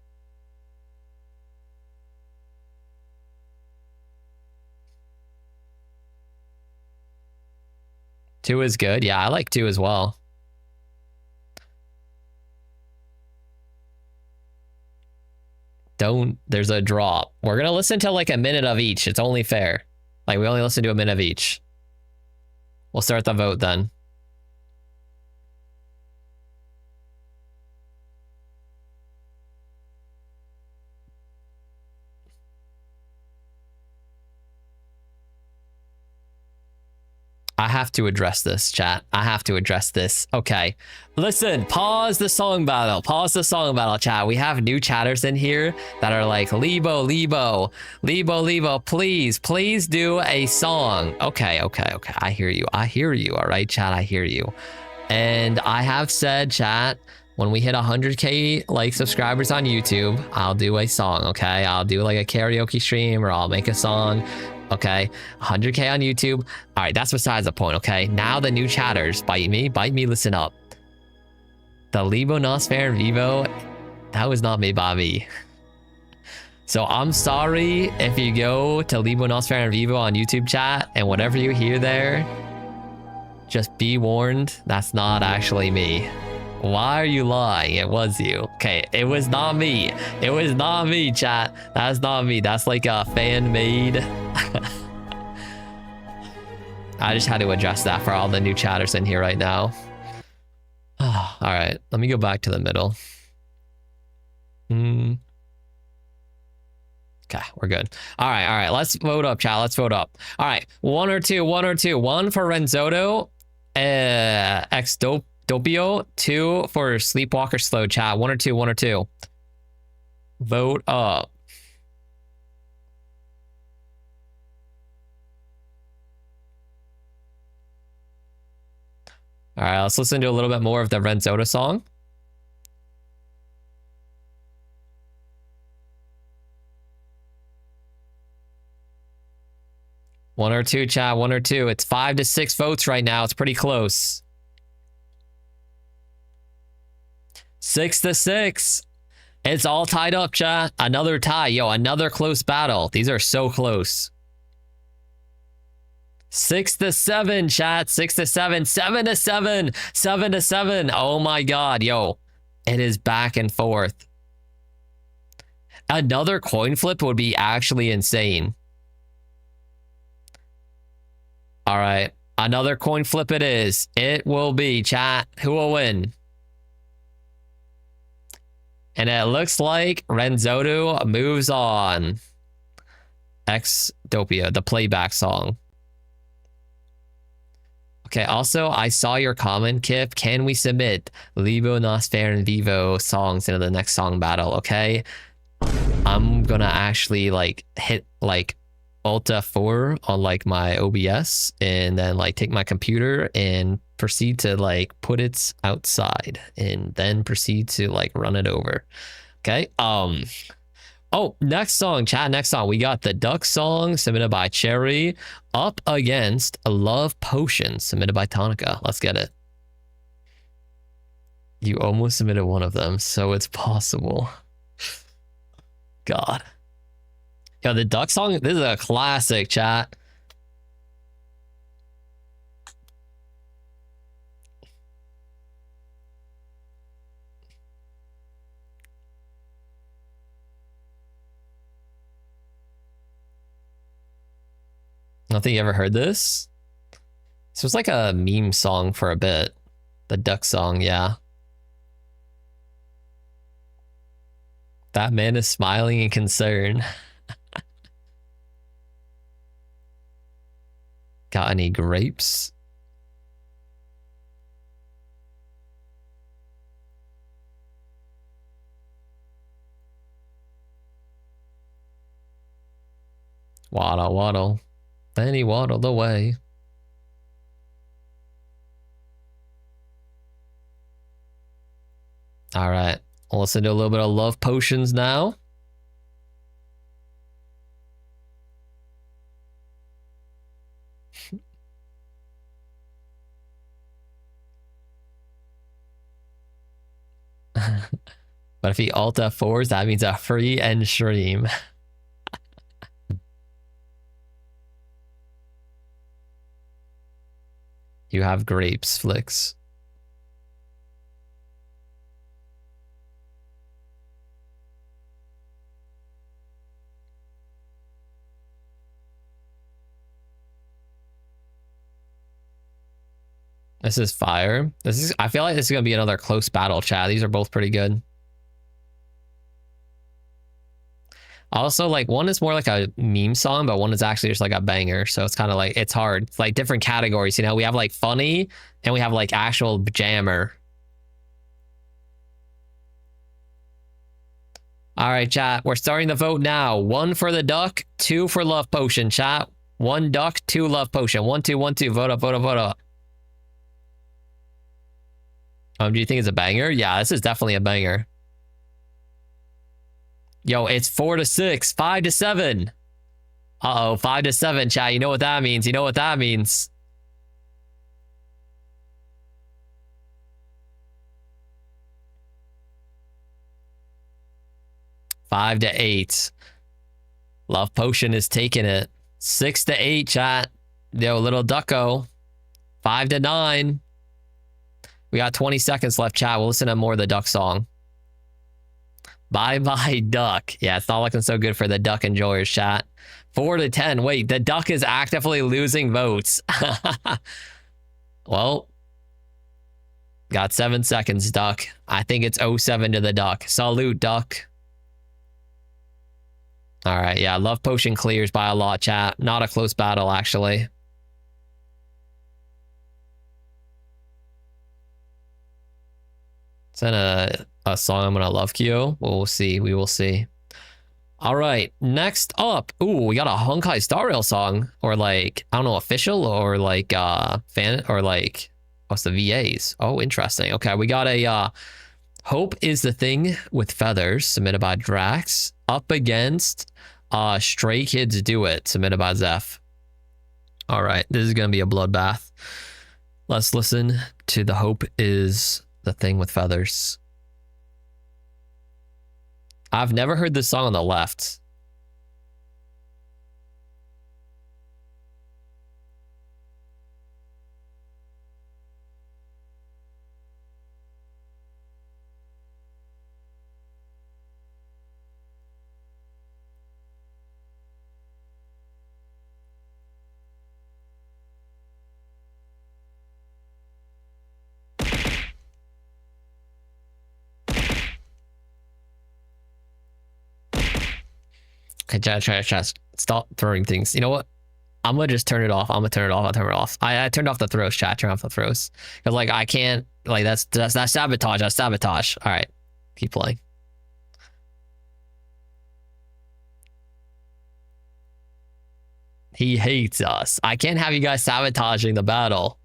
S1: Two is good. Yeah, I like 2 as well. There's a drop. We're gonna listen to like a minute of each. It's only fair. Like, we only listen to a minute of each. We'll start the vote then. I have to address this, chat. I have to address this. Okay. Listen, pause the song battle. Pause the song battle, chat. We have new chatters in here that are like, Libo, Libo, Libo, Libo, please, please do a song. Okay, okay, okay. I hear you. I hear you. All right, chat, I hear you. And I have said, chat, when we hit 100K like subscribers on YouTube, I'll do a song, okay? I'll do like a karaoke stream, or I'll make a song. Okay, 100K on YouTube. All right, that's besides the point, okay? Now the new chatters, bite me, listen up. The libonosfaron Vivo, that was not made by me. So I'm sorry if you go to libonosfaron Vivo on YouTube, chat, and whatever you hear there, just be warned, that's not actually me. Why are you lying? It was you. Okay, it was not me. It was not me, chat. That's not me. That's like a fan-made. I just had to adjust that for all the new chatters in here right now. All right, let me go back to the middle. Okay, we're good. All right, all right. Let's vote up, chat. Let's vote up. All right, one or two. One for Renzotto, ex Doppio. Two for Sleepwalker Slow, chat. One or two. Vote up. All right, let's listen to a little bit more of the Renzotto song. One or two, chat. One or two. It's 5 to 6 votes right now. It's pretty close. 6 to 6. It's all tied up, chat. Another tie. Yo, another close battle. These are so close. 6 to 7, chat. 6 to 7. 7 to 7. 7 to 7. Oh my god, yo. It is back and forth. Another coin flip would be actually insane. All right. Another coin flip it is. It will be, chat. Who will win? And it looks like Renzotto moves on. Ex Doppia, the playback song. Okay, also, I saw your comment, Kip. Can we submit libonosfaron Vivo songs into the next song battle, okay? I'm gonna actually, like, hit, like, Alta 4 on, like, my OBS and then, like, take my computer and proceed to, like, put it outside and then proceed to, like, run it over. Okay? Oh, next song, chat. Next song. We got the Duck song submitted by Cherry up against a Love Potion submitted by Tonica. Let's get it. You almost submitted one of them, so it's possible. God. Yo, the Duck song, this is a classic, chat. I don't think you ever heard this. This was like a meme song for a bit. The Duck song, yeah. That man is smiling in concern. Got any grapes? Waddle, waddle. Then he waddled away. All right. We'll listen to a little bit of Love Potions now. But if he alt F4s, that means a free end stream. You have grapes, Flicks. This is fire. I feel like this is gonna be another close battle, chat. These are both pretty good. Also, like, one is more like a meme song, but one is actually just like a banger. So it's kind of like, it's hard. It's like different categories, you know? We have like funny and we have like actual jammer. All right, chat. We're starting the vote now. 1 for the Duck, 2 for Love Potion, chat. 1 Duck, 2 Love Potion. 1, 2, 1, 2. Vote up, vote up, vote up. Do you think it's a banger? Yeah, this is definitely a banger. Yo, it's 4 to 6, 5 to 7. Uh-oh, 5 to 7, chat. You know what that means. You know what that means. Five to 8. Love Potion is taking it. 6 to 8, chat. Yo, little Ducko. 5 to 9. We got 20 seconds left, chat. We'll listen to more of the Duck song. Bye bye, Duck. Yeah, it's not looking so good for the Duck enjoyers, chat. 4 to 10. Wait, the Duck is actively losing votes. Well, got 7 seconds, Duck. I think it's 0-7 to the Duck. Salute, Duck. All right, yeah, Love Potion clears by a lot, chat. Not a close battle, actually. Is that a song I'm gonna love queue? We'll see. We will see. All right, next up. Ooh, we got a Honkai Star Rail song, or like, I don't know, official, or like fan, or like, what's the VAs? Oh, interesting. Okay, we got a Hope is the Thing with Feathers, submitted by Drax, up against Stray Kids Do It, submitted by Zeph. All right, this is gonna be a bloodbath. Let's listen to the Hope is the Thing with Feathers. I've never heard this song on the left. Okay, chat, stop throwing things. You know what? I'm gonna just turn it off. I'm gonna turn it off. I'll turn it off. I turned off the throws, chat. Turn off the throws. Because like I can't, like that's sabotage. That's sabotage. All right. Keep playing. He hates us. I can't have you guys sabotaging the battle.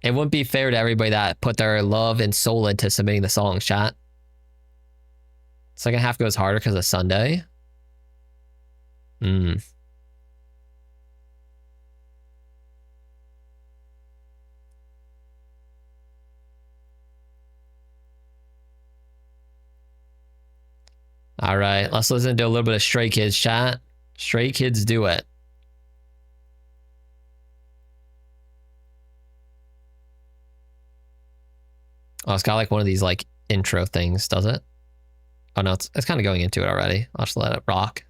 S1: It wouldn't be fair to everybody that put their love and soul into submitting the songs, chat. Second half goes harder because of Sunday. All right, let's listen to a little bit of Stray Kids, chat. Stray Kids Do It. Oh, it's got like one of these like intro things, does it? Oh no, it's kind of going into it already. I'll just let it rock.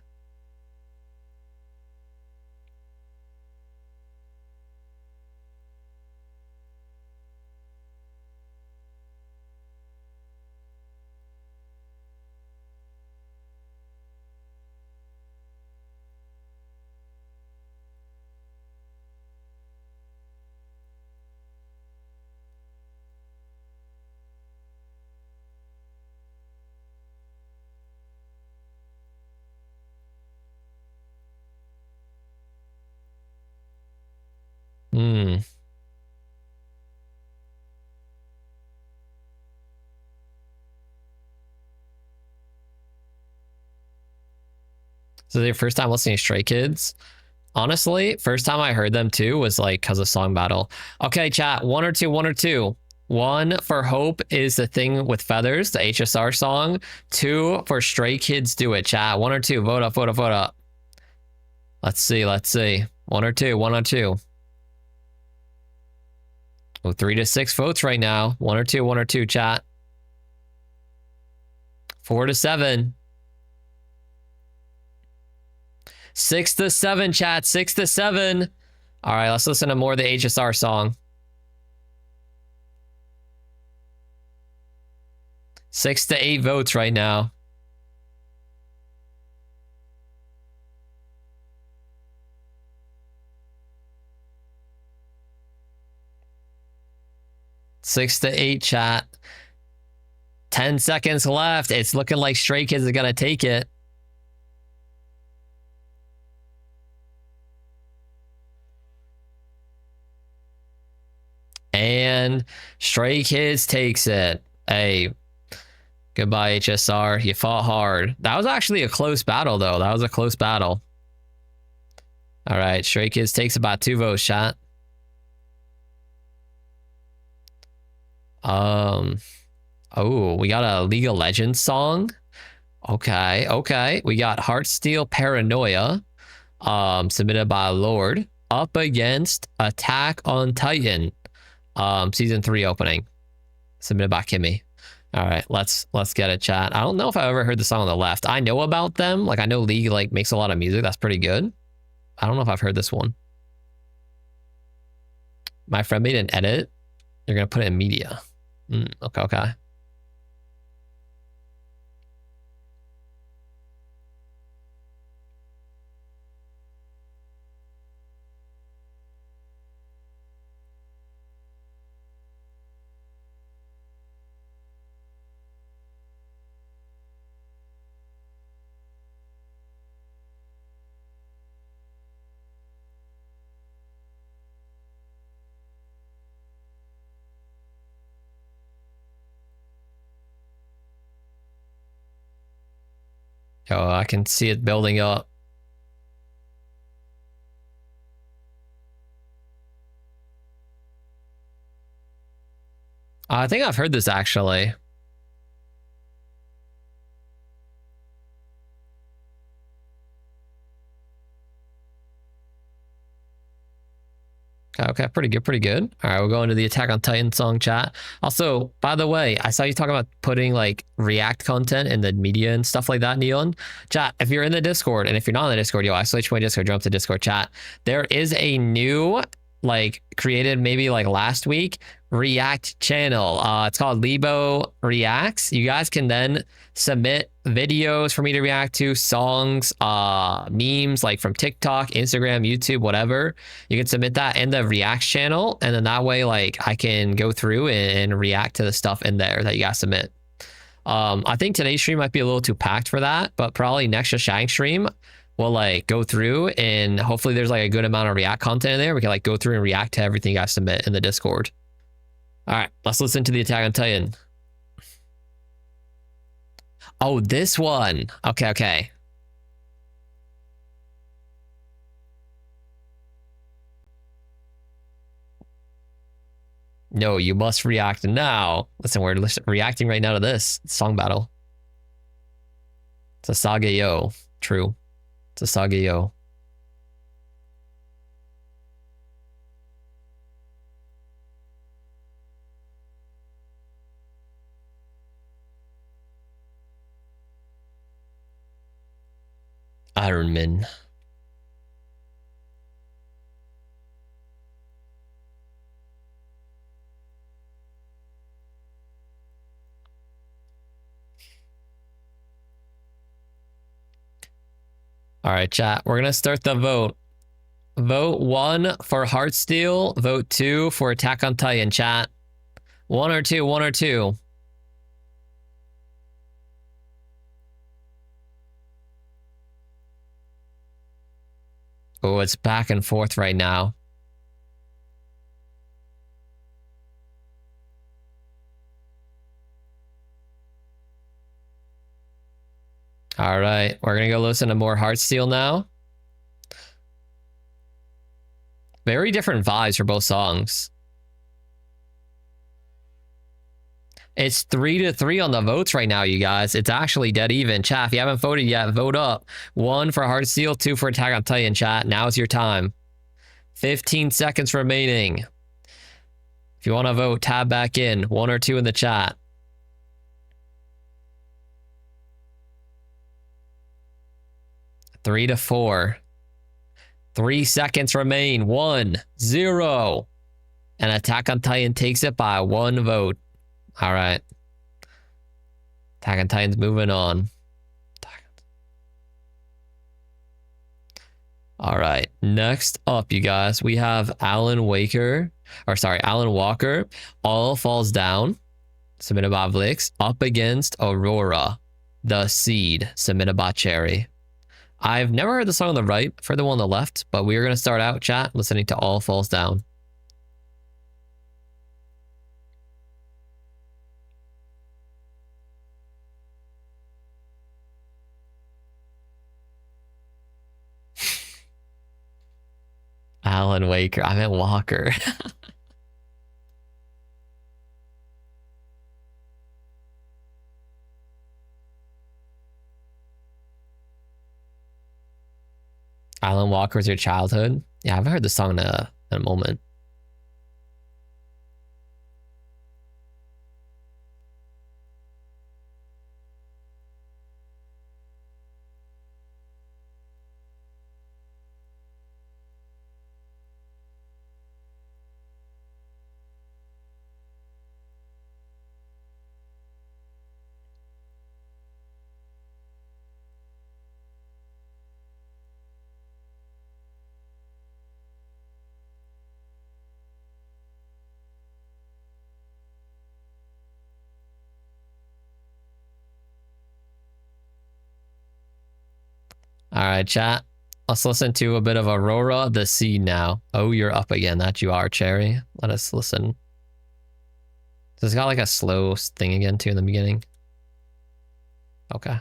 S1: So your first time listening to Stray Kids? Honestly, first time I heard them too was like because of Song Battle. Okay, chat, one or two. One for Hope is the Thing with Feathers, the HSR song. Two for Stray Kids Do It, chat. One or two. Vote up, vote up, vote up. Let's see. One or two. Oh, 3 to 6 votes right now. One or two, chat. 4 to 7. 6 to 7, chat. 6 to 7. All right, let's listen to more of the HSR song. 6 to 8 votes right now. Six to 8, chat. 10 seconds left. It's looking like Stray Kids are gonna take it. And Stray Kids takes it. Hey, goodbye, HSR. You fought hard. That was actually a close battle, though. That was a close battle. All right, Stray Kids takes about 2 votes, chat. Oh, we got a League of Legends song. Okay. We got Heartsteel Paranoia, submitted by Lord, up against Attack on Titan, season 3 opening, submitted by Kimmy. All right, let's get it, chat. I don't know if I've ever heard the song on the left. I know about them. Like I know League like makes a lot of music. That's pretty good. I don't know if I've heard this one. My friend made an edit. You're gonna put it in media. Okay. Oh, I can see it building up. I think I've heard this actually. Okay, pretty good, pretty good. All right, we'll go into the Attack on Titan song chat. Also, by the way, I saw you talking about putting like React content in the media and stuff like that, Neon. Chat, if you're in the Discord, and if you're not in the Discord, yo, isolate my Discord, jump to Discord chat. There is a new, like, created maybe like last week, React channel. It's called Libo Reacts. You guys can then submit videos for me to react to, songs, memes like from TikTok, Instagram, YouTube, whatever. You can submit that in the Reacts channel, and then that way, like, I can go through and react to the stuff in there that you guys submit. I think today's stream might be a little too packed for that, but probably next Shang stream we'll like go through, and hopefully there's like a good amount of React content in there. We can like go through and react to everything you guys submit in the Discord. All right, let's listen to the Attack on Titan. Oh, this one. Okay. No, you must react now. Listen, we're reacting right now to this song battle. It's a Sage-yo. True. It's a Sage-yo. Iron Man. All right, chat. We're gonna start the vote. Vote 1 for Heartsteel. Vote 2 for Attack on Titan. Chat. 1 or 2. 1 or 2. Oh, it's back and forth right now. All right, we're gonna go listen to more Heartsteel now. Very different vibes for both songs. It's 3-3 on the votes right now, you guys. It's actually dead even. Chat, if you haven't voted yet, vote up. 1 for Heartsteel, 2 for Attack on Titan. Chat, now's your time. 15 seconds remaining. If you want to vote, tab back in. 1 or 2 in the chat. Three to 4. 3 seconds remain. 1, 0. And Attack on Titan takes it by 1 vote. All right. Attack on Titan's moving on. All right. Next up, you guys, we have Alan Walker. All Falls Down, submitted by Vlix, up against Aurora, The Seed, submitted by Cherry. I've never heard the song on the right, for the one on the left, but we're going to start out, chat, listening to All Falls Down. Alan Walker. I meant Walker. Alan Walker's your childhood? Yeah, I haven't heard the song in a moment. All right, chat. Let's listen to a bit of Aurora, The Seed now. Oh, you're up again. That you are, Cherry. Let us listen. So it's got like a slow thing again too in the beginning. Okay.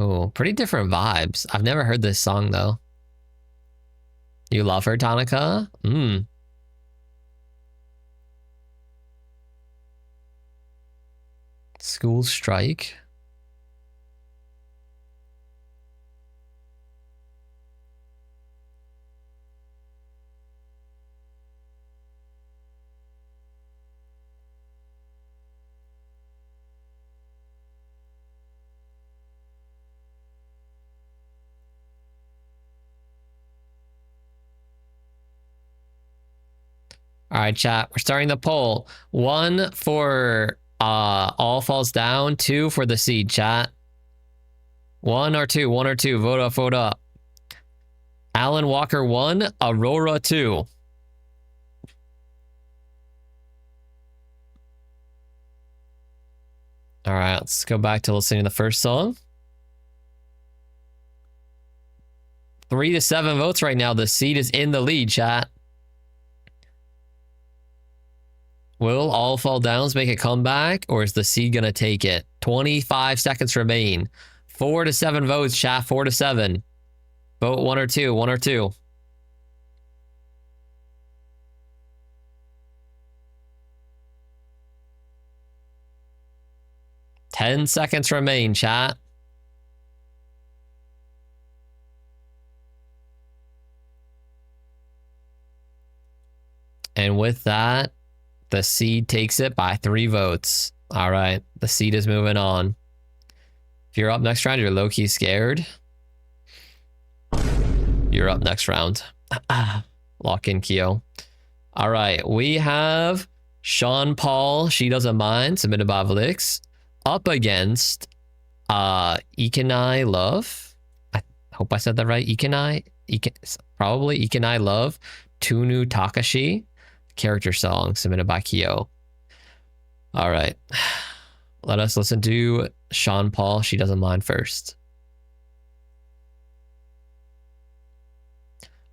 S1: Oh, pretty different vibes. I've never heard this song though. You love her, Tanaka? School strike. All right, chat. We're starting the poll. 1 for all falls down. 2 for the seed, chat. 1 or 2. 1 or 2. Vote up. Vote up. Alan Walker 1. Aurora 2. All right, let's go back to listening to the first song. 3 to 7 votes right now. The seed is in the lead, chat. Will All Fall Downs make a comeback, or is the seed gonna take it? 25 seconds remain. 4 to 7 votes, chat. 4 to 7. Vote 1 or 2. 1 or 2. Ten seconds remain, chat. And with that, the seed takes it by 3 votes. All right, the seed is moving on. If you're up next round, you're low-key scared. You're up next round. Lock in, Kyo. All right, we have Sean Paul, She Doesn't Mind, submitted by Vlix, up against Ikenai Love. I hope I said that right. Probably Ikenai Love, Tunu Takashi, character song, submitted by Kyo. All right. Let us listen to Sean Paul, She Doesn't Mind first.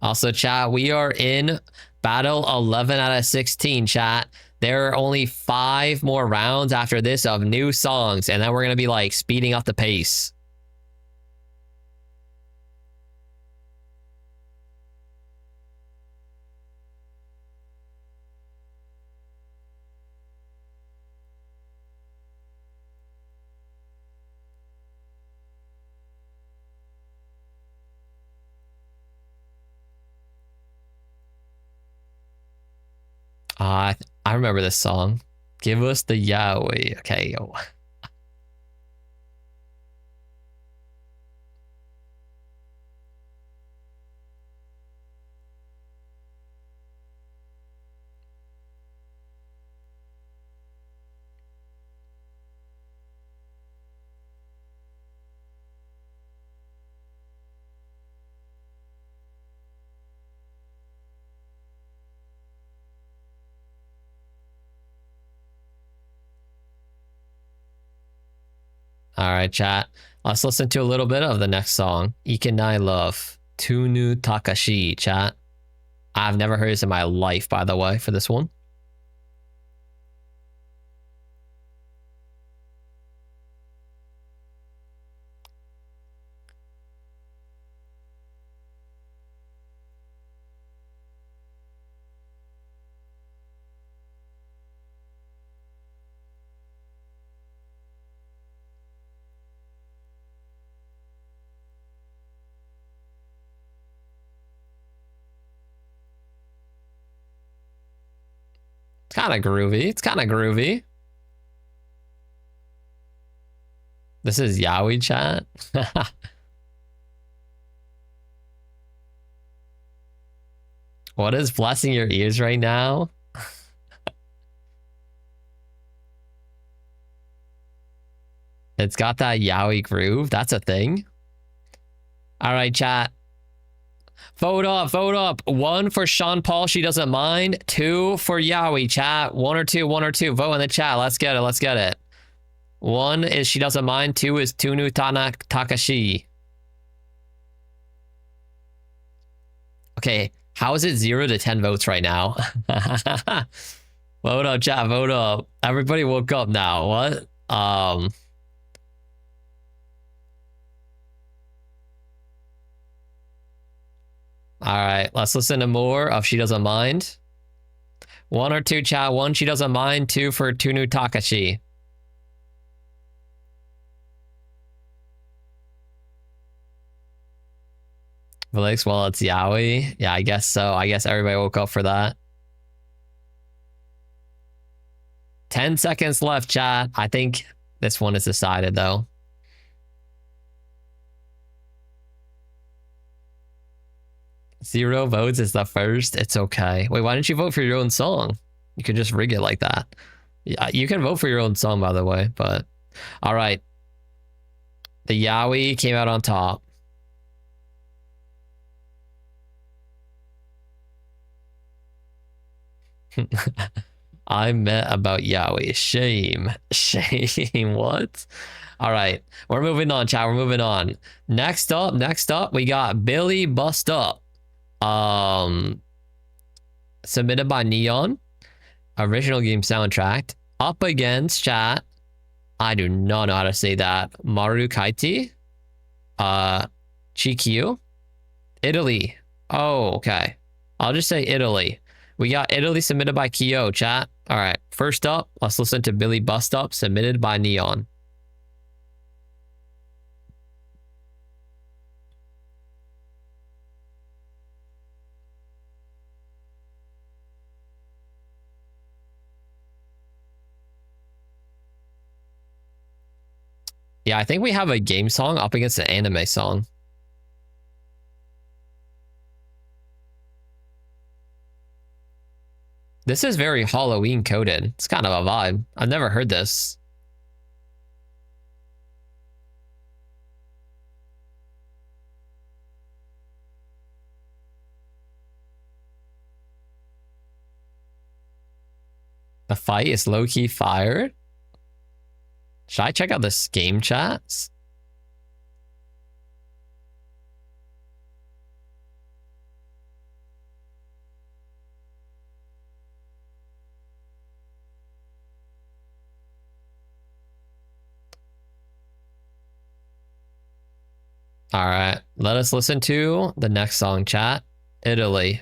S1: Also, chat, we are in battle 11 out of 16, chat. There are only 5 more rounds after this of new songs, and then we're going to be like speeding up the pace. I remember this song. Give us the yaoi. Okay. All right, chat. Let's listen to a little bit of the next song. Ikenai Love, Tunu Takashi, chat. I've never heard this in my life, by the way, for this one. It's kind of groovy. It's kind of groovy. This is yaoi, chat. What is blessing your ears right now? It's got that yaoi groove. That's a thing. All right, chat. Vote up, vote up. 1 for Sean Paul, She Doesn't Mind. 2 for yaoi, chat. 1 or 2, 1 or 2. Vote in the chat. Let's get it, let's get it. 1 is She Doesn't Mind. 2 is Tunu Takashi. Okay, how is it 0 to 10 votes right now? Vote up, chat, vote up. Everybody woke up now. What? All right, let's listen to more of She Doesn't Mind. 1 or 2, chat. 1, She Doesn't Mind. 2 for Tunu Takashi. Felix, well, it's Yaoi. Yeah, I guess so. I guess everybody woke up for that. 10 seconds left, chat. I think this one is decided, though. Zero votes is the first. It's okay. Wait, why didn't you vote for your own song? You could just rig it like that. Yeah, you can vote for your own song, by the way, but all right. The Yaoi came out on top. I met about Yaoi. Shame. Shame. What? All right. We're moving on, chat. We're moving on. Next up, we got Billy Bust Up. Submitted by Neon. Original game soundtrack. Up against, chat. I do not know how to say that. Maru Kaiti. Chikyu. Italy. Oh, okay. I'll just say Italy. We got Italy submitted by Kyo, chat. All right. First up, let's listen to Billy Bust Up, submitted by Neon. Yeah, I think we have a game song up against an anime song. This is very Halloween coded. It's kind of a vibe. I've never heard this. The fight is low-key fire. Should I check out this game chats? All right, let us listen to the next song, chat. Italy.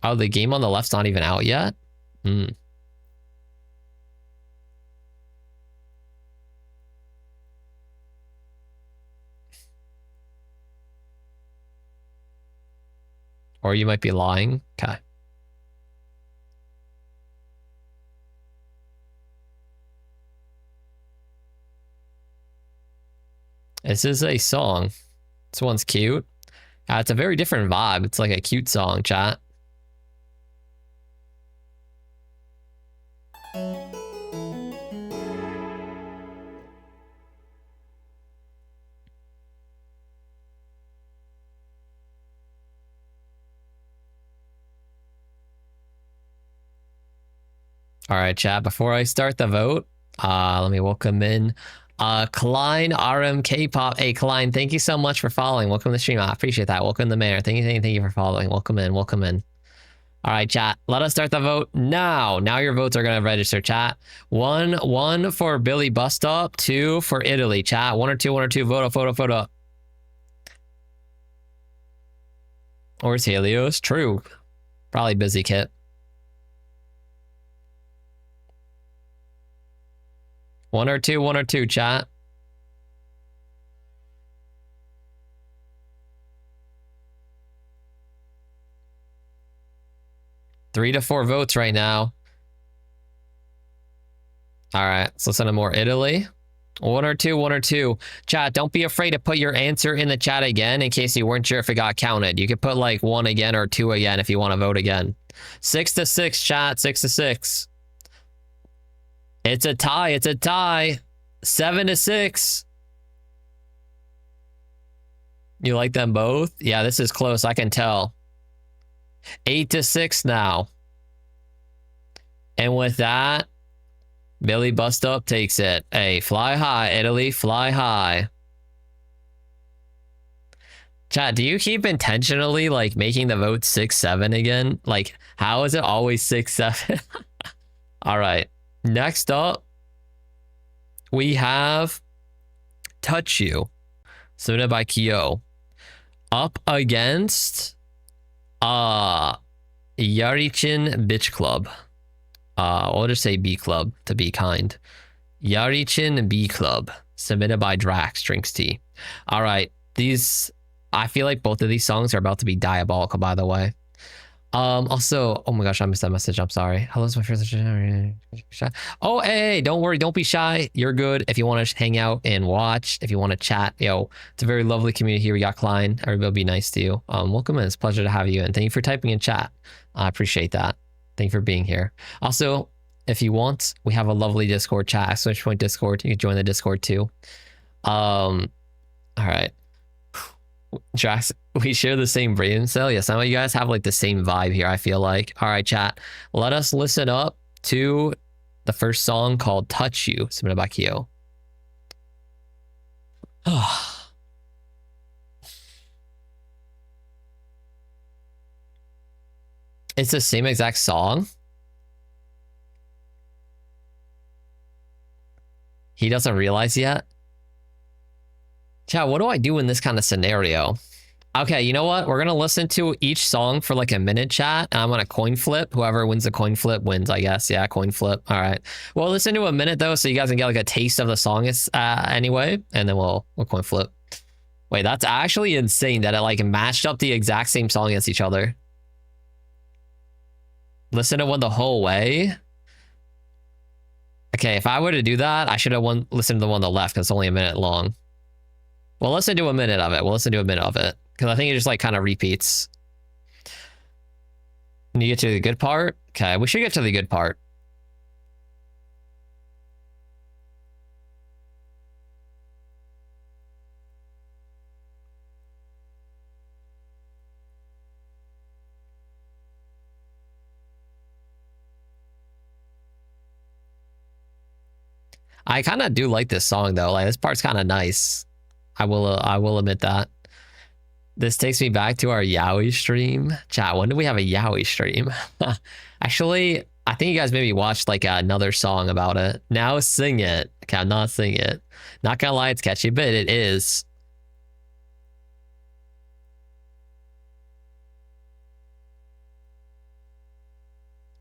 S1: Oh, the game on the left's not even out yet? Hmm. Or you might be lying. Okay. This is a song. This one's cute. It's a very different vibe. It's like a cute song, chat. All right, chat. Before I start the vote, let me welcome in Klein RM K-pop. Hey, Klein, thank you so much for following. Welcome to the stream. I appreciate that. Welcome to the mayor. Thank you for following. Welcome in. Welcome in. All right, chat. Let us start the vote now. Now your votes are going to register, chat. One for Billy Bust Up. 2 for Italy, chat. 1 or 2. Vote up. Where's Helios? True. Probably busy, Kit. 1 or 2, chat. Three to 4 votes right now. All right, let's listen to more Italy. 1 or 2. Chat, don't be afraid to put your answer in the chat again in case you weren't sure if it got counted. You could put like 1 again or 2 again if you want to vote again. 6 to 6, chat. 6 to 6. It's a tie. 7 to 6. You like them both? Yeah, this is close. I can tell. 8 to 6 now. And with that, Billy Bust Up takes it. Hey, fly high, Italy, fly high. Chat, do you keep intentionally like making the vote 6-7 again? Like, how is it always 6-7? All right. Next up, we have Touch You, submitted by Kyo, up against Yarichin Bitch Club. We'll just say B Club to be kind. Yarichin B Club, submitted by Drax Drinks Tea. All right, these, I feel like both of these songs are about to be diabolical, by the way. Also, oh my gosh, I missed that message. I'm sorry. Hello's my first. Oh, hey, don't worry, don't be shy. You're good. If you want to hang out and watch, if you want to chat, yo, it's a very lovely community here. We got Klein. Everybody will be nice to you. Welcome in. It's a pleasure to have you, and thank you for typing in chat. I appreciate that. Thank you for being here. Also, if you want, we have a lovely Discord chat, /point Discord. You can join the Discord too. All right. Drax, we share the same brain cell. Yeah, some of you guys have like the same vibe here, I feel like. All right, chat. Let us listen up to the first song called Touch You, submitted by Kyo. It's the same exact song. He doesn't realize yet. Chat, what do I do in this kind of scenario? Okay, you know what? We're going to listen to each song for like a minute, chat. And I'm going to coin flip. Whoever wins the coin flip wins, I guess. Yeah, coin flip. All right. We'll listen to a minute, though, so you guys can get like a taste of the song anyway. And then we'll coin flip. Wait, that's actually insane that it like matched up the exact same song against each other. Listen to one the whole way. Okay, if I were to do that, I should have listened to the one on the left because it's only a minute long. We'll listen to a minute of it. Because I think it just like kind of repeats. Can you get to the good part? Okay, we should get to the good part. I kind of do like this song though. Like this part's kind of nice. I will admit that. This takes me back to our Yaoi stream. Chat, when did we have a Yaoi stream? Actually, I think you guys maybe watched like another song about it. Now sing it. Okay, I'm not sing it. Not gonna lie, it's catchy, but it is.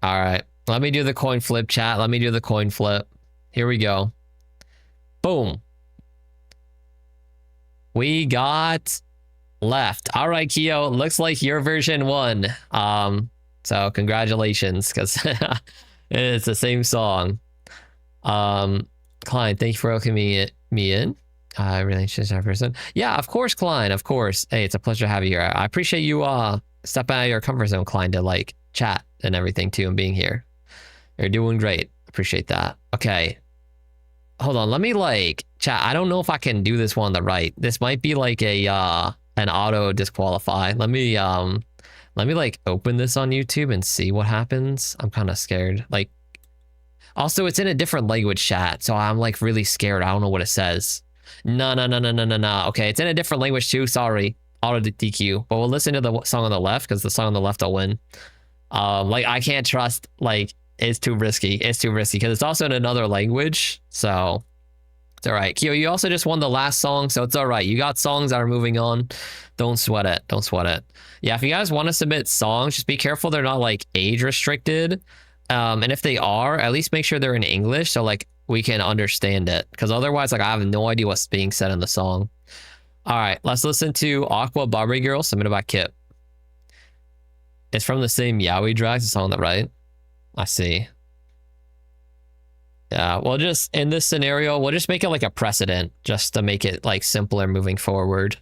S1: All right, let me do the coin flip, chat. Let me do the coin flip. Here we go. Boom. We got left. All right, Kyo, looks like your version won. So congratulations, because it's the same song. Klein, thank you for welcoming me in. I really interested in our person. Yeah, of course, Klein, of course. Hey, it's a pleasure to have you here. I appreciate you stepping out of your comfort zone, Klein, to like chat and everything too, and being here. You're doing great. Appreciate that. Okay. Hold on, let me like chat. I don't know if I can do this one on the right. This might be like a an auto disqualify. Let me like open this on YouTube and see what happens. I'm kind of scared. Like, also it's in a different language, chat, so I'm like really scared. I don't know what it says. No. Okay, it's in a different language too. Sorry, auto DQ. But we'll listen to the song on the left because the song on the left will win. Like I can't trust like. It's too risky. It's too risky because it's also in another language. So it's all right. Kyo, you also just won the last song, so it's all right. You got songs that are moving on. Don't sweat it. Don't sweat it. Yeah, if you guys want to submit songs, just be careful they're not like age restricted. And if they are, at least make sure they're in English so like we can understand it. Because otherwise, like I have no idea what's being said in the song. All right, let's listen to Aqua Barbie Girl, submitted by Kip. It's from the same Yaoi Drags, the song on the right. I see. Yeah, well, just in this scenario, we'll just make it like a precedent just to make it like simpler moving forward.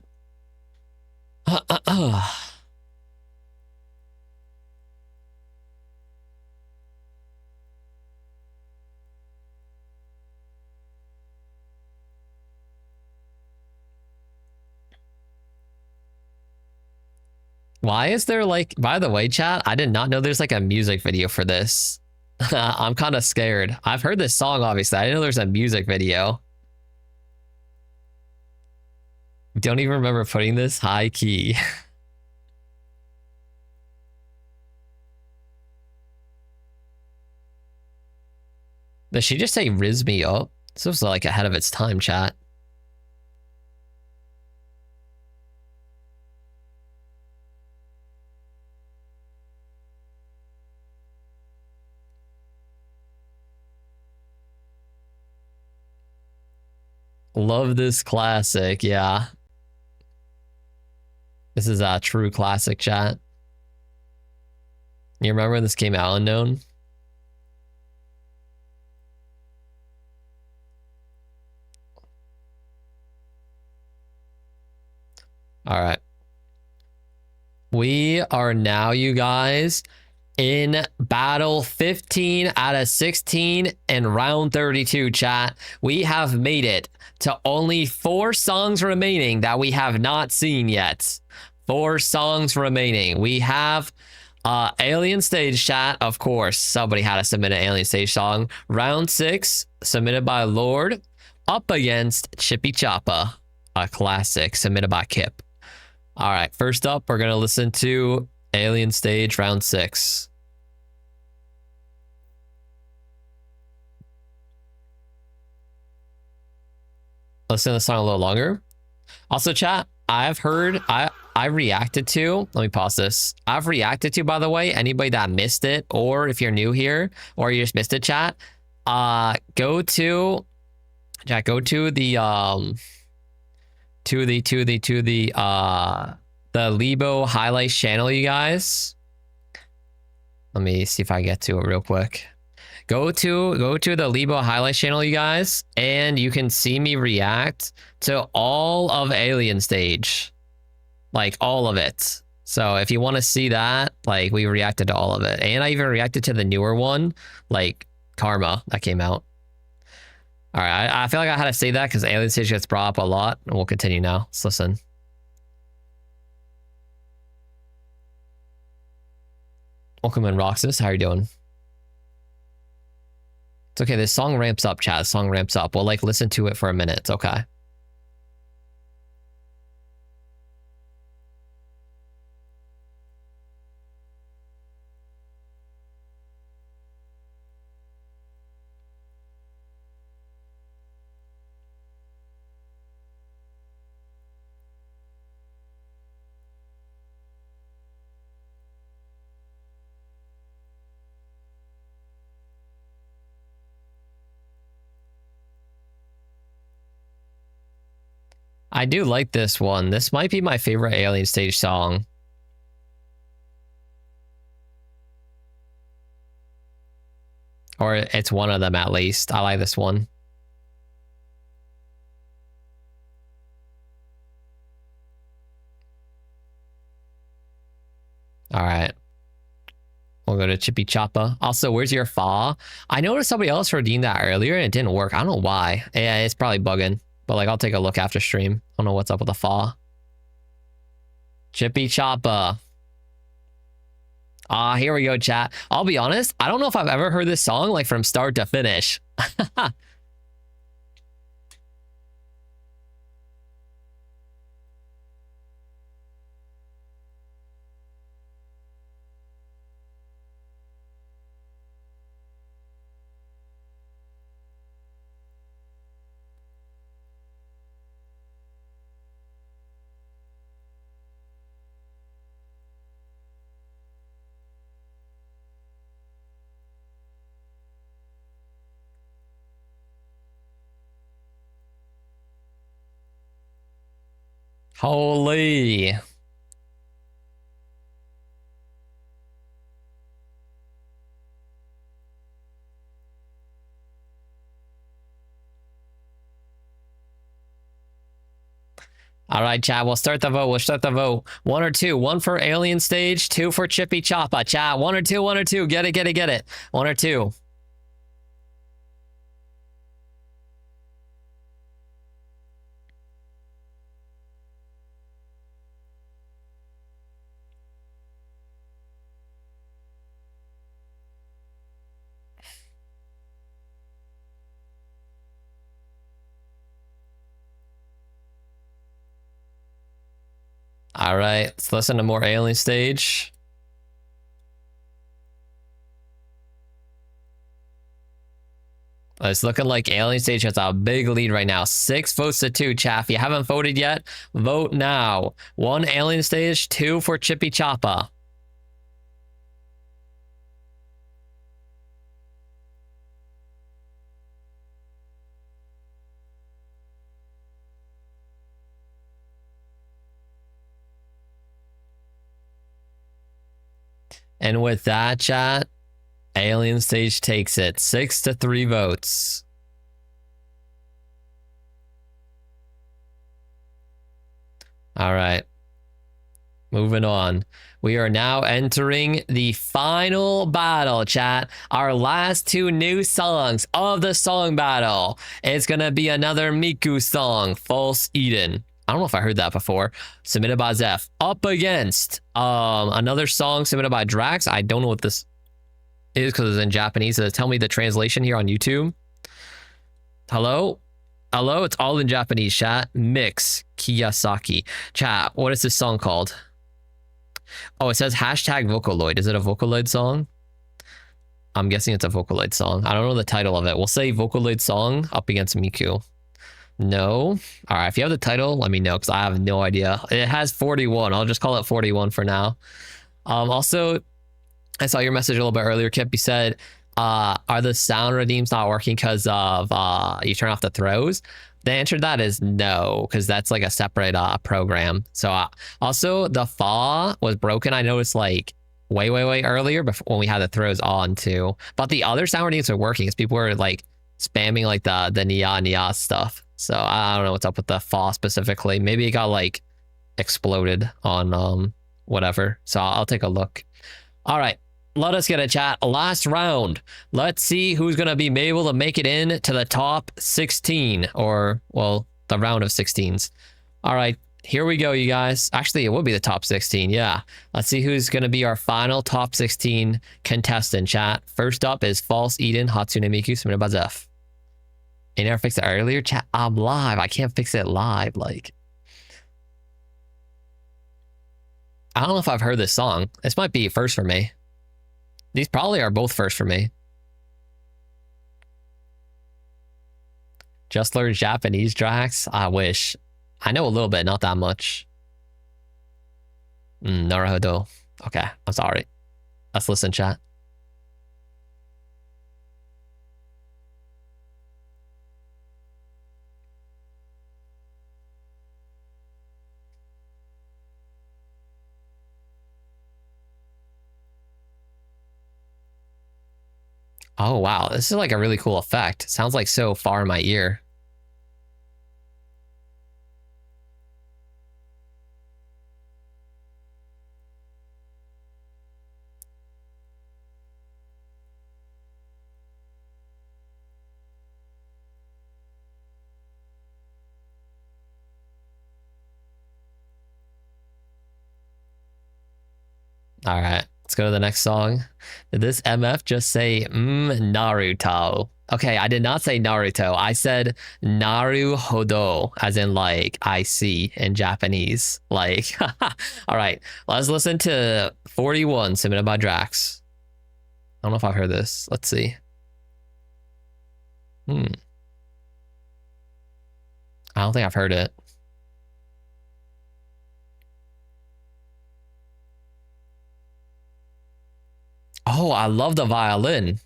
S1: Why is there like, by the way, chat, I did not know there's like a music video for this. I'm kind of scared. I've heard this song, obviously. I didn't know there's a music video. Don't even remember putting this high key. Does she just say "riz me up"? This was like ahead of its time, chat. Love this classic, yeah. This is a true classic, chat. You remember when this came out unknown? All right. We are now, you guys, in battle 15 out of 16 in round 32, chat. We have made it to only 4 songs remaining that we have not seen yet. 4 songs remaining. We have Alien Stage, chat. Of course, somebody had to submit an Alien Stage song. Round 6, submitted by Lord, up against Chippy Choppa, a classic submitted by Kip. All right, first up, we're going to listen to Alien Stage round 6. Listen to the song a little longer. Also, chat, I've heard, I reacted to, let me pause this. I've reacted to, by the way, anybody that missed it, or if you're new here, or you just missed it, chat, go to the Libo highlights channel, you guys. Let me see if I get to it real quick. Go to the Libo highlights channel, you guys, and you can see me react to all of Alien Stage, like all of it. So if you want to see that, like we reacted to all of it, and I even reacted to the newer one, like Karma, that came out. All right, I feel like I had to say that because Alien Stage gets brought up a lot, and we'll continue now. Let's listen. Welcome in, Roxas. How are you doing? It's okay. This song ramps up, chat. This song ramps up. We'll like listen to it for a minute. It's okay. I do like this one. This might be my favorite Alien Stage song. Or it's one of them at least. I like this one. All right. We'll go to Chippy Choppa. Also, where's your fa? I noticed somebody else redeemed that earlier and it didn't work. I don't know why. Yeah, it's probably bugging. But like, I'll take a look after stream. I don't know what's up with the fa. Chippy Choppa. Here we go, chat. I'll be honest, I don't know if I've ever heard this song like from start to finish. Holy. All right, chat. We'll start the vote. We'll start the vote. 1 or 2. 1 for Alien Stage, 2 for Chippy Choppa. Chat. 1 or 2. 1 or 2. Get it. Get it. Get it. 1 or 2. All right, let's listen to more Alien Stage. It's looking like Alien Stage has a big lead right now. 6 votes to 2, chat. If you haven't voted yet, vote now. 1 Alien Stage, 2 for Chippy Choppa. And with that, chat, Alien Stage takes it. 6 to 3 votes. All right. Moving on. We are now entering the final battle, chat. Our last 2 new songs of the song battle. It's going to be another Miku song, False Eden. I don't know if I heard that before. Submitted by Zeph. Up against another song submitted by Drax. I don't know what this is because it's in Japanese. So tell me the translation here on YouTube. Hello? Hello? It's all in Japanese, chat. Mix Kiyosaki. Chat, what is this song called? Oh, it says hashtag Vocaloid. Is it a Vocaloid song? I'm guessing it's a Vocaloid song. I don't know the title of it. We'll say Vocaloid song up against Miku. No. All right. If you have the title, let me know because I have no idea. It has 41. I'll just call it 41 for now. Also, I saw your message a little bit earlier, Kip. You said, are the sound redeems not working because of you turn off the throws? The answer to that is no, because that's like a separate program. So also the fa was broken. I noticed like way earlier before when we had the throws on too. But the other sound redeems are working because people were like spamming like the nia stuff. So I don't know what's up with the fa specifically. Maybe it got like exploded on whatever. So I'll take a look. All right. Let us get a chat. Last round. Let's see who's going to be able to make it in to the top 16 or, well, the round of 16s. All right, here we go, you guys. Actually, it would be the top 16. Yeah. Let's see who's going to be our final top 16 contestant, chat. First up is False Eden, Hatsune Miku, submitted by Zeph. You never fixed it earlier? Chat, I'm live. I can't fix it live. Like, I don't know if I've heard this song. This might be first for me. These probably are both first for me. Just learned Japanese, Drax. I wish. I know a little bit, not that much. Naruhodo. Okay, I'm sorry. Let's listen, chat. Oh, wow. This is like a really cool effect. Sounds like so far in my ear. All right. Let's go to the next song. Did this MF just say Naruto? Okay, I did not say Naruto. I said Naruhodo, as in like I see in Japanese. Like, all right, let's listen to 41 submitted by Drax. I don't know if I've heard this. Let's see. I don't think I've heard it. Oh, I love the violin.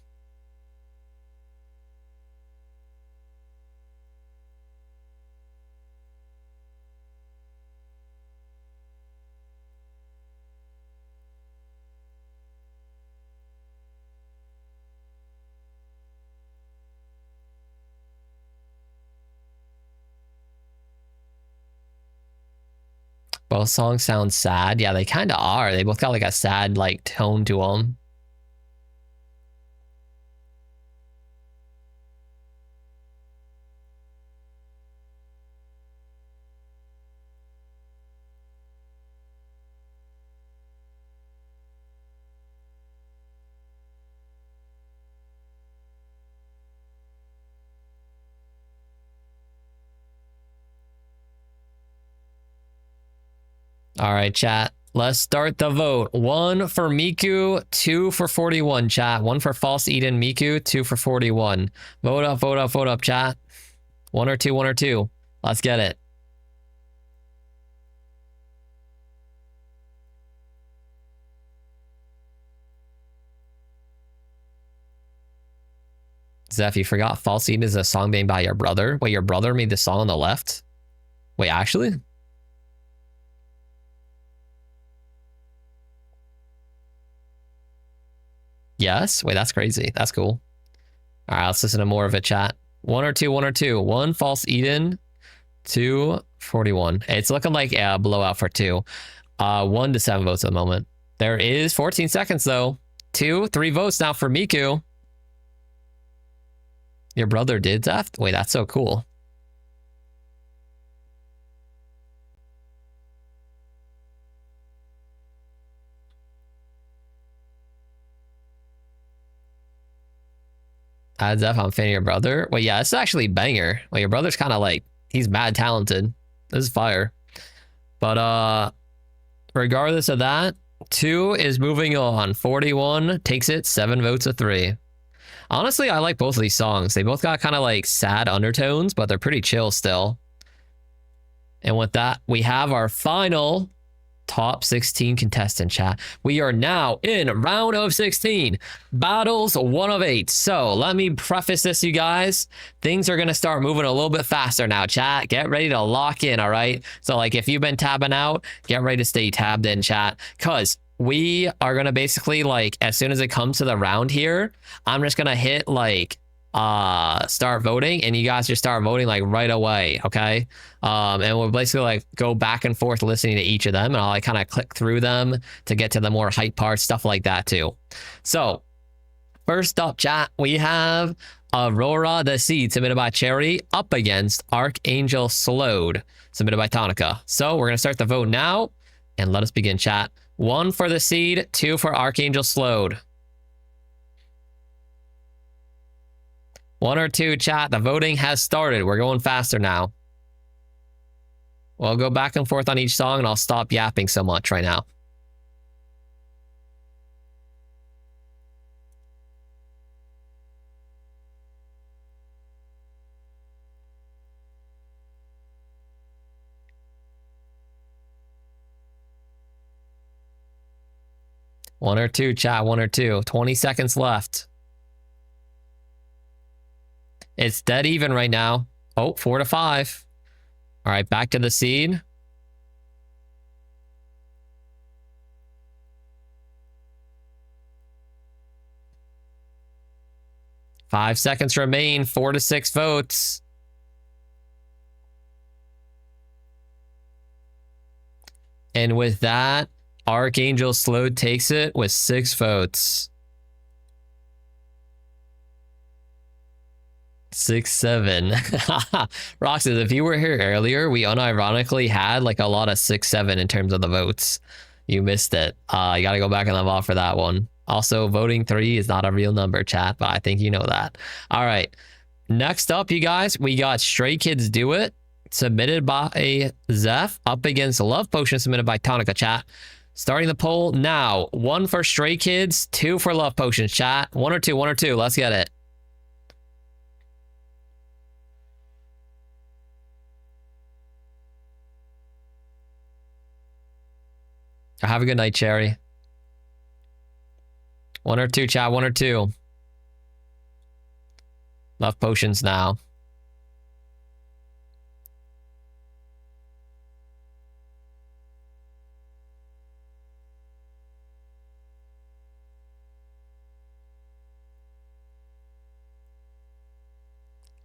S1: Both songs sound sad. Yeah, they kind of are. They both got like a sad like tone to them. All right, chat. Let's start the vote. 1 for Miku, 2 for 41, chat. 1 for False Eden Miku, 2 for 41. Vote up, vote up, vote up, chat. 1 or 2, 1 or 2. Let's get it. Zeph, you forgot False Eden is a song made by your brother. Wait, your brother made the song on the left? Wait, actually? Yes? Wait, that's crazy. That's cool. All right, let's listen to more of it, chat. 1 or 2, 1 or 2. 1 False Eden, 2 41. It's looking like a blowout for 2. 1 to 7 votes at the moment. There is 14 seconds though. 2, 3 votes now for Miku. Your brother did that? Wait, that's so cool. Adds up, I'm a fan of your brother. Wait, yeah, it's actually banger. Well, your brother's kind of like, he's mad talented. This is fire. But regardless of that, 2 is moving on. 41 takes it, 7 votes to 3. Honestly, I like both of these songs. They both got kind of like sad undertones, but they're pretty chill still. And with that, we have our final top 16 contestant, chat. We are now in round of 16, battles 1 of 8. So let me preface this, you guys. Things are going to start moving a little bit faster now, chat. Get ready to lock in, all right? So like if you've been tabbing out, get ready to stay tabbed in, chat, because we are going to basically like, as soon as it comes to the round here, I'm just going to hit like start voting, and you guys just start voting like right away, okay? And we'll basically like go back and forth listening to each of them, and I'll like kind of click through them to get to the more hype parts, stuff like that too. So first up, chat, we have Aurora the Seed submitted by Cherry up against Archangel Slowed submitted by Tonica. So we're gonna start the vote now, and let us begin, chat. 1 for the Seed, 2 for Archangel Slowed. 1 or 2, chat. The voting has started. We're going faster now. We'll go back and forth on each song, and I'll stop yapping so much right now. One or two, chat. 1 or 2. 20 seconds left. It's dead even right now. Oh, 4 to 5. All right, back to the Seed. Five seconds remain. 4 to 6 votes. And with that, Archangel Slowed takes it with 6 votes. 6-7. Roxas, if you were here earlier, we unironically had like a lot of 6-7 in terms of the votes. You missed it. You gotta go back and live off for that one. Also, voting 3 is not a real number, chat, but I think you know that. All right. Next up, you guys, we got Stray Kids Do It, submitted by Zeph, up against Love Potion, submitted by Tonica, chat. Starting the poll now. 1 for Stray Kids, 2 for Love Potions, chat. 1 or 2, 1 or 2. Let's get it. Have a good night, Cherry. 1 or 2, chat. 1 or 2. Love Potions now.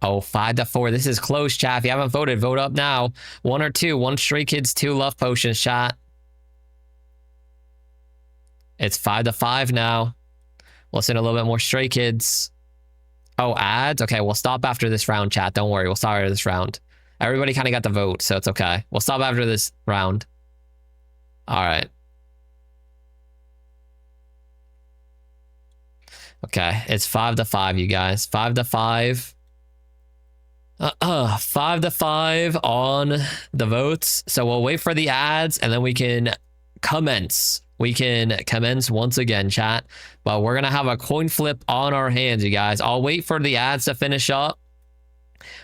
S1: Oh, 5 to 4. This is close, chat. If you haven't voted, vote up now. 1 or 2. 1 Stray Kids, 2 Love Potions, chat. It's 5 to 5 now. Listen to a little bit more Stray Kids. Oh, ads? Okay, we'll stop after this round, chat. Don't worry, we'll stop after this round. Everybody kind of got the vote, so it's okay. We'll stop after this round. All right. Okay, it's 5 to 5, you guys. 5 to 5. 5 to 5 on the votes. So we'll wait for the ads, and then we can commence. We can commence once again, chat. But we're going to have a coin flip on our hands, you guys. I'll wait for the ads to finish up.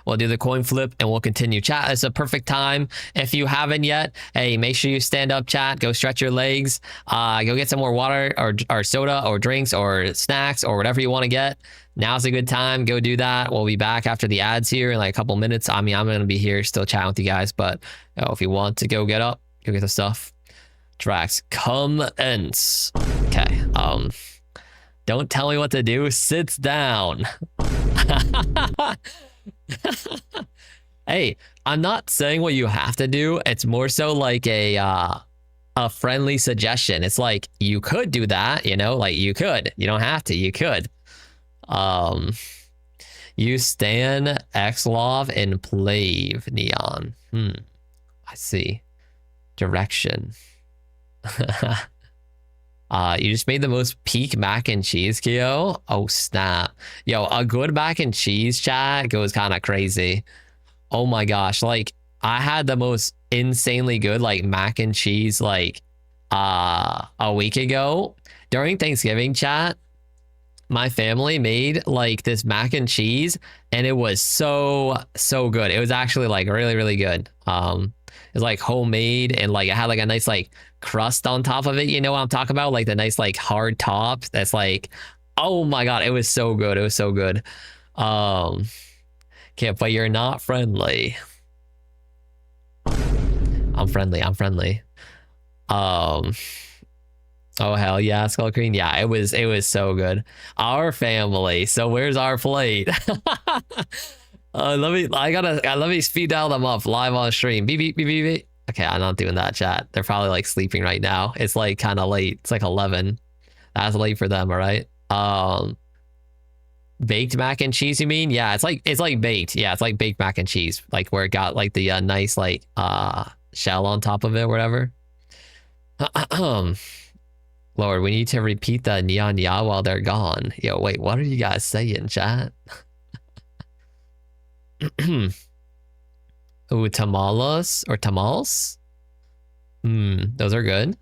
S1: We'll do the coin flip and we'll continue. Chat, it's a perfect time. If you haven't yet, hey, make sure you stand up, chat. Go stretch your legs. Go get some more water or soda or drinks or snacks or whatever you want to get. Now's a good time. Go do that. We'll be back after the ads here in like a couple minutes. I mean, I'm going to be here still chatting with you guys, but if you want to go get up, go get the stuff. Drax, commence. Okay. Don't tell me what to do. Sits down. Hey, I'm not saying what you have to do. It's more so like a friendly suggestion. It's like you could do that, you know, like you could. You don't have to. You could. You Stan Xlov and Plave Neon. I see. Direction. You just made the most peak mac and cheese, Kyo. Oh, snap. Yo, a good mac and cheese chat goes kind of crazy. Oh my gosh. Like, I had the most insanely good, like, mac and cheese, like, a week ago. During Thanksgiving chat, my family made, like, this mac and cheese, and it was so good. It was actually, like, really, really good. It was, like, homemade, and, like, it had, like, a nice, like, crust on top of it. You know what I'm talking about? Like the nice like hard top that's like, oh my god, it was so good. It was so good. Okay, but you're not friendly. I'm friendly. Oh hell yeah, Skull Cream. Yeah, it was so good. Our family. So where's our plate? Let me speed dial them up live on stream. Beep beep beep beep beep. Okay, I'm not doing that, chat. They're probably like sleeping right now. It's like kind of late. It's like 11. That's late for them, all right? Baked mac and cheese, you mean? Yeah, it's like baked. Yeah, it's like baked mac and cheese, like where it got like the nice like shell on top of it or whatever. Lord, we need to repeat the neon ya while they're gone. Yo, wait, what are you guys saying, chat? Ooh, tamales or tamales? Those are good.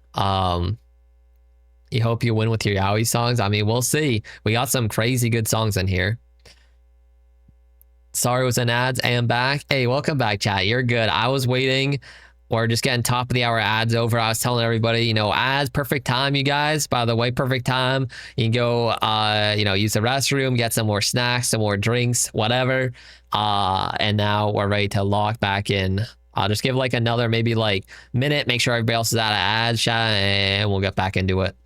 S1: You hope you win with your yaoi songs. I mean, we'll see. We got some crazy good songs in here. Sorry, it was an ads. I am back. Hey, welcome back, chat. You're good. I was waiting. We're just getting top of the hour ads over. I was telling everybody, you know, ads, perfect time, you guys. By the way, perfect time. You can go, you know, use the restroom, get some more snacks, some more drinks, whatever. And now we're ready to lock back in. I'll just give like another maybe like minute, make sure everybody else is out of ads, chat, and we'll get back into it.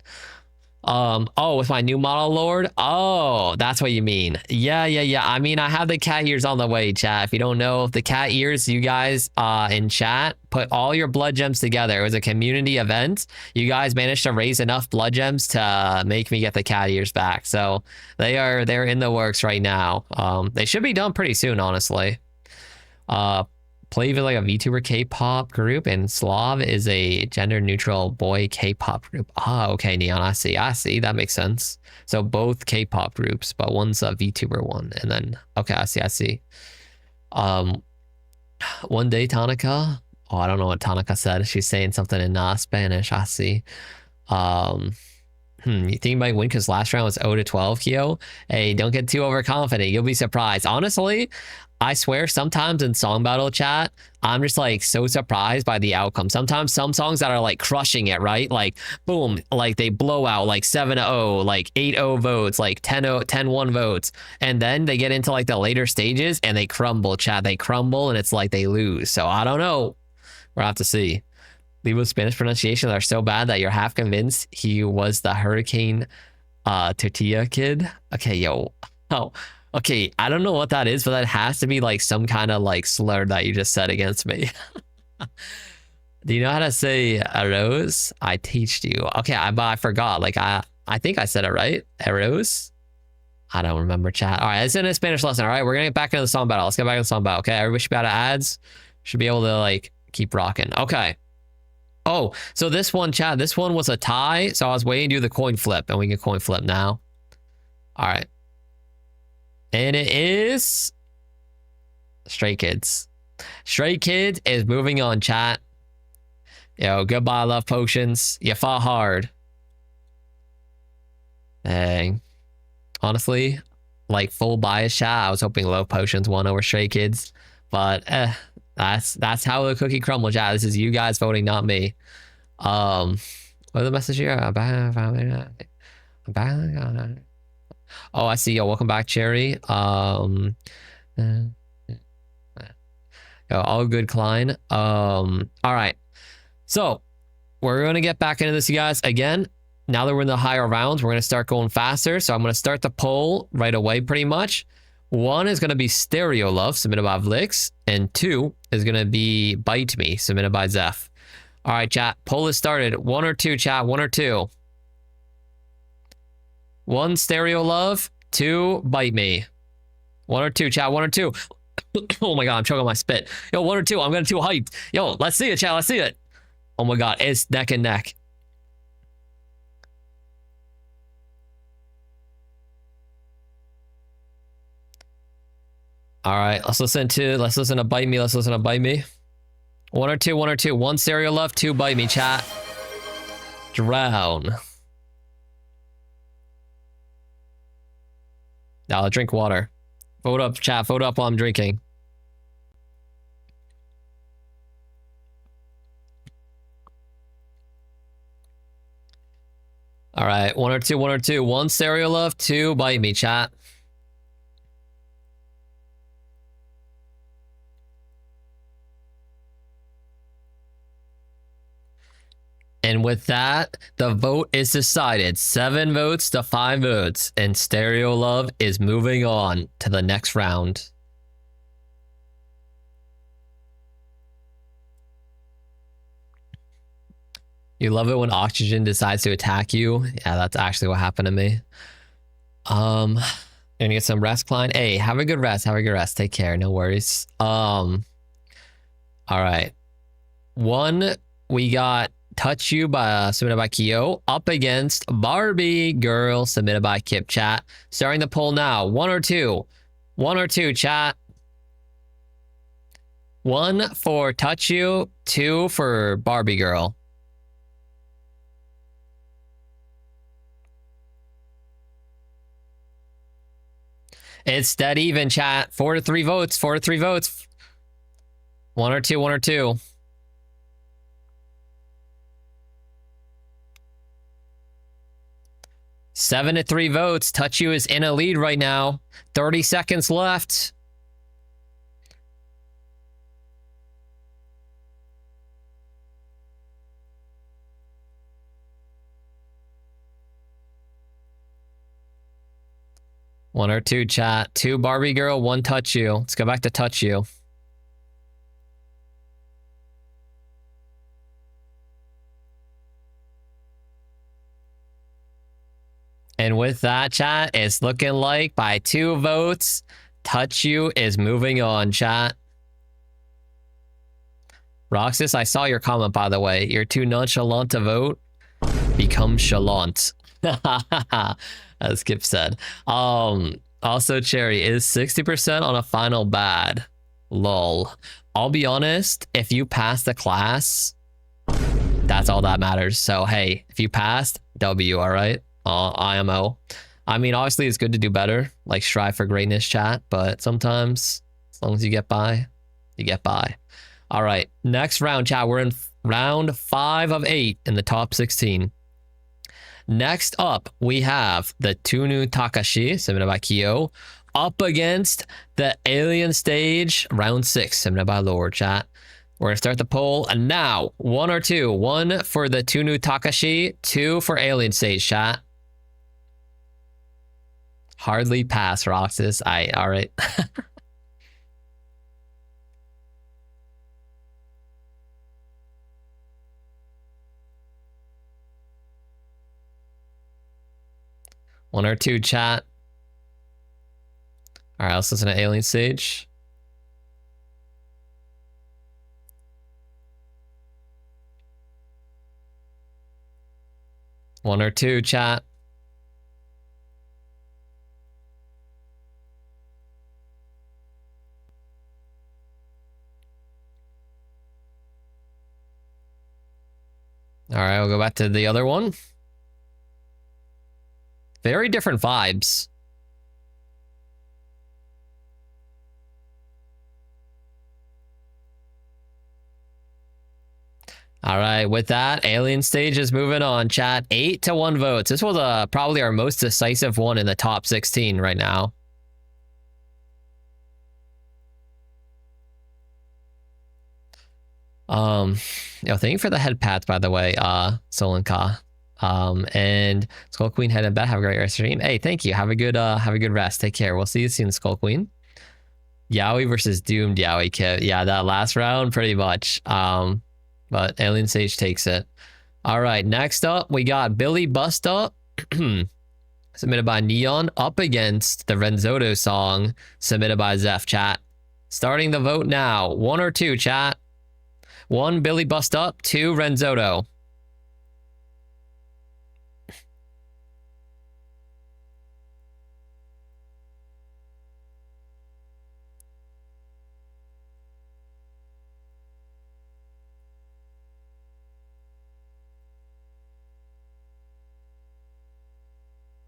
S1: Oh, with my new model, Lord. Oh, that's what you mean. Yeah. I mean, I have the cat ears on the way, chat. If you don't know, the cat ears, you guys in chat, put all your blood gems together. It was a community event. You guys managed to raise enough blood gems to make me get the cat ears back. So they're in the works right now. They should be done pretty soon, honestly. Plave is like a VTuber K-pop group, and Slav is a gender-neutral boy K-pop group. Ah, okay, Neon, I see. That makes sense. So both K-pop groups, but one's a VTuber one, and then okay, I see. One day, Tanika. Oh, I don't know what Tanika said. She's saying something in Spanish. I see. You think you might win because last round was 0-12, Kyo? Hey, don't get too overconfident. You'll be surprised. Honestly, I swear sometimes in song battle chat, I'm just like so surprised by the outcome. Sometimes some songs that are like crushing it, right? Like boom, like they blow out like 7-0, like 8-0 votes, like 10-0, 10-1 votes. And then they get into like the later stages and they crumble, chat. They crumble and it's like they lose. So I don't know. We'll have to see. Libo's Spanish pronunciations are so bad that you're half convinced he was the Hurricane Tortilla kid. Okay, yo. Oh. Okay, I don't know what that is, but that has to be like some kind of like slur that you just said against me. Do you know how to say arroz? I teached you. Okay, but I forgot. Like I think I said it right. Arroz? I don't remember, chat. All right, it's in a Spanish lesson. All right, we're gonna get back into the song battle. Let's get back into the song battle. Okay, everybody should be out of ads. Should be able to like keep rocking. Okay. Oh, so this one, chat, this one was a tie. So I was waiting to do the coin flip, and we can coin flip now. All right. And it is Stray Kids. Stray Kids is moving on, chat. Yo, goodbye, love potions. You fought hard. Dang. Honestly, like full bias chat, I was hoping love potions won over Stray Kids. But that's how the cookie crumbles, chat. This is you guys voting, not me. What are the message here? Oh, I see. Yo, welcome back, Cherry. Yo, all good, Klein. All right. So we're gonna get back into this, you guys. Again, now that we're in the higher rounds, we're gonna start going faster. So I'm gonna start the poll right away, pretty much. 1 is gonna be Stereo Love, submitted by Vlix, and 2 is gonna be Bite Me, submitted by Zeph. All right, chat. Poll is started. 1 or 2, chat. 1 or 2. 1 Stereo Love, 2 Bite Me. 1 or 2, chat. 1 or 2. Oh my god, I'm choking on my spit. Yo, 1 or 2. I'm getting too hyped. Yo, let's see it, chat. Let's see it. Oh my god, it's neck and neck. All right, let's listen to Bite Me. Let's listen to Bite Me. 1 or 2, 1 or 2. 1 Stereo Love, 2 Bite Me, chat. Drown. Now I'll drink water. Vote up, chat. Vote up while I'm drinking. All right, 1 or 2, 1 or 2. 1 Stereo Love, 2 Bite Me, chat. And with that, the vote is decided. 7 votes to 5 votes. And Stereo Love is moving on to the next round. You love it when oxygen decides to attack you. Yeah, that's actually what happened to me. Gonna get some rest, Klein. Hey, have a good rest. Have a good rest. Take care. No worries. All right. 1, we got Touch You by submitted by Kyo up against Barbie Girl submitted by Kip, chat. Starting the poll now. 1 or 2. 1 or 2, chat. 1 for Touch You, 2 for Barbie Girl. It's dead even, chat. 4 to 3 votes. 4 to 3 votes. 1 or 2. 1 or 2. 7 to 3 votes. Touch You is in a lead right now. 30 seconds left. One or 2, chat. 2 Barbie Girl, 1 Touch You. Let's go back to Touch You. And with that, chat, it's looking like by 2 votes, Touch You is moving on, chat. Roxas, I saw your comment, by the way. You're too nonchalant to vote. Become chalant. As Skip said. Also, Cherry, is 60% on a final bad? Lol. I'll be honest, if you pass the class, that's all that matters. So, hey, if you passed, W, all right? IMO. I mean, obviously, it's good to do better, like strive for greatness, chat, but sometimes, as long as you get by, you get by. All right, next round, chat. We're in round 5 of 8 in the top 16. Next up, we have the Tunu Takashi, submitted by Kyo, up against the Alien Stage, round 6, submitted by Lord, chat. We're going to start the poll and now. 1 or 2. 1 for the Tunu Takashi, 2 for Alien Stage, chat. Hardly pass, Roxas. All right. One or 2, chat. All right, let's listen to Alien Stage. One or 2, chat. All right, we'll go back to the other one. Very different vibes. All right, with that, Alien Stage is moving on, chat. 8-1 votes. This was probably our most decisive one in the top 16 right now. Thank you for the head pat, by the way, Solenka. And Skull Queen head and bet. Have a great rest of your stream. Hey, thank you. Have a good rest. Take care. We'll see you soon, Skull Queen. Yowie versus Doomed Yowie Kit. Yeah, that last round, pretty much. But Alien Sage takes it. All right, next up, we got Billy Busta, submitted by Neon, up against the Renzoto song, submitted by Zeph, chat. Starting the vote now. 1 or 2, chat. 1, Billy Bust Up. 2, Renzoto.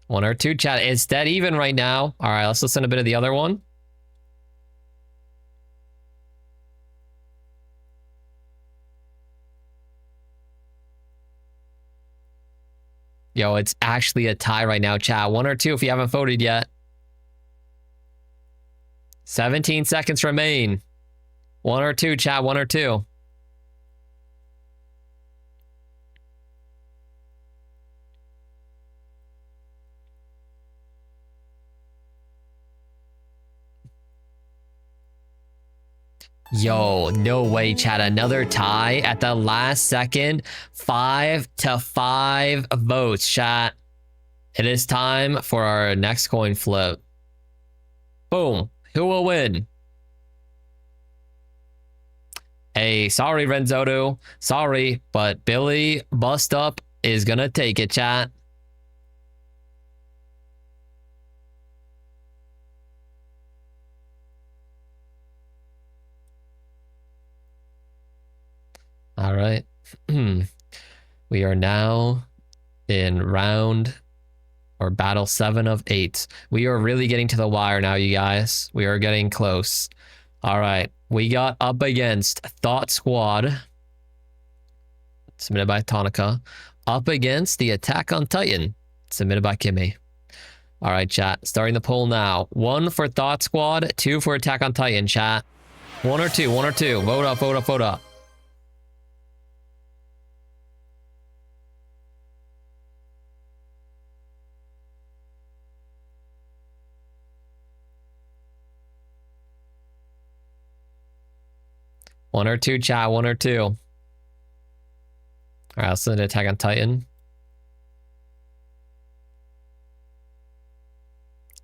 S1: One or two, chat. It's dead even right now. All right, let's listen to a bit of the other one. Yo, it's actually a tie right now, chat. 1 or 2 if you haven't voted yet. 17 seconds remain. 1 or 2, chat. 1 or 2. Yo, no way, chat. Another tie at the last second. 5-5 votes, chat. It is time for our next coin flip. Boom. Who will win? Hey, sorry, Renzoto. Sorry, but Billy Bust Up is gonna take it, chat. All right. We are now in round or battle 7 of 8. We are really getting to the wire now, you guys. We are getting close. All right. We got up against Thought Squad, submitted by Tonica, up against the Attack on Titan, submitted by Kimmy. All right, chat. Starting the poll now. 1 for Thought Squad, 2 for Attack on Titan, chat. 1 or 2, 1 or 2. Vote up, vote up, vote up. One or two, chat. 1 or 2. All right, let's listen to Attack on Titan.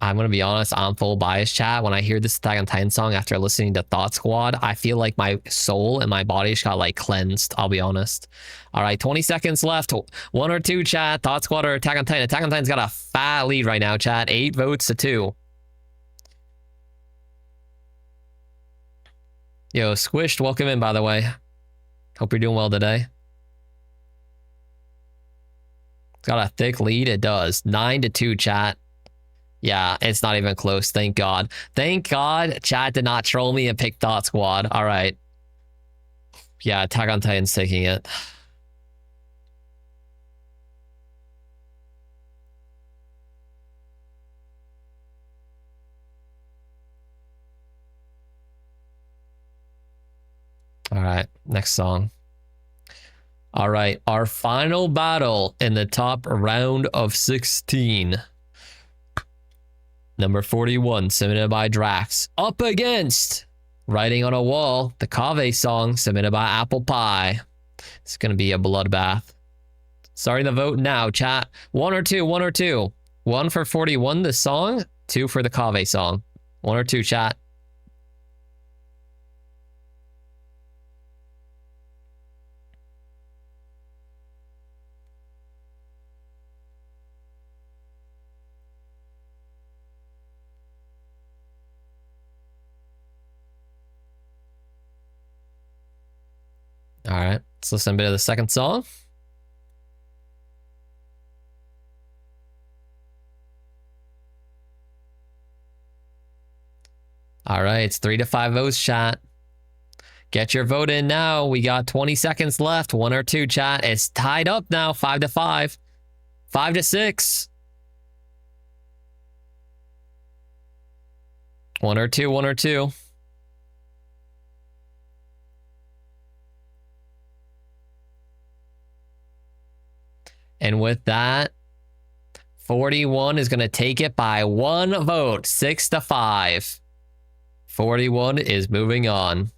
S1: I'm going to be honest, I'm full bias, chat. When I hear this Attack on Titan song after listening to Thought Squad, I feel like my soul and my body just got like cleansed. I'll be honest. All right, 20 seconds left. 1 or 2, chat. Thought Squad or Attack on Titan. Attack on Titan's got a fat lead right now, chat. 8 votes to 2. Yo, Squished, welcome in, by the way. Hope you're doing well today. It's got a thick lead. It does. 9-2, chat. Yeah, it's not even close. Thank God. Thank God chat did not troll me and pick Thought Squad. All right. Yeah, Attack on Titan's taking it. All right, next song. All right, our final battle in the top round of 16. Number 41, submitted by Drax. Up against Writing on a Wall, the Kave song, submitted by Apple Pie. It's going to be a bloodbath. Starting the vote now, chat. 1 or 2, 1 or 2. 1 for 41, the song. 2 for the Kave song. 1 or 2, chat. All right, let's listen to a bit of the second song. All right, it's 3 to 5 votes, chat. Get your vote in now. We got 20 seconds left. 1 or 2, chat. It's tied up now, 5 to 5. 5 to 6. 1 or 2, 1 or 2. And with that, 41 is going to take it by 1 vote, 6 to 5. 41 is moving on.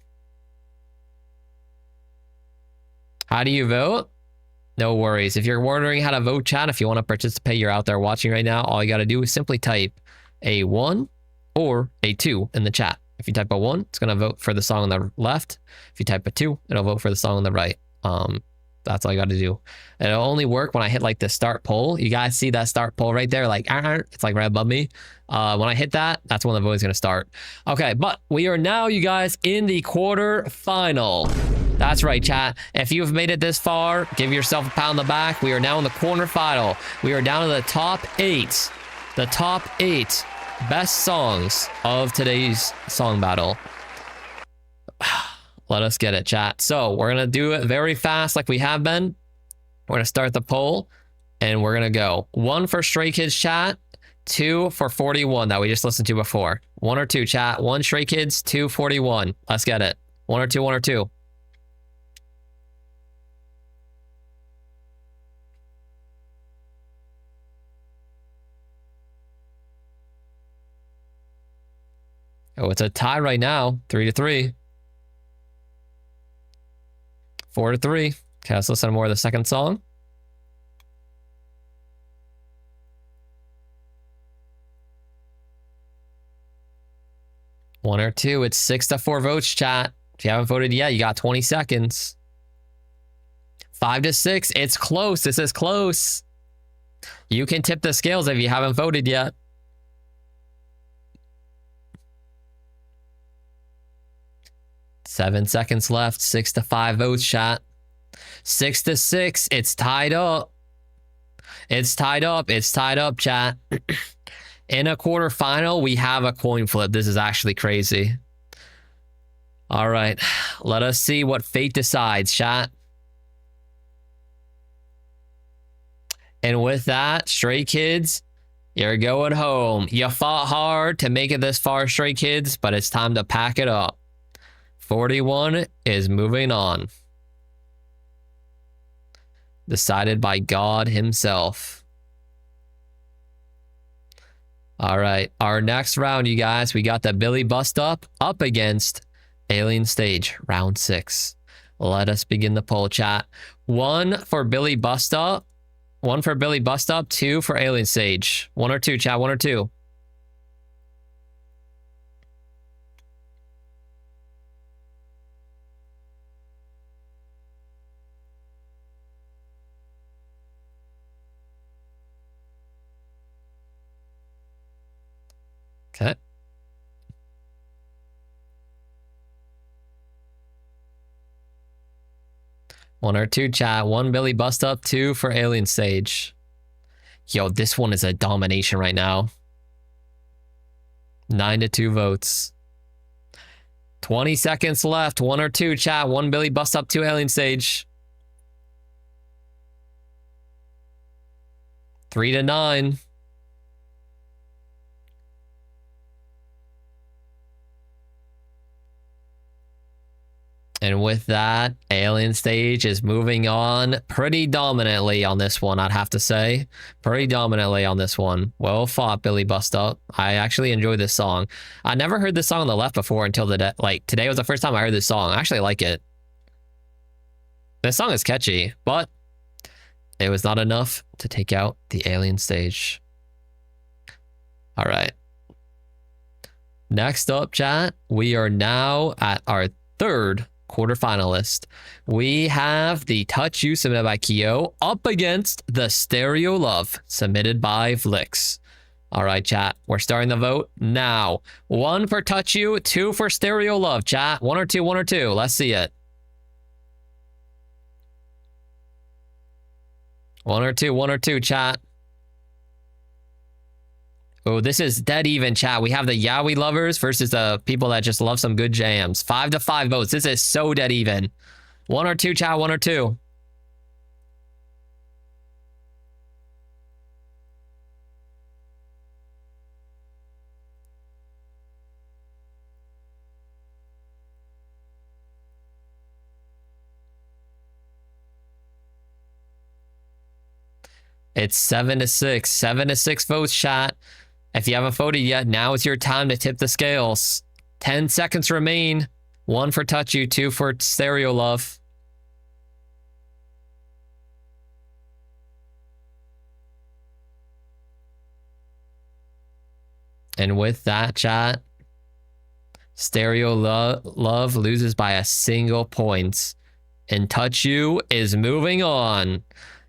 S1: How do you vote? No worries. If you're wondering how to vote, chat, if you want to participate, you're out there watching right now, all you got to do is simply type a 1 or a 2 in the chat. If you type a 1, it's going to vote for the song on the left. If you type a 2, it'll vote for the song on the right. That's all you got to do. It'll only work when I hit like the start poll. You guys see that start poll right there? Like, it's like right above me. When I hit that, that's when the vote is going to start. Okay, but we are now, you guys, in the quarterfinal. That's right, chat. If you've made it this far, give yourself a pat on the back. We are now in the quarterfinal. We are down to the top 8. The top 8 best songs of today's song battle. Let us get it, chat. So we're going to do it very fast like we have been. We're going to start the poll and we're going to go 1 for Stray Kids, chat. 2 for 41 that we just listened to before. 1 or 2, chat. 1 Stray Kids, 2 41. Let's get it. 1 or 2, 1 or 2. Oh, it's a tie right now. 3 to 3. 4 to 3. Okay, let's listen to more of the second song. One or 2. It's 6 to 4 votes, chat. If you haven't voted yet, you got 20 seconds. 5 to 6. It's close. This is close. You can tip the scales if you haven't voted yet. Seven seconds left. 6 to 5 votes, chat. 6 to 6. It's tied up. It's tied up. It's tied up, chat. In a quarterfinal, we have a coin flip. This is actually crazy. All right. Let us see what fate decides, chat. And with that, Stray Kids, you're going home. You fought hard to make it this far, Stray Kids, but it's time to pack it up. 41 is moving on. Decided by God himself. All right. Our next round, you guys, we got the Billy Bust Up against Alien Stage, round 6. Let us begin the poll, chat. 1 for Billy Bust Up. 1 for Billy Bust Up. 2 for Alien Stage. 1 or 2, chat. 1 or 2. Okay. One or 2, chat. 1 Billy Bust Up, 2 for Alien Stage. Yo, this one is a domination right now. 9 to 2 votes. 20 seconds left. 1 or 2, chat. 1 Billy Bust Up, 2 Alien Stage. 3 to 9. And with that, Alien Stage is moving on pretty dominantly on this one, I'd have to say. Pretty dominantly on this one. Well fought, Billy Bust Up. I actually enjoy this song. I never heard this song on the left before until today was the first time I heard this song. I actually like it. This song is catchy, but it was not enough to take out the Alien Stage. All right. Next up, chat, we are now at our third quarterfinalist. We have the Touch You submitted by Kyo up against the Stereo Love submitted by Vlix. All right, chat. We're starting the vote now. 1 for Touch You, 2 for Stereo Love, chat. 1 or 2, 1 or 2. Let's see it. 1 or 2, 1 or 2, chat. Oh, this is dead even, chat. We have the Yaoi lovers versus the people that just love some good jams. 5 to 5 votes. This is so dead even. 1 or 2, chat. 1 or 2. It's 7 to 6. 7 to 6 votes, chat. If you haven't voted yet, now is your time to tip the scales. 10 seconds remain. 1 for Touch You, 2 for Stereo Love. And with that, chat, Stereo Love loses by a single point. And Touch You is moving on.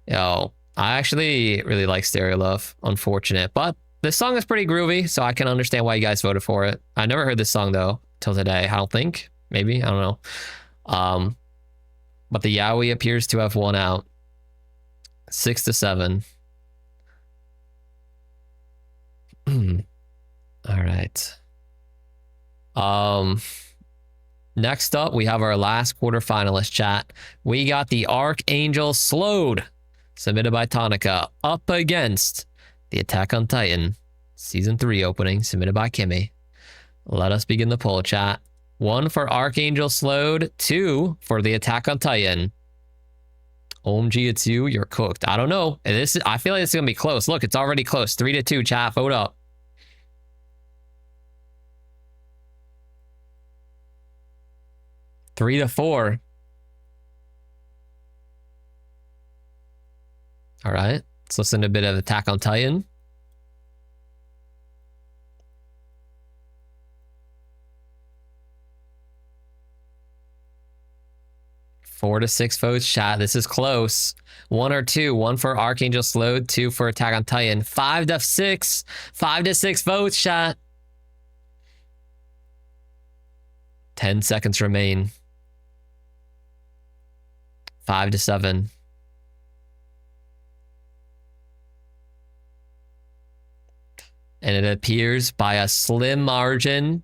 S1: Yo, I actually really like Stereo Love. Unfortunate. But this song is pretty groovy, so I can understand why you guys voted for it. I never heard this song, though, till today. I don't think. Maybe. I don't know. But the Yaoi appears to have won out. 6 to 7. All right. Next up, we have our last quarterfinalist, chat. We got the Archangel Slowed, submitted by Tonica, up against the Attack on Titan Season 3 opening, submitted by Kimmy. Let us begin the poll, chat. 1 for Archangel Slowed, 2 for the Attack on Titan. OMG, it's you. You're cooked. I don't know. I feel like it's going to be close. Look, it's already close. 3 to 2, chat. Vote up. Three to 4. All right. Let's listen to a bit of Attack on Titan. Four to 6 votes, chat. This is close. 1 or 2. 1 for Archangel Slowed, 2 for Attack on Titan. 5 to 6. 5 to 6 votes, chat. 10 seconds remain. 5 to 7. And it appears by a slim margin,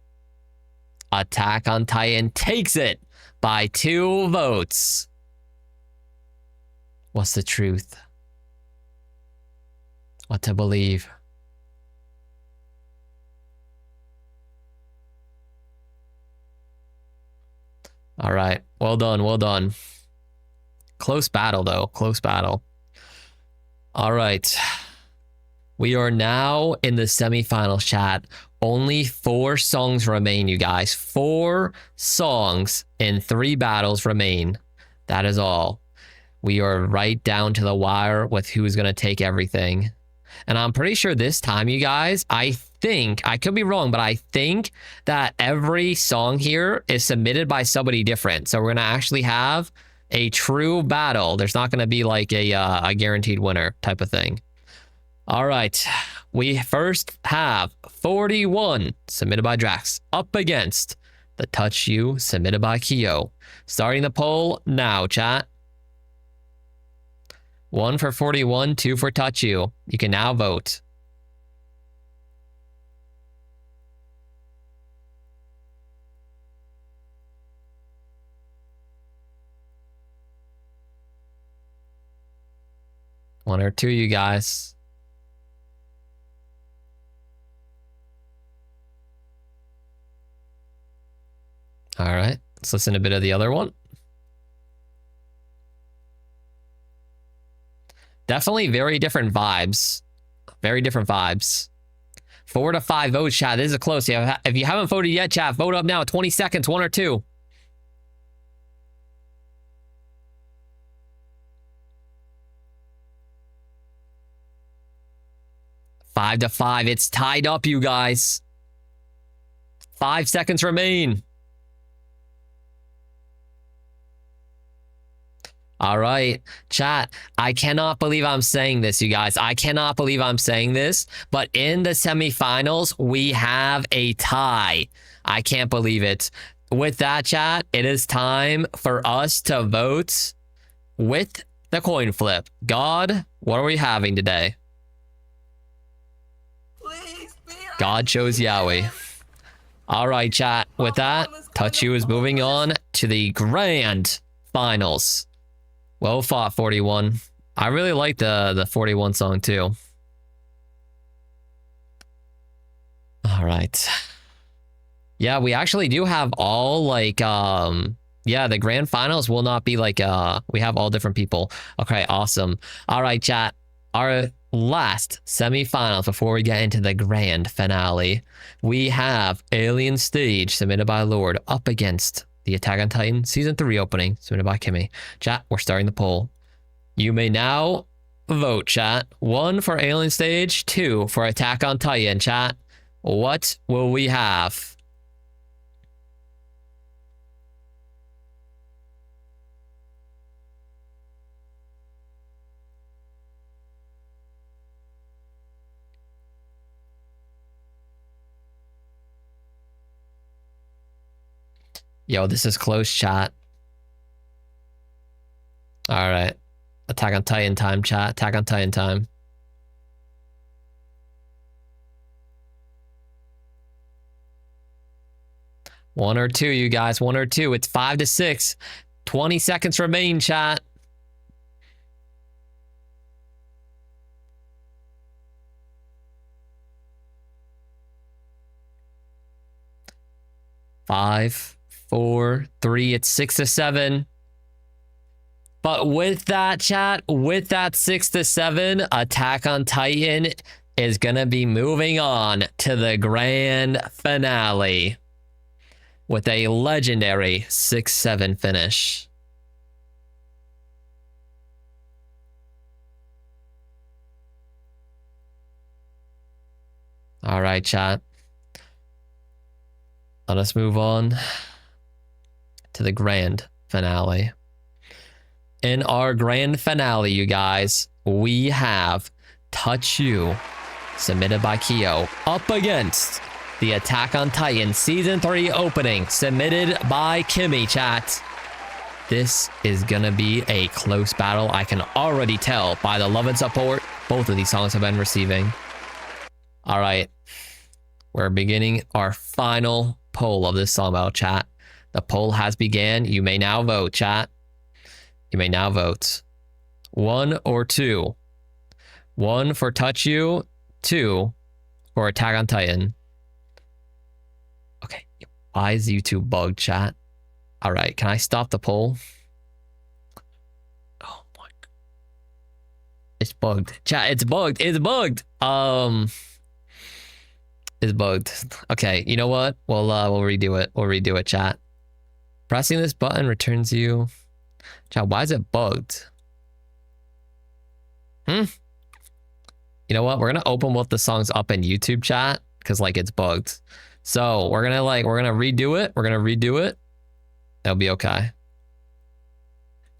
S1: Attack on Titan takes it by 2 votes. What's the truth? What to believe? All right. Well done. Well done. Close battle, though. Close battle. All right. We are now in the semifinals, chat. Only 4 songs remain, you guys. 4 songs and 3 battles remain. That is all. We are right down to the wire with who's going to take everything. And I'm pretty sure this time, you guys, I think, I could be wrong, but I think that every song here is submitted by somebody different. So we're going to actually have a true battle. There's not going to be like a guaranteed winner type of thing. All right. We first have 41, submitted by Drax, up against the Touch You, submitted by Kyo. Starting the poll now, chat. 1 for 41, 2 for Touch You. You can now vote. One or 2, you guys. All right, let's listen to a bit of the other one. Definitely very different vibes. Very different vibes. 4 to 5 votes, chat. This is close. If you haven't voted yet, chat, vote up now. 20 seconds, 1 or 2. Five to 5. It's tied up, you guys. 5 seconds remain. All right, chat. I cannot believe I'm saying this, you guys. I cannot believe I'm saying this, but in the semifinals, we have a tie. I can't believe it. With that, chat, it is time for us to vote with the coin flip. God, what are we having today?
S4: Please
S1: God chose Yowie. All right, chat. With that, Touch You is moving on to the grand finals. Well fought, 41. I really like the 41 song too. All right. Yeah, we actually do have all like yeah, the grand finals will not be like we have all different people. Okay, awesome. All right, chat. Our last semifinals before we get into the grand finale. We have Alien Stage submitted by Lord up against the Attack on Titan Season 3 opening submitted by Kimmy. Chat, we're starting the poll. You may now vote, chat. 1 for Alien Stage, 2 for Attack on Titan, chat. What will we have? Yo, this is close, chat. All right. Attack on Titan time, chat. Attack on Titan time. One or two, you guys. 1 or 2. It's 5 to 6. 20 seconds remain, chat. Five, 4, 3. It's 6 to 7. But with that, chat, with that 6 to 7, Attack on Titan is gonna be moving on to the grand finale with a legendary 6-7 finish. All right, chat. Let us move on to the grand finale. In our grand finale, you guys, we have Touch You, submitted by Kyo, up against the Attack on Titan Season 3 opening, submitted by Kimmy, chat. This is gonna be a close battle. I can already tell by the love and support both of these songs have been receiving. All right. We're beginning our final poll of this song battle, chat. The poll has began. You may now vote, chat. You may now vote. 1 or 2. 1 for Touch You, 2 for Attack on Titan. Okay. Why is YouTube bugged, chat? All right. Can I stop the poll? Oh my God. It's bugged. Chat, it's bugged. It's bugged. It's bugged. Okay. You know what? We'll redo it. We'll redo it, chat. Pressing this button returns you. Chat, why is it bugged? You know what? We're gonna open both the songs up in YouTube, chat, because like it's bugged. So we're gonna redo it. We're gonna redo it. It'll be okay.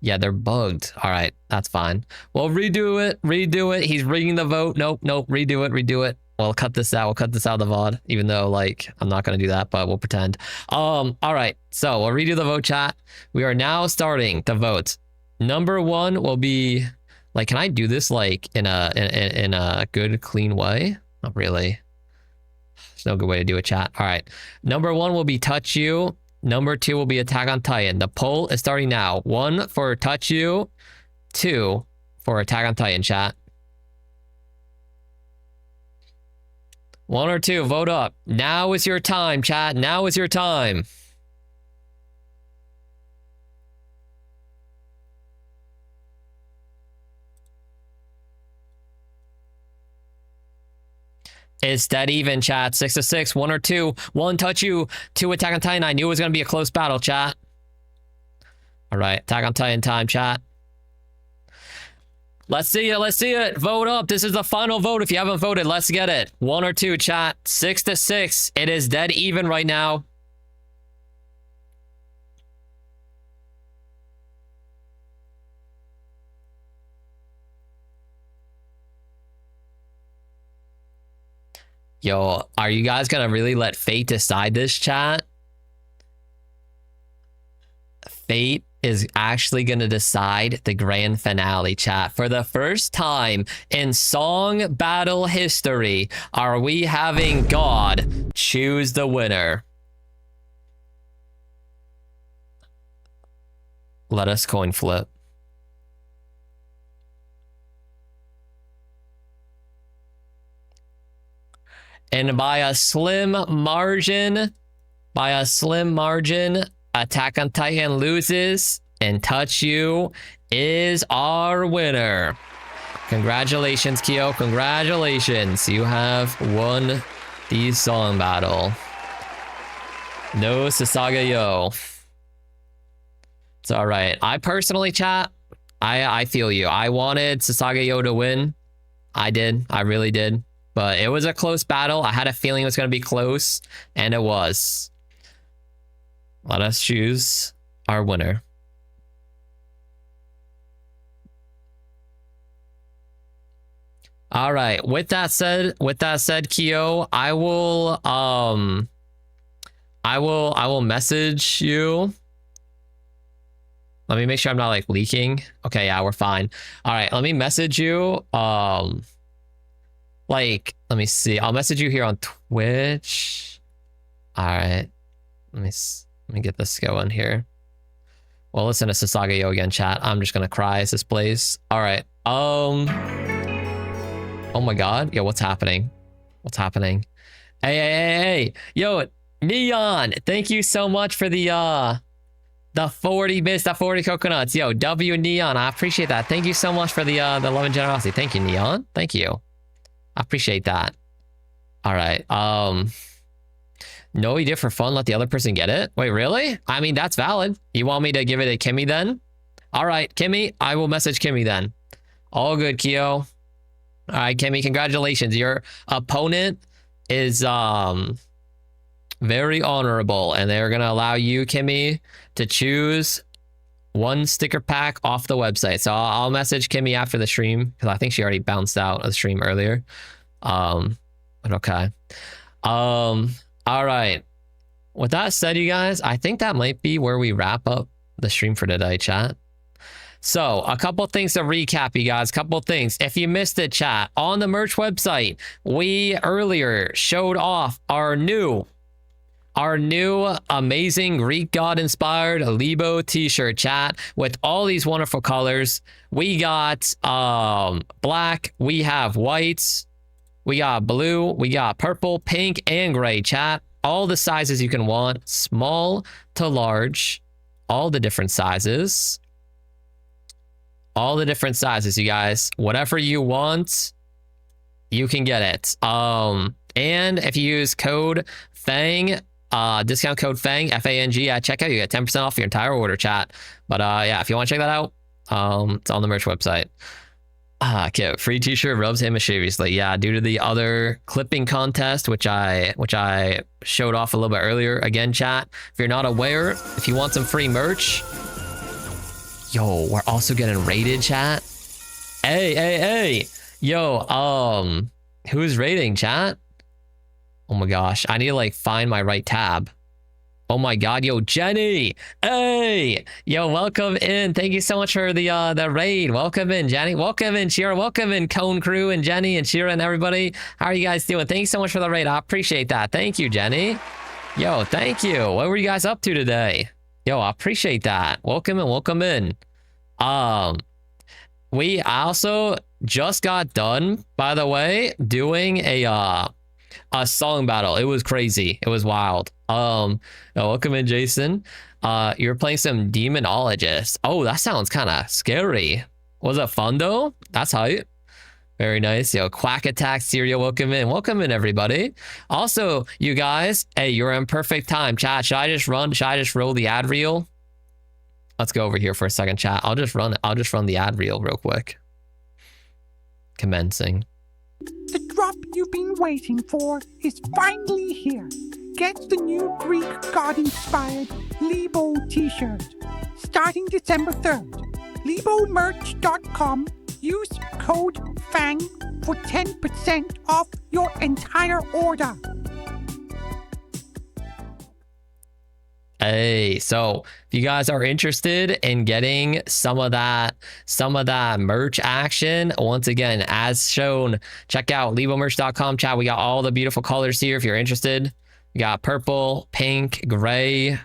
S1: Yeah, they're bugged. All right, that's fine. We'll redo it. Redo it. He's rigging the vote. Nope. Redo it. Redo it. We'll cut this out. We'll cut this out of the VOD, even though like I'm not gonna do that, but we'll pretend. All right. So we'll redo the vote, chat. We are now starting the votes. Number 1 will be like, can I do this like in a good, clean way? Not really. There's no good way to do it, chat. All right. Number 1 will be Touch You. Number 2 will be Attack on Titan. The poll is starting now. 1 for Touch You, 2 for Attack on Titan, chat. 1 or 2, vote up. Now is your time, chat. Now is your time. It's dead even, chat. 6 to 6. 1 or 2. 1 Touch You, 2 Attack on Titan. I knew it was going to be a close battle, chat. All right. Attack on Titan time, chat. Let's see it. Let's see it. Vote up. This is the final vote. If you haven't voted, let's get it. 1 or 2, chat. 6 to 6. It is dead even right now. Yo, are you guys gonna really let fate decide this, chat? Fate is actually going to decide the grand finale, chat. For the first time in song battle history, are we having God choose the winner? Let us coin flip. And by a slim margin, Attack on Titan loses, and Touch You is our winner. Congratulations, Kyo. Congratulations. You have won the song battle. No Sasagayo. It's all right. I personally, chat, I feel you. I wanted Sasagayo to win. I did. I really did. But it was a close battle. I had a feeling it was going to be close, and it was. Let us choose our winner. All right. With that said, Kyo, I will message you. Let me make sure I'm not like leaking. Okay, yeah, we're fine. All right, let me message you. Like, let me see. I'll message you here on Twitch. All right. Let me get this going here. Well, listen to Sasagayo again, chat. I'm just gonna cry as this plays. All right. Oh my God. Yo, what's happening? What's happening? Hey. Yo, Neon. Thank you so much for the 40 bits, the 40 coconuts. Yo, W Neon. I appreciate that. Thank you so much for the love and generosity. Thank you, Neon. Thank you. I appreciate that. All right. No, you did for fun. Let the other person get it. Wait, really? I mean, that's valid. You want me to give it to Kimmy then? All right, Kimmy. I will message Kimmy then. All good, Kyo. All right, Kimmy. Congratulations. Your opponent is very honorable, and they're gonna allow you, Kimmy, to choose one sticker pack off the website. So I'll message Kimmy after the stream because I think she already bounced out of the stream earlier. But okay. All right. With that said, you guys, I think that might be where we wrap up the stream for today, chat. So a couple things to recap, you guys. Couple things. If you missed it, chat, on the merch website, we earlier showed off our new amazing Greek god inspired Libo t-shirt, chat, with all these wonderful colors. We got black, we have whites, we got blue, we got purple, pink, and gray, chat. All the sizes you can want, small to large, all the different sizes. All the different sizes, you guys. Whatever you want, you can get it. And if you use code FANG, discount code FANG, F-A-N-G, at checkout, you get 10% off your entire order, chat. But yeah, if you want to check that out, it's on the merch website. Okay, free t-shirt rubs him mischievously. Yeah, due to the other clipping contest, which I showed off a little bit earlier. Again, chat, if you're not aware, if you want some free merch, yo, we're also getting rated, chat. Hey. Yo, who's rating, chat? Oh my gosh, I need to like find my right tab. Oh my God, yo, Jenny. Hey, yo, welcome in. Thank you so much for the raid. Welcome in, Jenny. Welcome in, Shira. Welcome in, Cone Crew and Jenny and Shira and everybody. How are you guys doing? Thank you so much for the raid. I appreciate that. Thank you, Jenny. Yo, thank you. What were you guys up to today? Yo, I appreciate that. Welcome in. We also just got done, by the way, doing a song battle. It was crazy. It was wild. Welcome in, Jason. You're playing some demonologist. Oh, that sounds kind of scary. Was it fun though? That's hype. Very nice. Yo, Quack Attack, Syria, welcome in, everybody. Also, you guys, hey, you're in perfect time. Chat, should I just roll the ad reel? Let's go over here for a second, chat. I'll just run the ad reel real quick. Commencing.
S2: The drop you've been waiting for is finally here. Get the new Greek god-inspired Libo t-shirt starting December 3rd. LiboMerch.com. Use code FANG for 10% off your entire order.
S1: Hey, so if you guys are interested in getting some of that merch action, once again, as shown, check out libomerch.com, chat. We got all the beautiful colors here if you're interested. We got purple, pink, gray,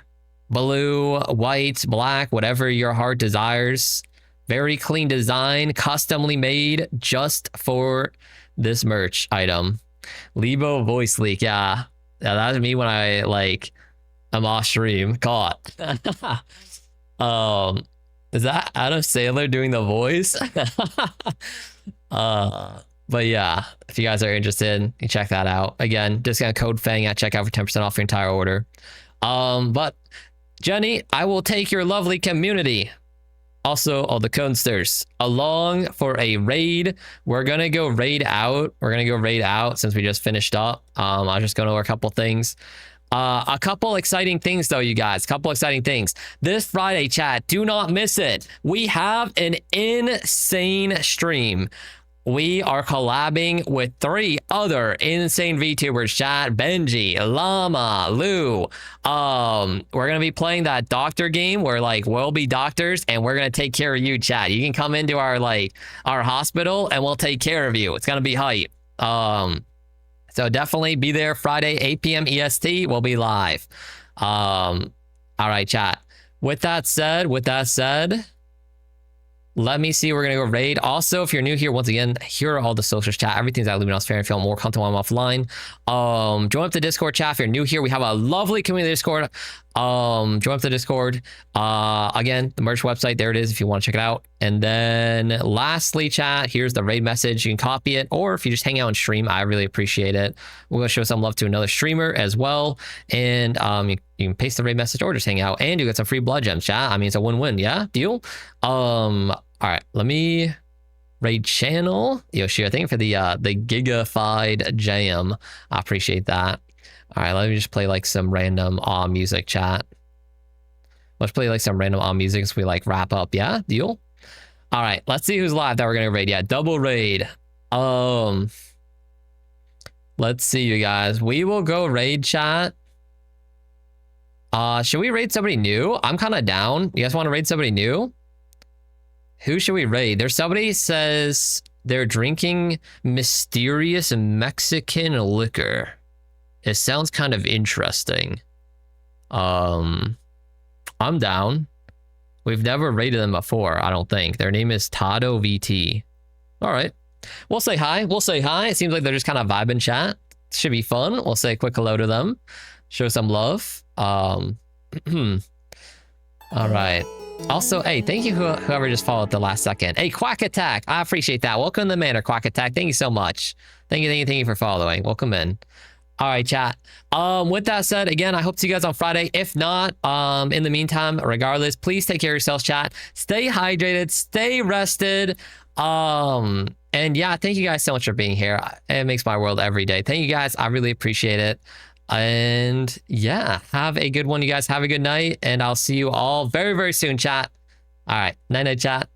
S1: blue, white, black, whatever your heart desires. Very clean design, customly made just for this merch item. Libo voice leak, yeah. That's me when I like I'm off stream. Caught. Is that Adam Sandler doing the voice? But yeah, if you guys are interested, you check that out. Again, discount code FANG at checkout for 10% off your entire order. But Jenny, I will take your lovely community, also all the consters, along for a raid. We're gonna go raid out. Since we just finished up. I was just going over a couple things. A couple exciting things though, you guys. Couple exciting things. This Friday, chat, do not miss it. We have an insane stream. We are collabing with 3 other insane VTubers, chat. Benji, Llama, Lou. We're gonna be playing that doctor game where like we'll be doctors and we're gonna take care of you, chat. You can come into our hospital and we'll take care of you. It's gonna be hype. So definitely be there Friday, 8 p.m. EST. We'll be live. All right, chat. With that said, let me see. We're going to go raid. Also, if you're new here, once again, here are all the socials, chat. Everything's at libonosfaron. If you want more content while I'm offline, join up the Discord, chat. If you're new here, we have a lovely community Discord. Join up the Discord. Again, the merch website, there it is if you want to check it out. And then lastly, chat, here's the raid message. You can copy it, or if you just hang out and stream, I really appreciate it. We're going to show some love to another streamer as well. And you can paste the raid message or just hang out, and you get some free blood gems, chat. I mean, it's a win-win, yeah? Deal? All right, let me raid channel Yoshi. I think for the gigafied jam. I appreciate that. All right, let me just play like some random music, chat. Let's play like some random music as we like wrap up. Yeah, deal. All right, let's see who's live that we're gonna raid. Yeah, double raid. Let's see, you guys. We will go raid, chat. Should we raid somebody new? I'm kind of down. You guys want to raid somebody new? Who should we raid? There's somebody says they're drinking mysterious Mexican liquor. It sounds kind of interesting. I'm down. We've never raided them before, I don't think. Their name is Tado VT. All right. We'll say hi. It seems like they're just kind of vibing, chat. Should be fun. We'll say a quick hello to them. Show some love. All right. Also, hey, thank you whoever just followed the last second. Hey, Quack Attack. I appreciate that. Welcome to the manor, Quack Attack. Thank you so much. Thank you for following. Welcome in. All right, chat. With that said, again, I hope to see you guys on Friday. If not, in the meantime, regardless, please take care of yourselves, chat. Stay hydrated, stay rested. And yeah, thank you guys so much for being here. It makes my world every day. Thank you guys. I really appreciate it. And yeah, have a good one, you guys. Have a good night, and I'll see you all very, very soon, chat. All right, night, chat.